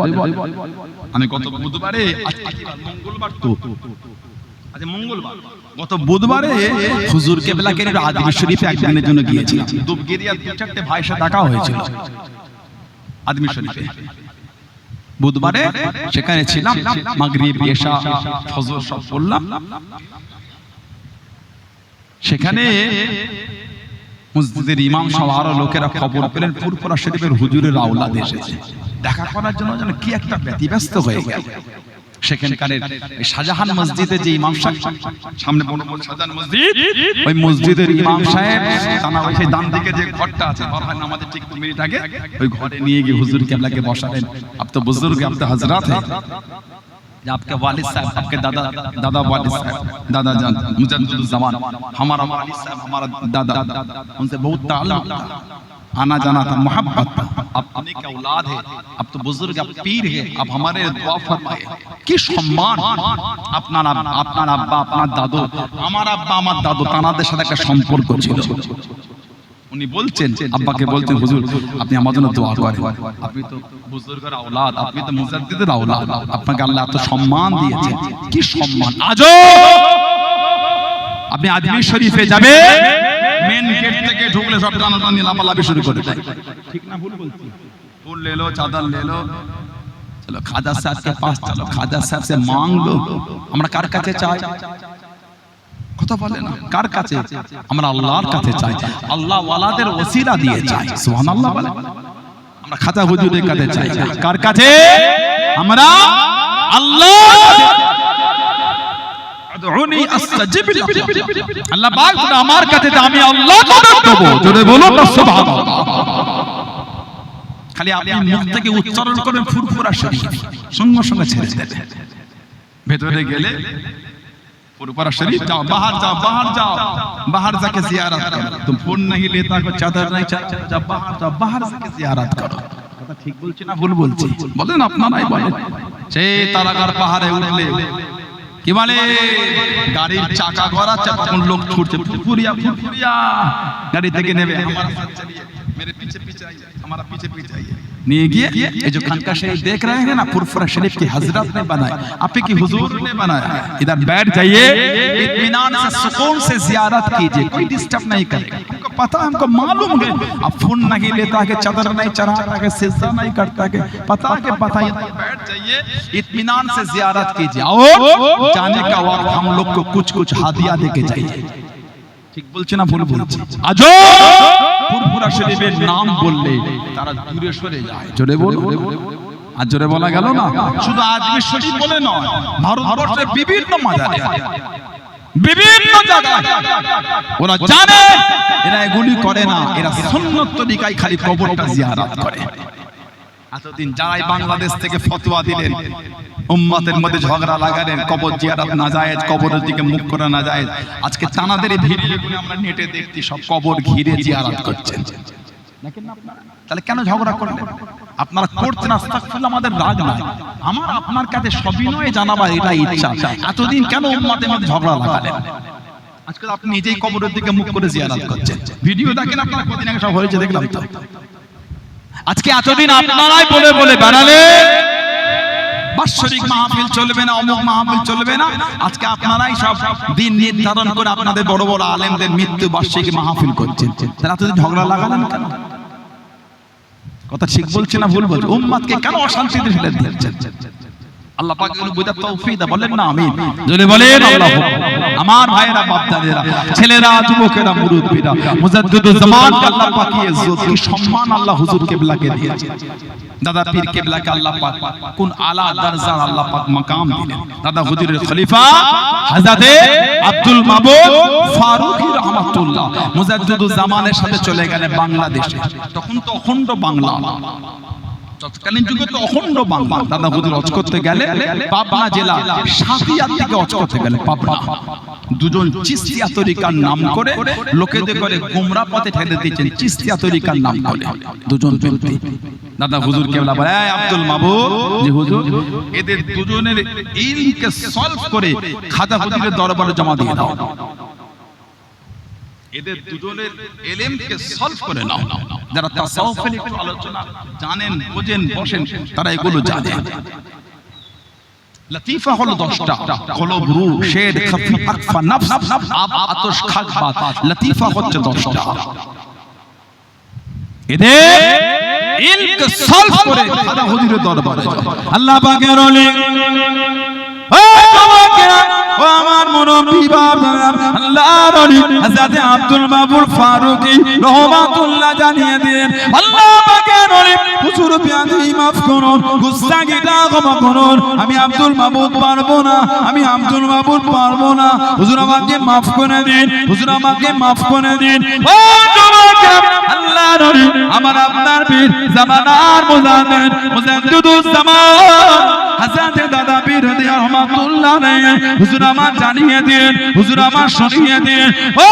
আমি গত বুধবারে, মঙ্গলবার তো, আজ মঙ্গলবার, গত বুধবারে হুজুর কেবলাকে আজমি শরীফে একদিনের জন্য গিয়েছিলাম। দুবগিরিয়া 2-4টে ভাইয়ের সাথে দেখা হয়েছিল আজমি শরীফে। বুধবারে সেখানে ছিলাম, মাগরিব এশা ফজর সব পড়লাম। সেখানে মসজিদের ইমাম সহ আরো লোকেরা খবর পেলেন ফুরফুরা শরীফের হুজুরের আওলাদ এসেছে দেখা করার জন্য। যেন কি একটা ব্যতিব্যস্ত হয়ে গেল। সেখানকার শাহজাহান মসজিদে যে ইমাম সাহেব, সামনে বড় বড় শাহজাহান মসজিদ, ওই মসজিদের ইমাম সাহেব তানা ওই সেই ডান দিকে যে ঘরটা আছে, বরহান আমাদের ঠিক 2 মিনিট আগে, ওই ঘরে নিয়ে গিয়ে হুজুর কেবলাকে বসালেন। আপ তো বুজুর্গ, আপ তো হযরত हैं, आपके वालिद साहब, आपके दादा वालिद साहब, दादा जान मुजद्दिदुज़्ज़मान, हमारा वालिद साहब, हमारा दादा, उनसे बहुत ताल्लुक था, आना जाना था, मोहब्बत था। अब अपने के औलाद है, अब तो बुजुर्ग, अब पीर है, अब हमारे दुआ फरमाए। कि सम्मान আপনার আব্বা, আপনার দাদু, আমার আব্বা আমার দাদু, তানাদের সাথে একটা সম্পর্ক ছিল। উনি বলছেন, আব্বাকে বলছেন, হুজুর আপনি আমার জন্য দোয়া করেন, আপনি তো বুজুর্গের আওলাদ, আপনি তো মুজাদ্দিদের আওলাদ, আপনাকে আল্লাহ এত সম্মান দিয়েছেন। কি সম্মান! আজও আপনি আজমি শরীফে যাবে, মেন গেট থেকে ঢুকলে সব টানাটানি লাফালাফি শুরু করে দেয়। ঠিক না ভুল বলছি? फूल ले लो, चादर ले लो, चलो खाजा साहब के पास चलो, खाजा साहब से मांग लो। আমরা কার কাছে চাই? কথা বলে না, কার কাছে? আমরা আল্লাহর কাছে চাই, আল্লাহ ওয়ালাদের ওসিলা দিয়ে চাই। সুবহানাল্লাহ বলে। আমরা খাজা হুজুরের কাছে চাই। কার কাছে? আমরা আল্লাহ। আদউনি আস্তাজিব লাকুম। আল্লাহ পাক বলে আমার কাছে আমি আল্লাহকে দেব। জোরে বলুন না সুবহানাল্লাহ। খালি আপনি মুখ থেকে উচ্চারণ করেন ফুরফুরা শরীফ, সঙ্গে সঙ্গে ছেড়ে দেবেন। ভেতরে গেলে ফুরফুরা শরীফ जाओ, बाहर जाओ, बाहर जाओ, बाहर जाके जियारत करो। तुम फोन नहीं लेता, कोई चादर नहीं चाहता, जब बाहर जाओ, बाहर जाके जियारत करो। কথা ঠিক বলছি না ভুল বলছি? বলেন আপনারাই বলেন। সেই তারাগার পাহাড়ে উঠলে কি বলে, গাড়ির চাকা গড়াচ্ছে, তখন লোক ছুটছে, ফুরফুরিয়া ফুরফুরিয়া, গাড়ি থেকে নেবে, हमारा साथ चलिए, मेरे पीछे पीछे आइए, हमारा पीछे पीछे आइए। नहीं गया ये जो खानका शरीफ देख रहे हैं ना, फुरफुरा शरीफ की हजरत ने बनाया, आप की हुजूर ने बनाया। इधर बैठ जाइए, इत्मीनान से सुकून से जियारत कीजिए, कोई डिस्टर्ब नहीं करेगा। हमको पता है, हमको मालूम है, अब फोन नहीं लेता है, चादर नहीं चढ़ाता है, सिजदा नहीं करता है, पता है, पता है। बैठ जाइए, इत्मीनान से जियारत कीजिए, और जाने का वक्त हम लोग को कुछ कुछ हादिया देके जाइए। ঠিক বলছি না ভুল বলছি? আজও ফুরফুরা শরীফের নাম বললে তারা দূরে সরে যায়। জোরে বলো। আর জোরে বলা গেল না। শুধু আজমি শরীফ বলে নয়, ভারতবর্ষের বিভিন্ন মাজারে, বিভিন্ন জায়গায় ওরা জানে এরা এগুলি করে না, এরা সুন্নত তরিকায় খালি কবরটা জিয়ারত করে। এতদিন যারাই বাংলাদেশ থেকে ফতোয়া দিলেন, উম্মতের মধ্যে ঝগড়া লাগালেন, কবর জিয়ারত নাজায়েজ, কবরের দিকে মুখ করা নাজায়েজ, আজকে তানাদের ভিডিওগুলো আমরা নেটে দেখছি, সব কবর ঘিরে জিয়ারত করছেন। দেখেন না আপনারা? তাহলে কেন ঝগড়া করলেন? আপনারা করছেন, আস্তাগফিরুল্লাহ, আমাদের রাগ না, আমার আপনার কাছে সবিনয়ে জানাবার এটা ইচ্ছা। এতদিন কেন উম্মতের মধ্যে ঝগড়া লাগালেন? আজকে আপনি নিজেই কবরের দিকে মুখ করে জিয়ারত করছেন। ভিডিও দেখেন আপনারা, কদিন আগে সব হয়েছে দেখলাম তো। আজকে এতদিন আপনারাই বলে বলে বেড়ালে বাৎসরিক মাহফিল চলবে না, অমুক মাহফিল চলবে না, আজকে আপনারাই সব দিন নির্ধারণ করে আপনাদের বড় বড় আলেমদের মৃত্যু বার্ষিকী মাহফিল করছেন। তারা এতদিন ঝগড়া লাগালেন কেন? কথা ঠিক বলছি না ভুল বলছি? উম্মতকে কেন অশান্তিতে ফেলে দিচ্ছেন? আল্লাহ পাক এগুলো বুঝার তৌফিক দাও, বলেন না আমিন। জোরে বলেন আল্লাহু। আমার ভাইয়েরা, বাপদাদেরা, ছেলেরা, যুবকেরা, মুরব্বিরা, মুজাদ্দিদুজ্জামানকে আল্লাহ পাক কি ইজ্জত, কি সম্মান আল্লাহ হুজুর কেবলাকে দিয়েছে। দাদা পীর কেবলাকে আল্লাহ পাক কোন আলা দরজার আল্লাহ পাক মাকাম দিলেন। দাদা হুজুরের খলিফা হযরতে আব্দুল মাবুদ ফারুকী রাহমাতুল্লাহ মুজাদ্দিদুজ্জামানের সাথে চলে গেলেন বাংলাদেশে। তখন তো অখণ্ড বাংলা, তৎকালীন যুগে তো অখণ্ড বাংলা। দাদা হুজুর হজ করতে গেলে পাবনা জেলা সাতিয়ার থেকে হজ করতে গেলে পাবনা দুজন চিশতিয়া তরিকার নাম করে লোকেদের করে গোমরা পথে ঠেলে দিয়েছেন। চিশতিয়া তরিকার নাম করে দুজন ব্যক্তি দাদা হুজুর কেবলা বলে, আব্দুল মাবুদ জি হুজুর, এদের দুজনের ইলমকে সলভ করে খাজা হুজুরের দরবারে জমা দিয়ে দাও। এদের দুজনের ইলমকে সলভ করে নাও। যারা তাসাউফের একটু আলোচনা জানেন, বোঝেন, বসেন, তারা এগুলো জানেন। লতিফা হলো 10টা, কলব, রূহ, শেদ, খাফি, আকফা, নফস, আব, আতশ, খাক, বাত। লতিফা হচ্ছে 10টা। এদের ইলমকে সলভ করে খাজা হুজুরের দরবারে যাও। আল্লাহ পাকের ওলি ও আমার মুরব্বি বাবা আল্লাহর ওলি হযরত আব্দুল মাবুর ফারুকী রহমাতুল্লাহ জানিয়ে দেন, আল্লাহ পাকের ওলি হুজুর বিয়াদি মাফ করুন, গুস্তাগিটা ক্ষমা করুন, আমি আব্দুল মাবুদ পারবো না, আমি আব্দুল মাবুদ পারবো না, হুজুর আমাকে মাফ করে দিন, হুজুর আমাকে মাফ করে দিন। ও যুবক আল্লাহর ওলি আমার আপনার পীর জামানার মুজাদ্দিদ মুজাদ্দিদুজ জামান হযরত দাদা পীর রহমাতুল্লাহ আলাইহি হুজুর আমার জানিয়ে দিন, হুজুর আমার শুনিয়ে দিন। ও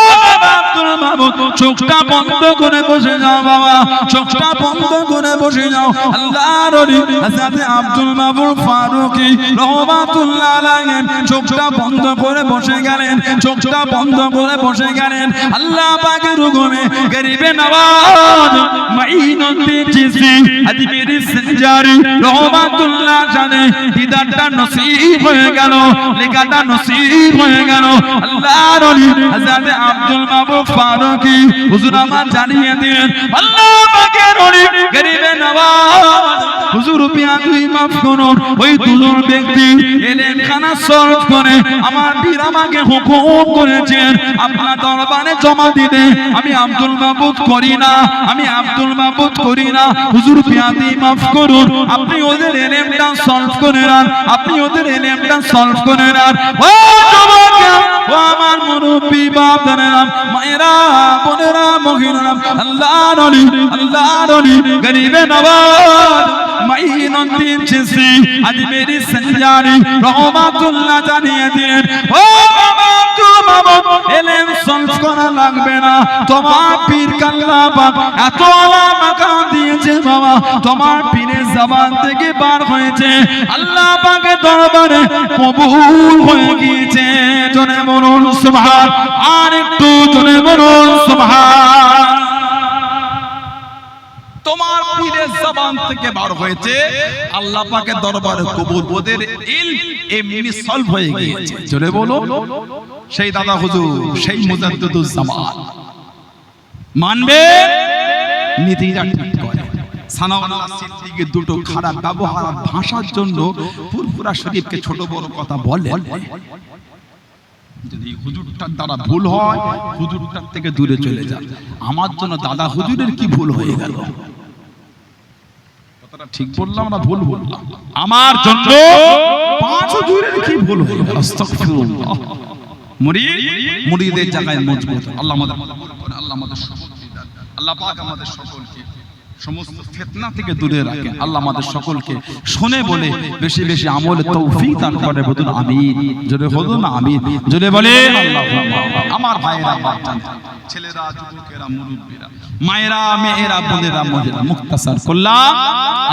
আব্দুল মাবুদ চোখটা বন্ধ করে বসে যাও বাবা, চোখটা বন্ধ করে বসে যাও। আল্লাহর ওলি হযরত আব্দুল মাবুদ ফারুকী রহমাতুল্লাহ আলাইহি চোখটা বন্ধ করে বসে গেলেন, চোখটা বন্ধ করে বসে গেলেন। আল্লাহ পাকের হুকুমে গরিবে নওয়াজ মাইনুদ্দিন চিশতি আজমিরি সঞ্জারি রহমাতুল্লাহ জানে দিদারটা নসিব হয়ে গেল, লেখাটা নসিব হয়ে গেল। আল্লাহর ওলি হযরত আব্দুল মাবুদ ফারুকী হুজুর আমার জানিয়ে দিন, আল্লাহ পাকের ওলি গরিবে নওয়াজ হুজুর বিয়াদি মাফ করুন। ওই দুজন ব্যক্তি এলেন খানা সলভ করে আমার পীর আমাকে হুকুম করেছেন আপনার দরবারে জমা দিতে। আমি আব্দুল মাবুদ করি না, আমি আব্দুল মাবুদ করি না, হুজুর বিয়াদি মাফ করুন, আপনি ওদের ইলমটা সলভ করে নেন, আপনি ওদের ইলমটা সলভ করে নেন। ও যুবক, ও আমার মুরব্বি বাপদারা, মায়েরা, বোনেরা, মহিলারা, আল্লাহর ওলি, আল্লাহর ওলি গরিবে নওয়াজ মাইনুদ্দিন চিশতি আজমিরি সঞ্জারি রহমাতুল্লাহ জানিয়ে দিন, ও আব্দুল মাবুদ ইলম সলভ করা লাগবে না, তোমার পীর আল্লাহ পাক এত আলা মাকাম দিয়েছে বাবা, তোমার পীরের জবান থেকে বার হয়েছে, আল্লাহ পাকের দরবারে কবুল হয়ে গিয়েছে। জোরে বলুন সুবহান, আর একটু জোরে বলুন সুবহান। তোমার পীরের জবান থেকে বার হয়েছে, আল্লাহ পাকের দরবারে কবুল, ওদের ইলম এমনি সলভ হয়ে গিয়েছে। জোরে বলুন সেই দাদা হুজুর, সেই মুজাদ্দিদুজ জামান মানবে, নীতিটা ঠিক করে। সানাউল্লাহ সিদ্দিকী দুটো খারাপ ব্যবহার ভাষার জন্য ফুরফুরা শরীফকে ছোট বড় কথা বলে। যদি হুজুরটার দ্বারা ভুল হয়, হুজুরটার থেকে দূরে চলে যান। আমার জন্য দাদা হুজুরের কি ভুল হয়ে গেল? কথাটা ঠিক বললাম না ভুল বললাম? আমার জন্য পাঁচ হুজুরের কি ভুল হয়ে গেল? আস্তাগফিরুল্লাহ। মুরিদের জায়গায় মজবুত। আল্লাহ আমাদের কবুল করে, আল্লাহ আমাদের সকলকে দান, আল্লাহ পাক আমাদের সকলকে সমস্ত ফিতনা থেকে দূরে রাখেন, আল্লাহ আমাদের সকলকে শুনে বলে বেশি বেশি আমলের তৌফিক দান করে। বলুন আমিন, জোরে বলুন আমিন, জোরে বলেন আল্লাহুম্মা। আমার ভাইরা, ছেলেরা, যুবকেরা, মুরব্বিরা, মায়েরা, মেয়েরা, বোনেরা, মহিলা, মুখতাসার করলাম।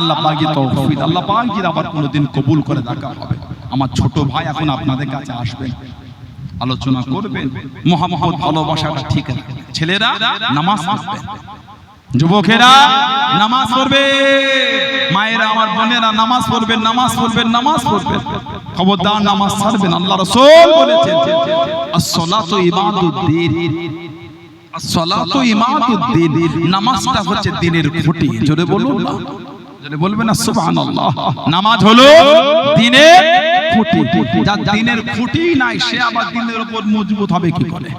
আল্লাহ পাক তৌফিক, আল্লাহ পাক আবার কোনোদিন কবুল করে দেখা হবে। আমার ছোট ভাই এখন আপনাদের কাছে আসবেন, আলোচনা করবেন, মহামহৎ ভালোবাসাটা ঠিক আছে। ছেলেরা নামাজ পড়বেন, যুবকেরা নামাজ পড়বে, মায়েরা, আমার বোনেরা নামাজ পড়বেন, নামাজ পড়বেন, নামাজ পড়বেন, খবরদার নামাজ ছাড়বেন। আল্লাহ রাসূল বলেছেন as-salatu imaduddin, as-salatu imaduddin, নামাজটা হচ্ছে দ্বীনের খুঁটি। জোরে বলুন না, জোরে বলবেন না সুবহানাল্লাহ। নামাজ হলো দ্বীনের খুঁটি। যার দ্বীনের খুঁটি নাই সে আবার দ্বীনের উপর মজবুত হবে কি করে?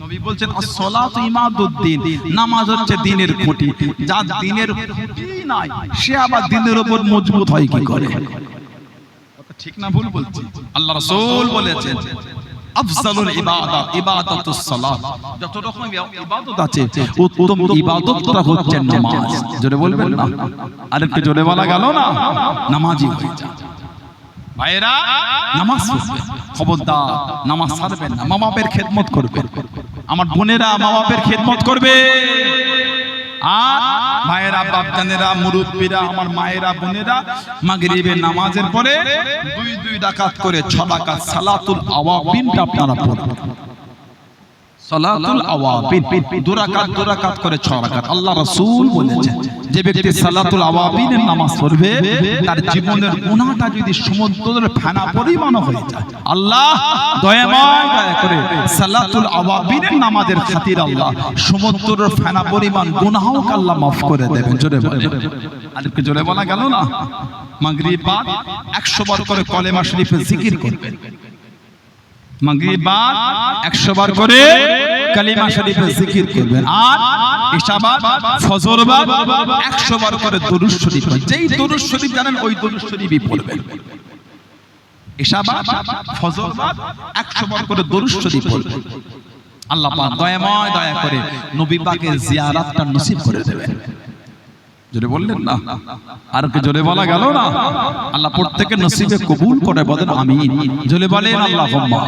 নবী বলছেন as-salatu imaduddin, নামাজ হচ্ছে দ্বীনের খুঁটি। যার দ্বীনের খুঁটি নাই সে আবার দ্বীনের উপর মজবুত হয় কি করে? কথা ঠিক না ভুল বলছি? আল্লাহ রাসূল বলেছেন আফজালুল ইবাদত ইবাদাতুস সালাত, যত রকম ইবাদত আছে উত্তম ইবাদতটা হচ্ছে নামাজ। জোরে বলবেন না, আরেকটু জোরে বলা গেল না, নামাজি হয়ে যান ভাইরা, নামাজ পড়বেন, খবরদার নামাজ ছাড়বেন না, মা বাপের খেদমত করবেন। আমার বোনেরা মা বাপের খেদমত করবে, আর মায়েরা বাপজানেরা মুরব্বীরা আমার মায়েরা বোনেরা মাগরিবের নামাজের পরে দুই রাকাত করে 6 রাকাত সালাতুল আওয়াবিনটা আপনারা পড়বেন। সালাতুল আওয়াবিন 2 রাকাত করে 6 রাকাত। আল্লাহ রাসূল বলেছেন যে ব্যক্তি সালাতুল আওয়াবিনের নামাজ পড়বে তার জীবনের গুনাহটা যদি সমুদ্রের ফেনা পরিমাণ হয়ে যায়, আল্লাহ দয়াময় দয়া করে সালাতুল আওয়াবিনের নামাজের খাতির আল্লাহ সমুদ্রের ফেনা পরিমাণ গুনাহকে আল্লাহ maaf করে দেবেন। জোরে বলেন, আরেকটু জোরে বলা গেল না। মাগরিব বাদ 100 বার করে কলেমা শরীফে জিকির করবেন। মাগরিব বাদ 100 বার করে কালিমা শরীফে জিকির করবেন। আর ইশা বাদ ফজর বাদ 100 বার করে দরুদ শরীফ, যেই দরুদ শরীফ জানেন ওই দরুদ শরীফই পড়বেন। ইশা বাদ ফজর বাদ 100 বার করে দরুদ শরীফ পড়বেন। আল্লাহ পাক দয়াময় দয়া করে নবী পাকের জিয়ারতটা নসিব করে দেবেন। জোরে বললেন না, আর কি জোরে বলা গেল না। আল্লাহ প্রত্যেকে নসিবে কবুল করে বলেন আমিন। জোরে বলেন আল্লাহুম্মা।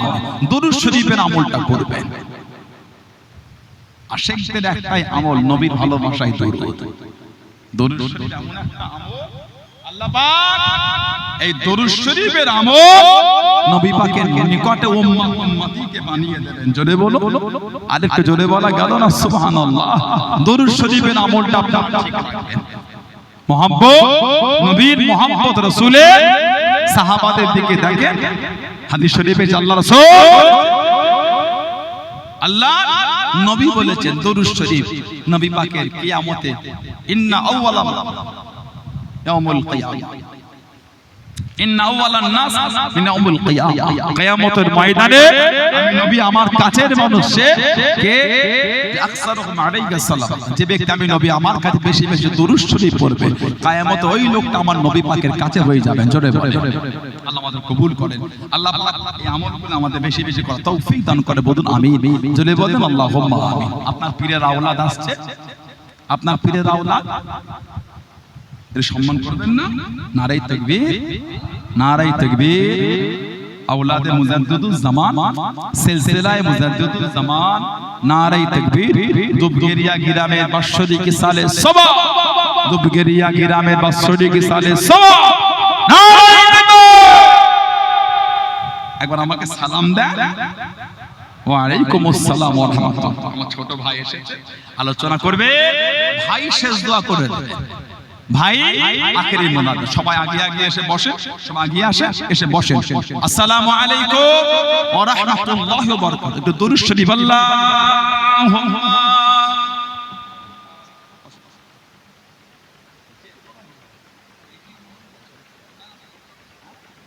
দরুদ শরীফের আমলটা করবেন। আশিকদের একটাই আমল নবীর ভালোবাসায় দরুদ। দরুদ শরীফ এমন একটা আমল আল্লাহ পাক এই দরুদ শরীফের আমল নবী পাকের নিকটে উম্মতিকে বানিয়ে দেবেন। জোরে বলো, আরেকটু জোরে বলা গেল না সুবহানাল্লাহ। দরুদ শরীফের আমলটা আপনারা ঠিক রাখবেন। মুহাব্বত নবীর মুহাব্বত রাসূলের সাহাবাদের দিকে দেখেন, হাদিস শরীফে আল্লাহ রাসূল আল্লাহ নবী বলেছেন দরুদ শরীফ নবী পাকের কিয়ামতে ইন্না আউওয়ালা ইয়াউমুল কিয়ামা, ইন্না আউওয়ালান নাস মিন ইয়াউমুল কিয়ামা, কিয়ামতের ময়দানে আমি নবী আমার কাছের মানুষে কে আকসারুহুম আলাইহি সালাম, যে ব্যক্তি আমি নবী আমার কাছে বেশি বেশি দরুদ শরীফ পড়বে কিয়ামতে ওই লোকটা আমার নবী পাকের কাছে হয়ে যাবেন। জোরে বলেন আল্লাহ আমাদের কবুল করেন। আল্লাহ পাক এই আমলগুলো আমাদের বেশি বেশি করার তৌফিক দান করে বলুন আমিন। জোরে বলেন আল্লাহুম্মা আমিন। আপনার পীরের আওলাদ আসছে, আপনার পীরের আওলাদ এর সম্মান করবেন না? নারে তাকবীর, নারে তাকবীর। আওলাদে মুজাদ্দিদুজ জামান, সিলসিলায়ে মুজাদ্দিদুজ জামান, নারে তাকবীর। দুবগেরিয়া গ্রামের বাৎসরিক সালে সবা, দুবগেরিয়া গ্রামের বাৎসরিক সালে সবা, নারে তাকবীর। একবার আমাকে সালাম দেন। ওয়া আলাইকুমুস সালাম ওয়া রাহমাতুল্লাহ। আমার ছোট ভাই এসেছে, আলোচনা করবে। ভাই শেষ দোয়া করে দেবে। ভাই আখেরি মোনাজাত, সবাই আগে আগে এসে বসে, সবাই আগে আসে এসে বসে। আসসালামু আলাইকুম ওয়া রাহমাতুল্লাহি ওয়া বারাকাতুহু। একটু দরুদ শরীফ আল্লাহ